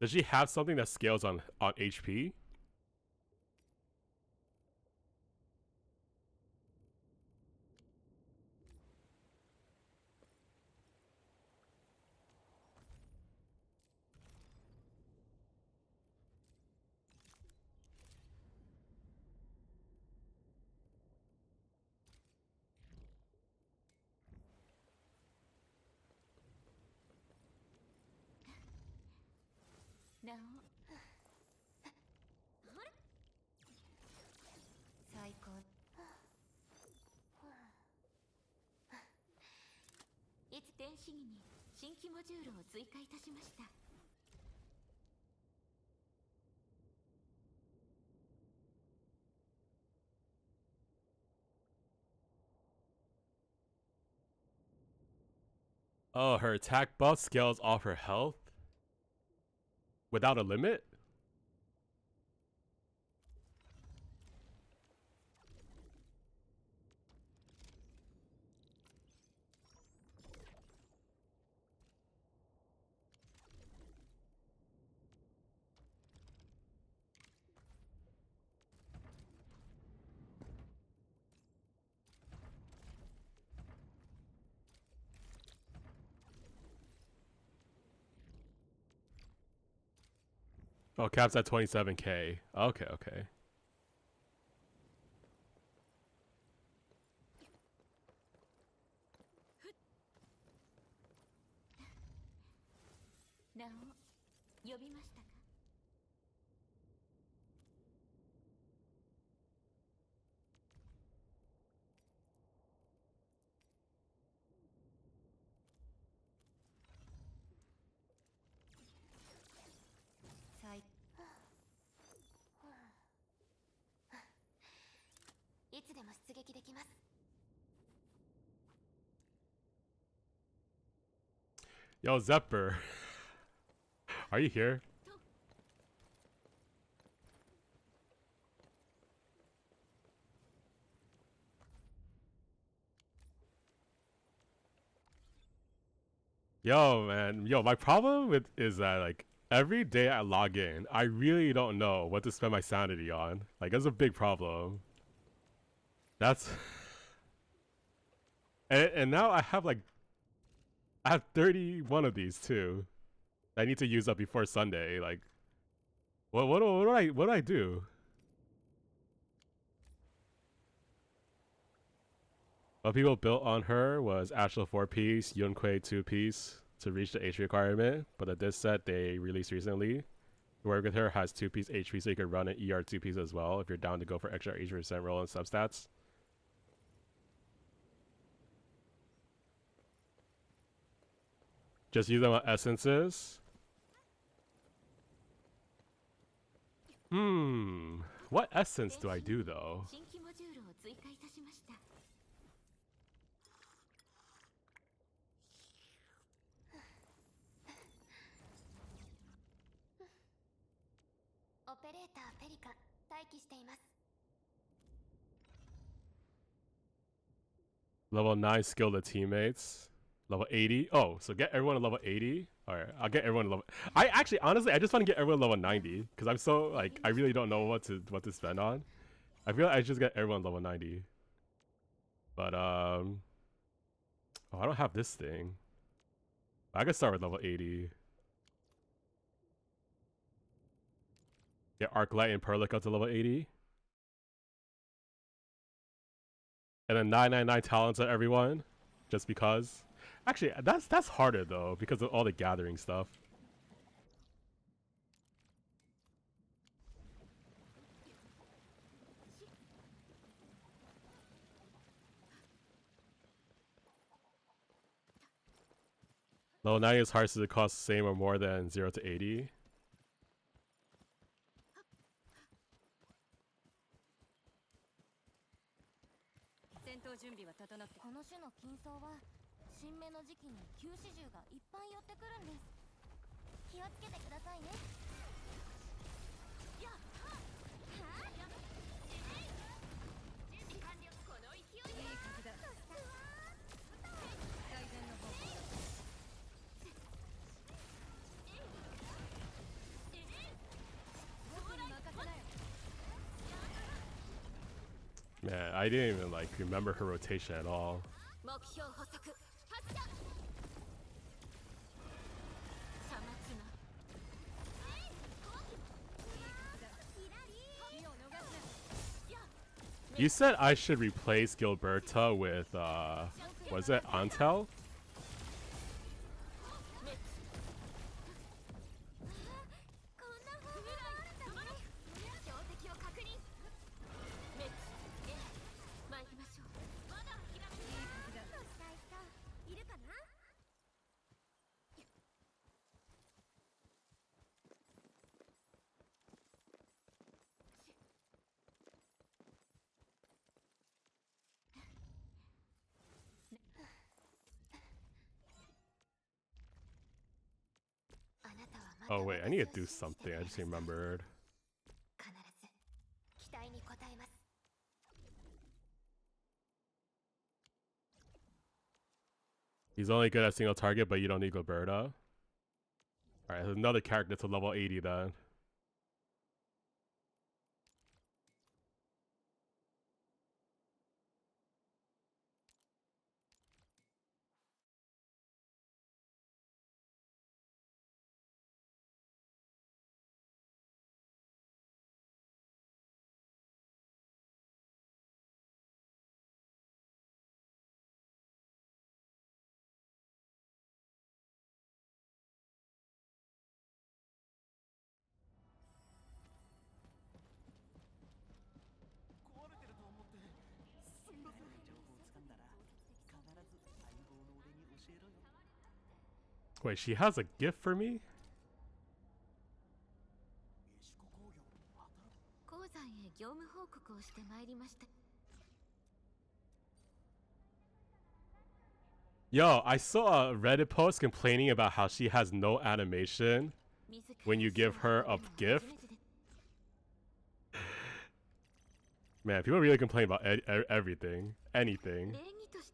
S3: Does she have something that scales on HP?
S2: なお最高いつ電子儀に新規モジュールを追加いたしました。
S3: Oh, her attack buff scales off her health without a limit? Oh, caps at 27k. Okay, okay.
S2: Now, 呼びましたか？いつでも出撃できます。
S3: Yo, Zepper. Are you here? Yo, man. Yo, my problem with is that like every day I log in, I really don't know what to spend my sanity on. Like that's a big problem. That's and now I have 31 of these too. I need to use up before Sunday. Like what do I do? What people built on her was Ashla 4-piece, Yunquei 2-piece to reach the H requirement, but at this set they released recently, to work with her has 2-piece HP so you could run an ER 2-piece as well if you're down to go for extra 80% roll and substats. Just use them on essences. What essence do I do though?
S2: 新規モジュールを追加いたしました。 オペレーターペリカ待機しています。
S3: Level 9 skill to teammates. Level 80. Oh, so get everyone to level 80. Alright, I'll get everyone to level. I actually, honestly, I just want to get everyone to level 90 because I'm so like I really don't know what to spend on. I feel like I just get everyone level 90. But oh, I don't have this thing. I can start with level 80. Get Arclight and Perlica to level 80. And then 999 talents at everyone. Just because. Actually, that's harder though, because of all the gathering stuff. Level 90 is hard, so it costs the same or more than 0 to 80.
S2: 戦闘準備は整って、この種の金層は新芽の時期に救世獣がいっぱい寄ってくるんです。気をつけてくださいね。やっはっはっ準備完了。この勢いでいい風だ。最善の方法だ。僕に任せなよ。
S3: Man, I didn't even like remember her rotation at all.
S2: 目標捕捉発射。さまつな。
S3: You said I should replace Gilberta with was it Antel?
S2: こ
S3: Oh wait, I need to do something. I just remembered.
S2: 必ず期待に応えます。
S3: He's only good at single target, but you don't need Gilberta. Alright, there's another character to level 80 then. Wait, she has a gift for me?
S2: 鉱山へ業務報告をしてまいりました。
S3: Yo, I saw a Reddit post complaining about how she has no animation when you give her a gift. Man, people really complain about everything, anything.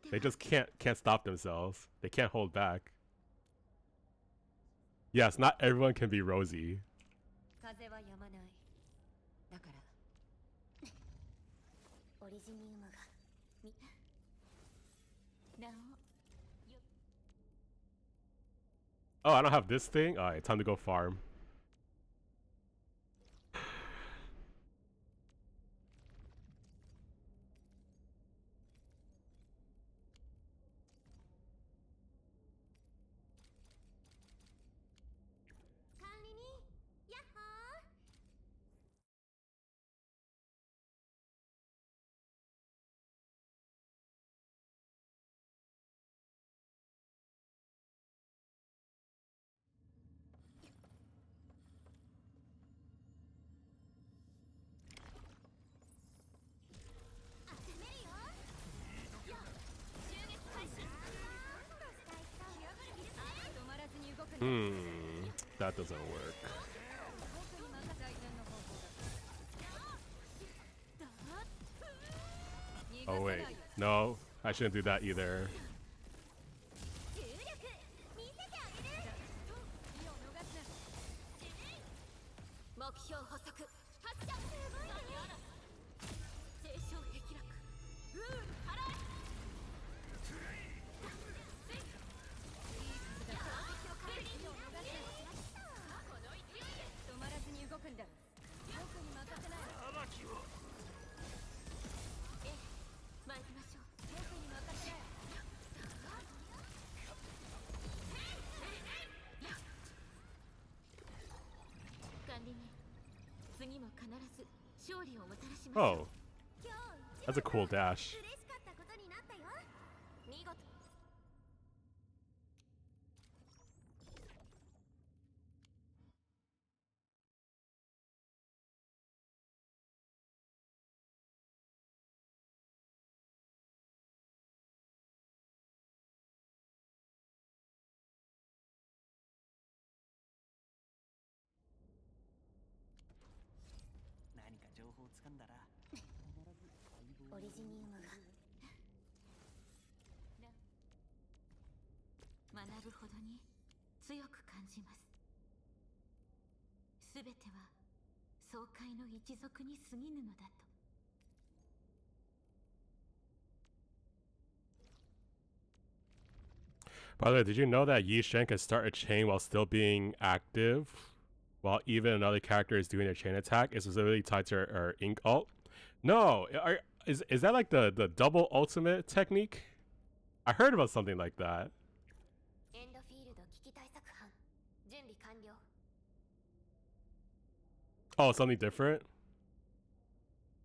S3: They just can't stop themselves. They can't hold back. Yes, not everyone can be Rosie.
S2: 風は止まない。だからオリジニウムがなお。
S3: Oh, I don't have this thing? Alright, time to go farm. That doesn't work. Oh wait, no, I shouldn't do that either. Oh, that's a cool dash. By the way, did you know that Yi Shen can start a chain while still being active? While even another character is doing their chain attack? It's specifically tied to her ink ult? No! Is that like the double ultimate technique? I heard about something like that. Oh, something different?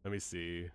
S3: Let me see.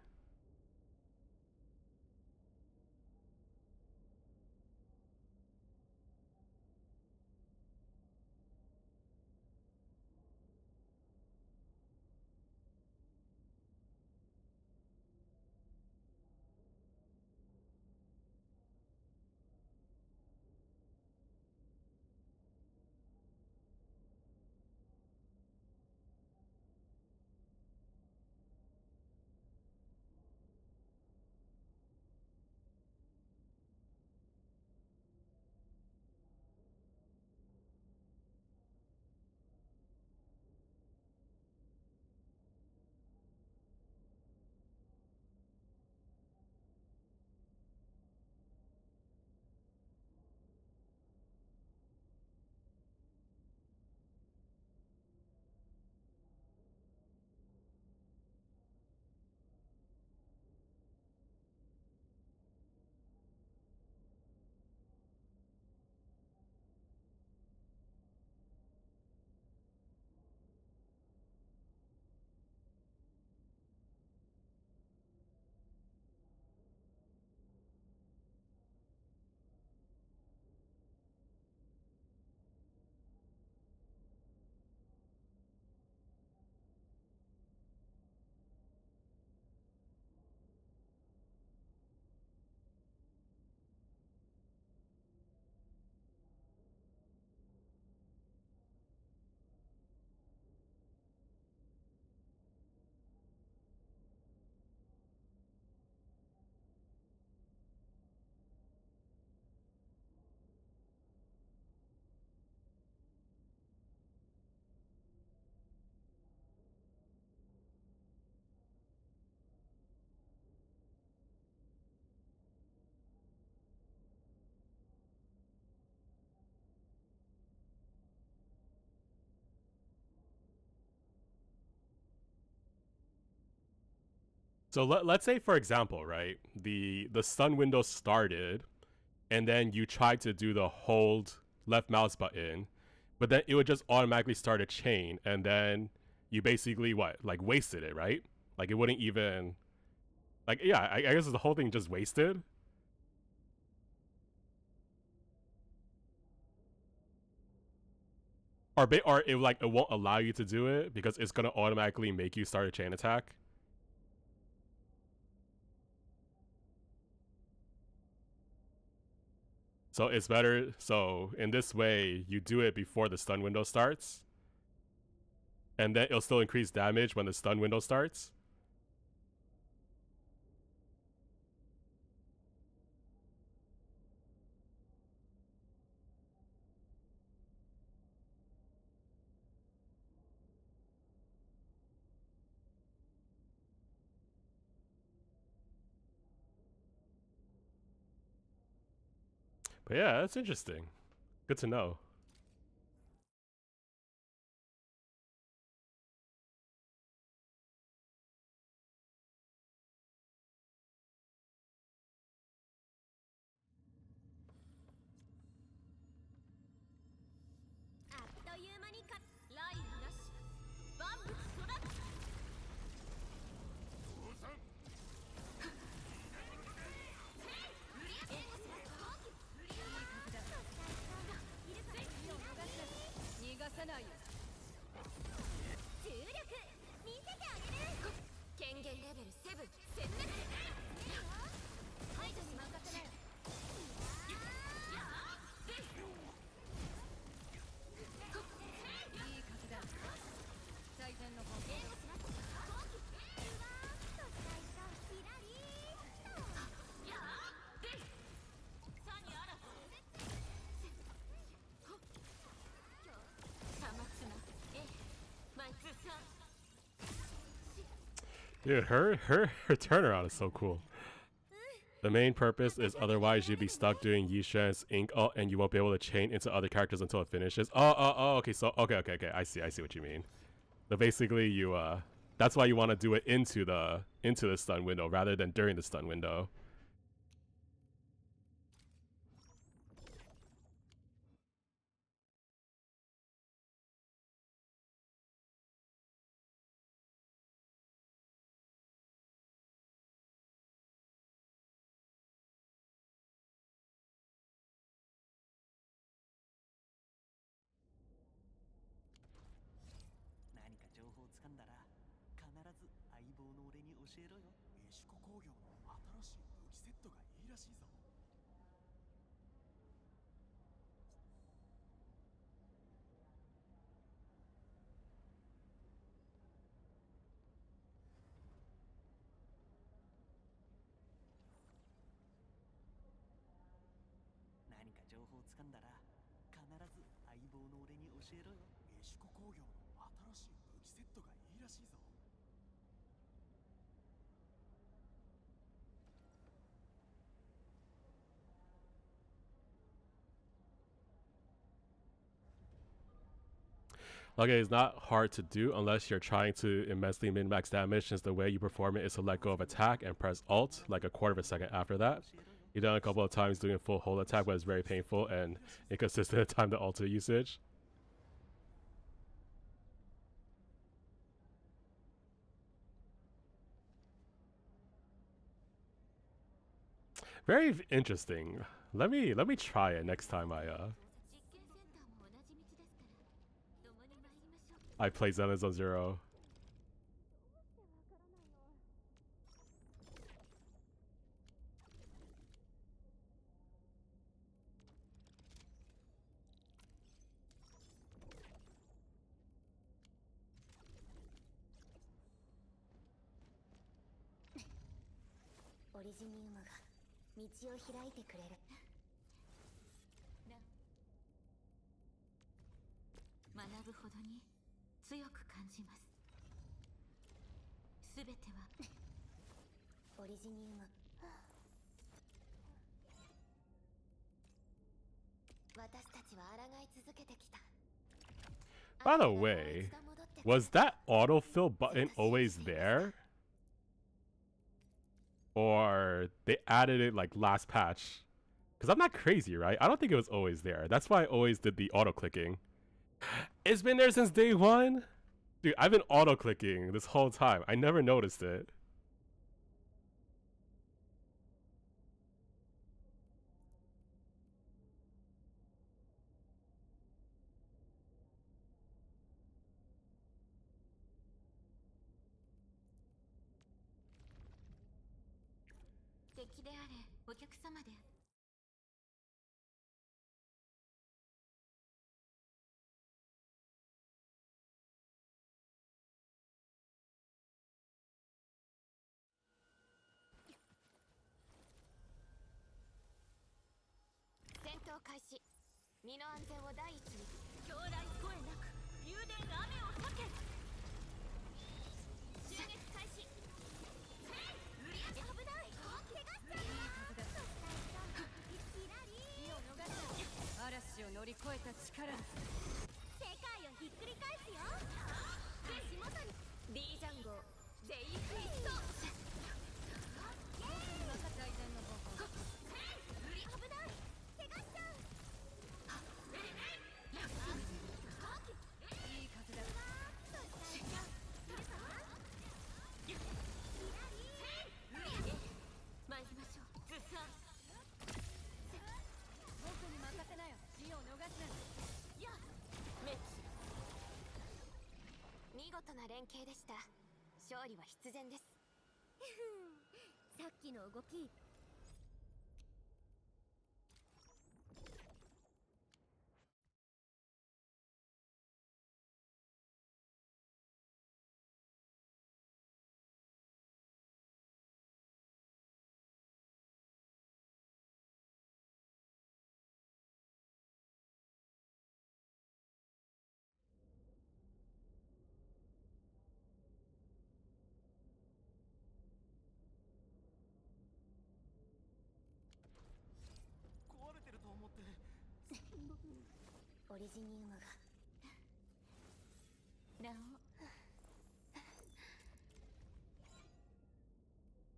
S3: So let's say, for example, right, the stun window started, and then you tried to do the hold left mouse button, but then it would just automatically start a chain, and then you basically what, like, wasted it, right? Like, it wouldn't even, like, yeah, I guess the whole thing just wasted. Or it, like, it won't allow you to do it because it's gonna automatically make you start a chain attack. So it's better. So in this way, you do it before the stun window starts, and then it'll still increase damage when the stun window starts. But yeah, that's interesting. Good to know. Dude, her turnaround is so cool. The main purpose is otherwise you'd be stuck doing Yishan's ink ult and you won't be able to chain into other characters until it finishes. Oh, okay, so okay. I see what you mean. So basically you that's why you want to do it into the stun window rather than during the stun window. Okay, it's not hard to do unless you're trying to immensely min-max damage, since the way you perform it is to let go of attack and press alt like a quarter of a second after that. You've done a couple of times doing a full hold attack, but it's very painful and inconsistent at time to alter usage. Very interesting. Let me try it next time I play Zenless Zone Zero. By the way, was that autofill button always there? or they added it like last patch. Because I'm not crazy, right? I don't think it was always there. That's why I always did the auto clicking. It's been there since day one? Dude, I've been auto clicking this whole time. I never noticed it.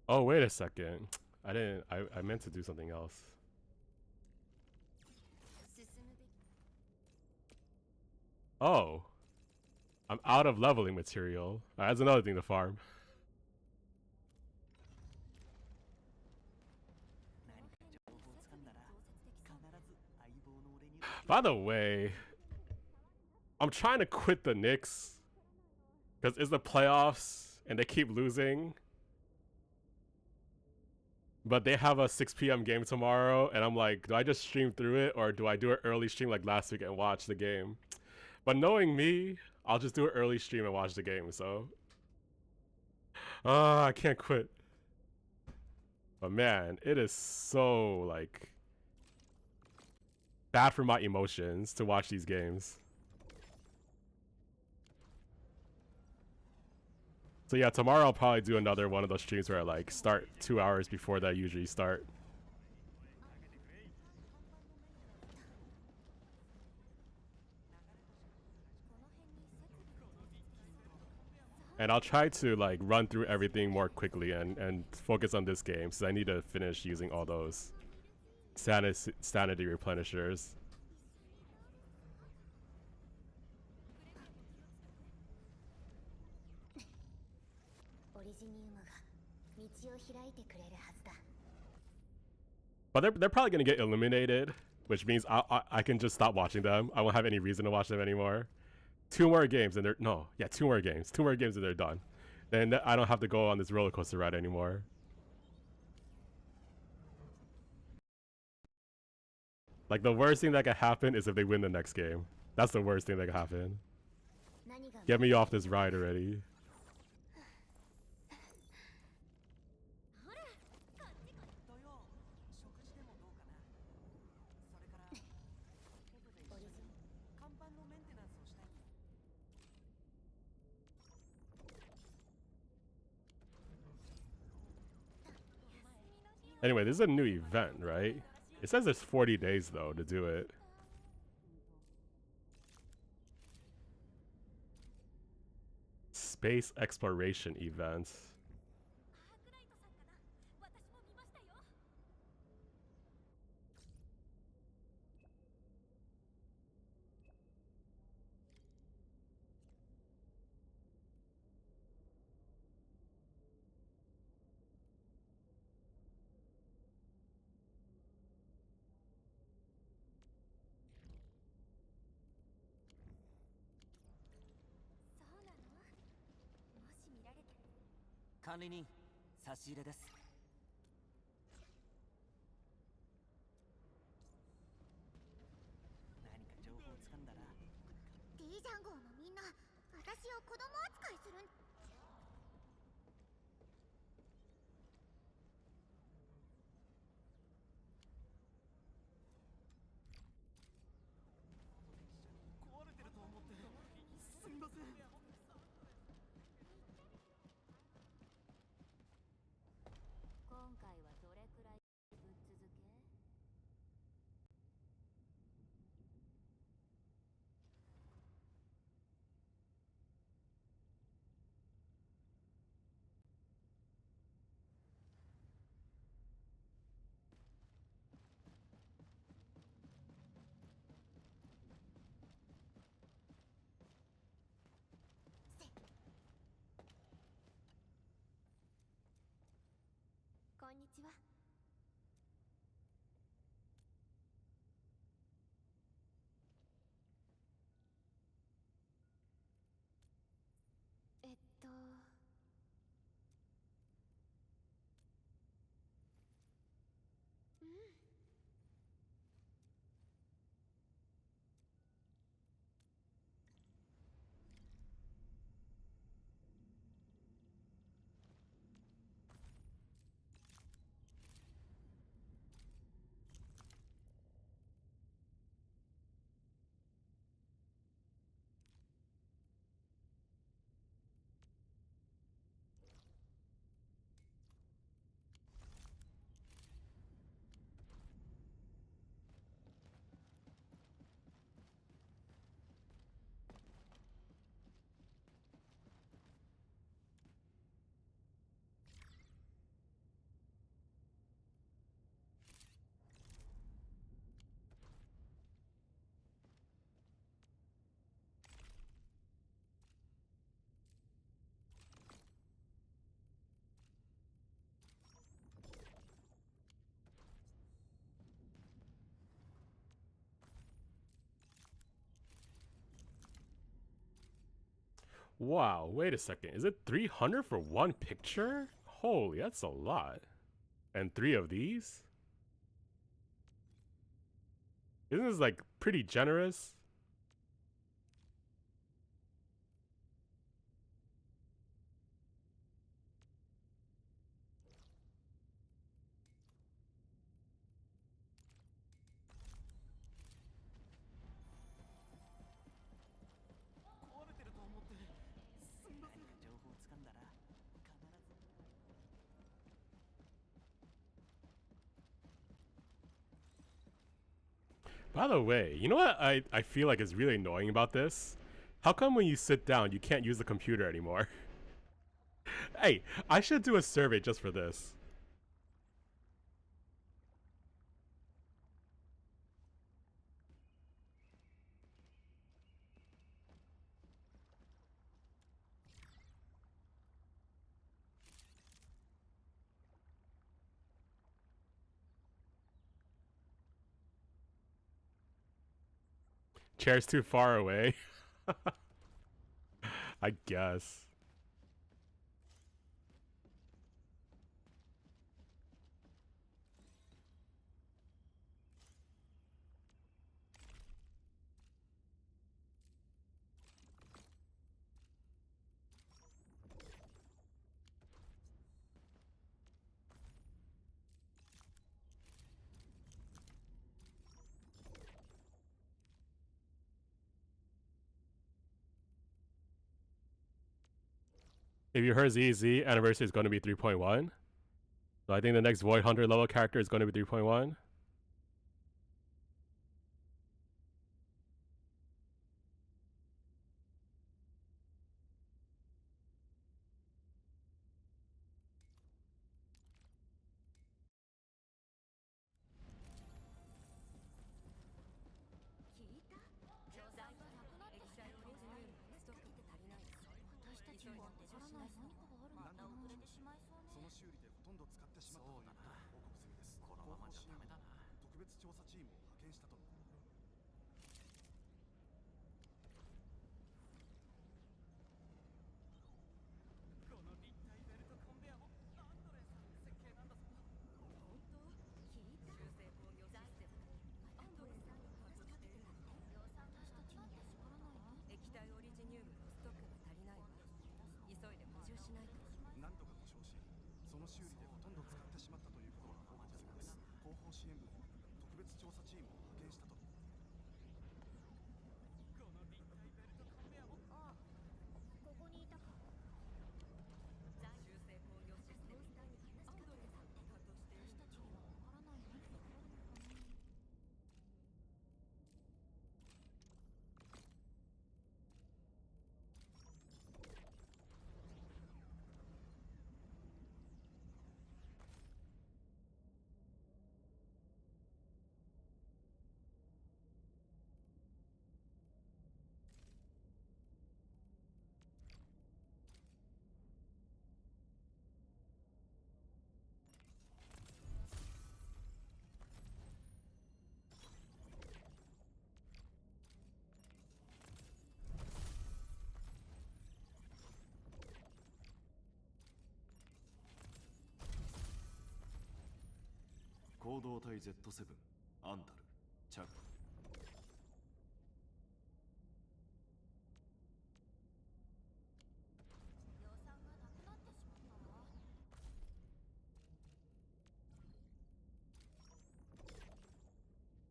S3: Oh, wait a second. I meant to do something else. Oh. I'm out of leveling material. That's another thing to farm. By the way, I'm trying to quit the Knicks because it's the playoffs and they keep losing. But they have a 6 p.m. game tomorrow, and I'm like, do I just stream through it, or do I do an early stream like last week and watch the game? But knowing me, I'll just do an early stream and watch the game, so... I can't quit. But man, it is so, like... bad for my emotions to watch these games. So yeah, tomorrow I'll probably do another one of those streams where I like start 2 hours before that I usually start. And I'll try to like run through everything more quickly and focus on this game, since I need to finish using all those sanity replenishers. But they're probably gonna get eliminated, which means I can just stop watching them. I won't have any reason to watch them anymore. 2 more games and they're 2 more games. 2 more games and they're done. Then I don't have to go on this roller coaster ride anymore. Like the worst thing that could happen is if they win the next game. That's the worst thing that could happen. Get me off this ride already. Anyway, this is a new event, right? It says there's 40 days though to do it. Space exploration events.
S5: 管理人差し入れです。何か情報をつかんだら。
S2: D ジャン号のみんな私を子供扱いするん。
S4: 壊れてると思って。すみません。
S2: 今回はどれくらいぶっ続け？こんにちは。うん。
S3: Wow, wait a second. Is it 300 for one picture? Holy, that's a lot. And 3 of these? Isn't this like pretty generous? By the way, you know what I feel like is really annoying about this? How come when you sit down, you can't use the computer anymore? Hey, I should do a survey just for this. Chair's too far away. I guess. If you heard ZZ, anniversary is going to be 3.1. So I think the next Void Hunter level character is going to be 3.1.
S4: 調査チームを派遣したと。この立体ベルトコンベアも。
S1: あ、ここにいたか。
S2: 中性工業システムにアンドレさんが担当している。
S1: 私たちにはわからない何かがあるのかな。
S4: 行動体 Z7 アンタル着。
S1: 予算がなくなってしまったわ。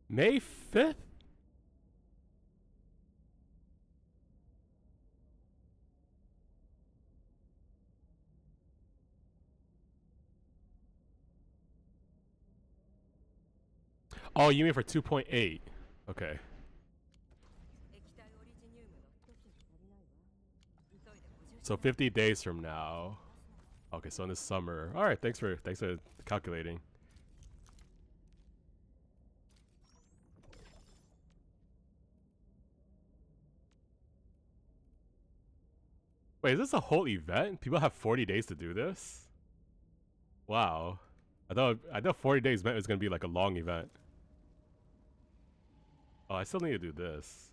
S3: May 5th? Oh, you mean for 2.8? Okay.
S2: 液体オリジニウムの一つに足りないわ。急いで補充し
S3: So 50 days from now. Okay, so in the summer. All right, thanks for calculating. Wait, is this a whole event? People have 40 days to do this? Wow. I thought 40 days meant it was going to be like a long event. Oh, I still need to do this.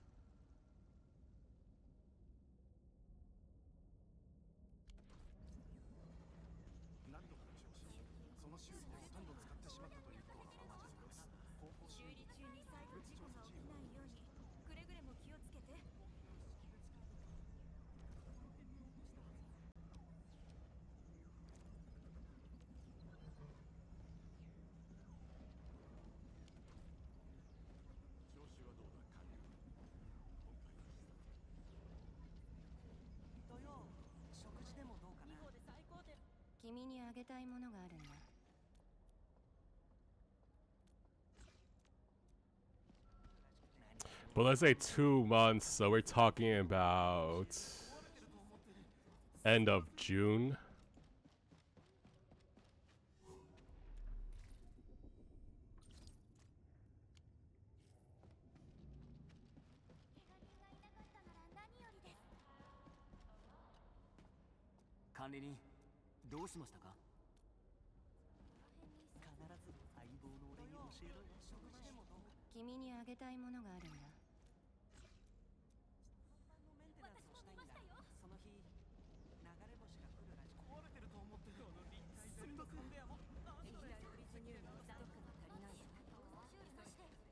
S3: But let's say 2 months, so we're talking about end of June.
S5: Kanri, どうしましたか？必ず相棒の俺に教えろよ。職場でもどうか。
S1: 君にあげたいものがあるんだ。
S5: メンテナンスをしたいんだ。その日、流れ星が来るらしく。壊れてると思ってる。この立体ベルトコンベアも。
S2: 液体オリジニウムのストックが足りないわ。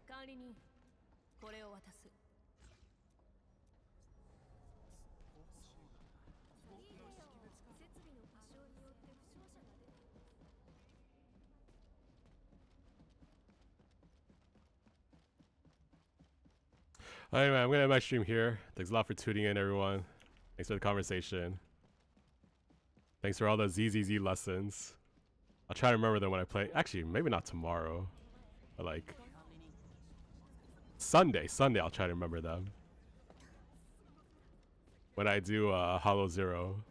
S2: 管理人、これを渡す。設備の故障によって負傷者が出ている。
S3: Anyway, I'm gonna end my stream here. Thanks a lot for tuning in, everyone. Thanks for the conversation. Thanks for all the ZZZ lessons. I'll try to remember them when I play. Actually, maybe not tomorrow, but like Sunday. I'll try to remember them when I do Hollow Zero.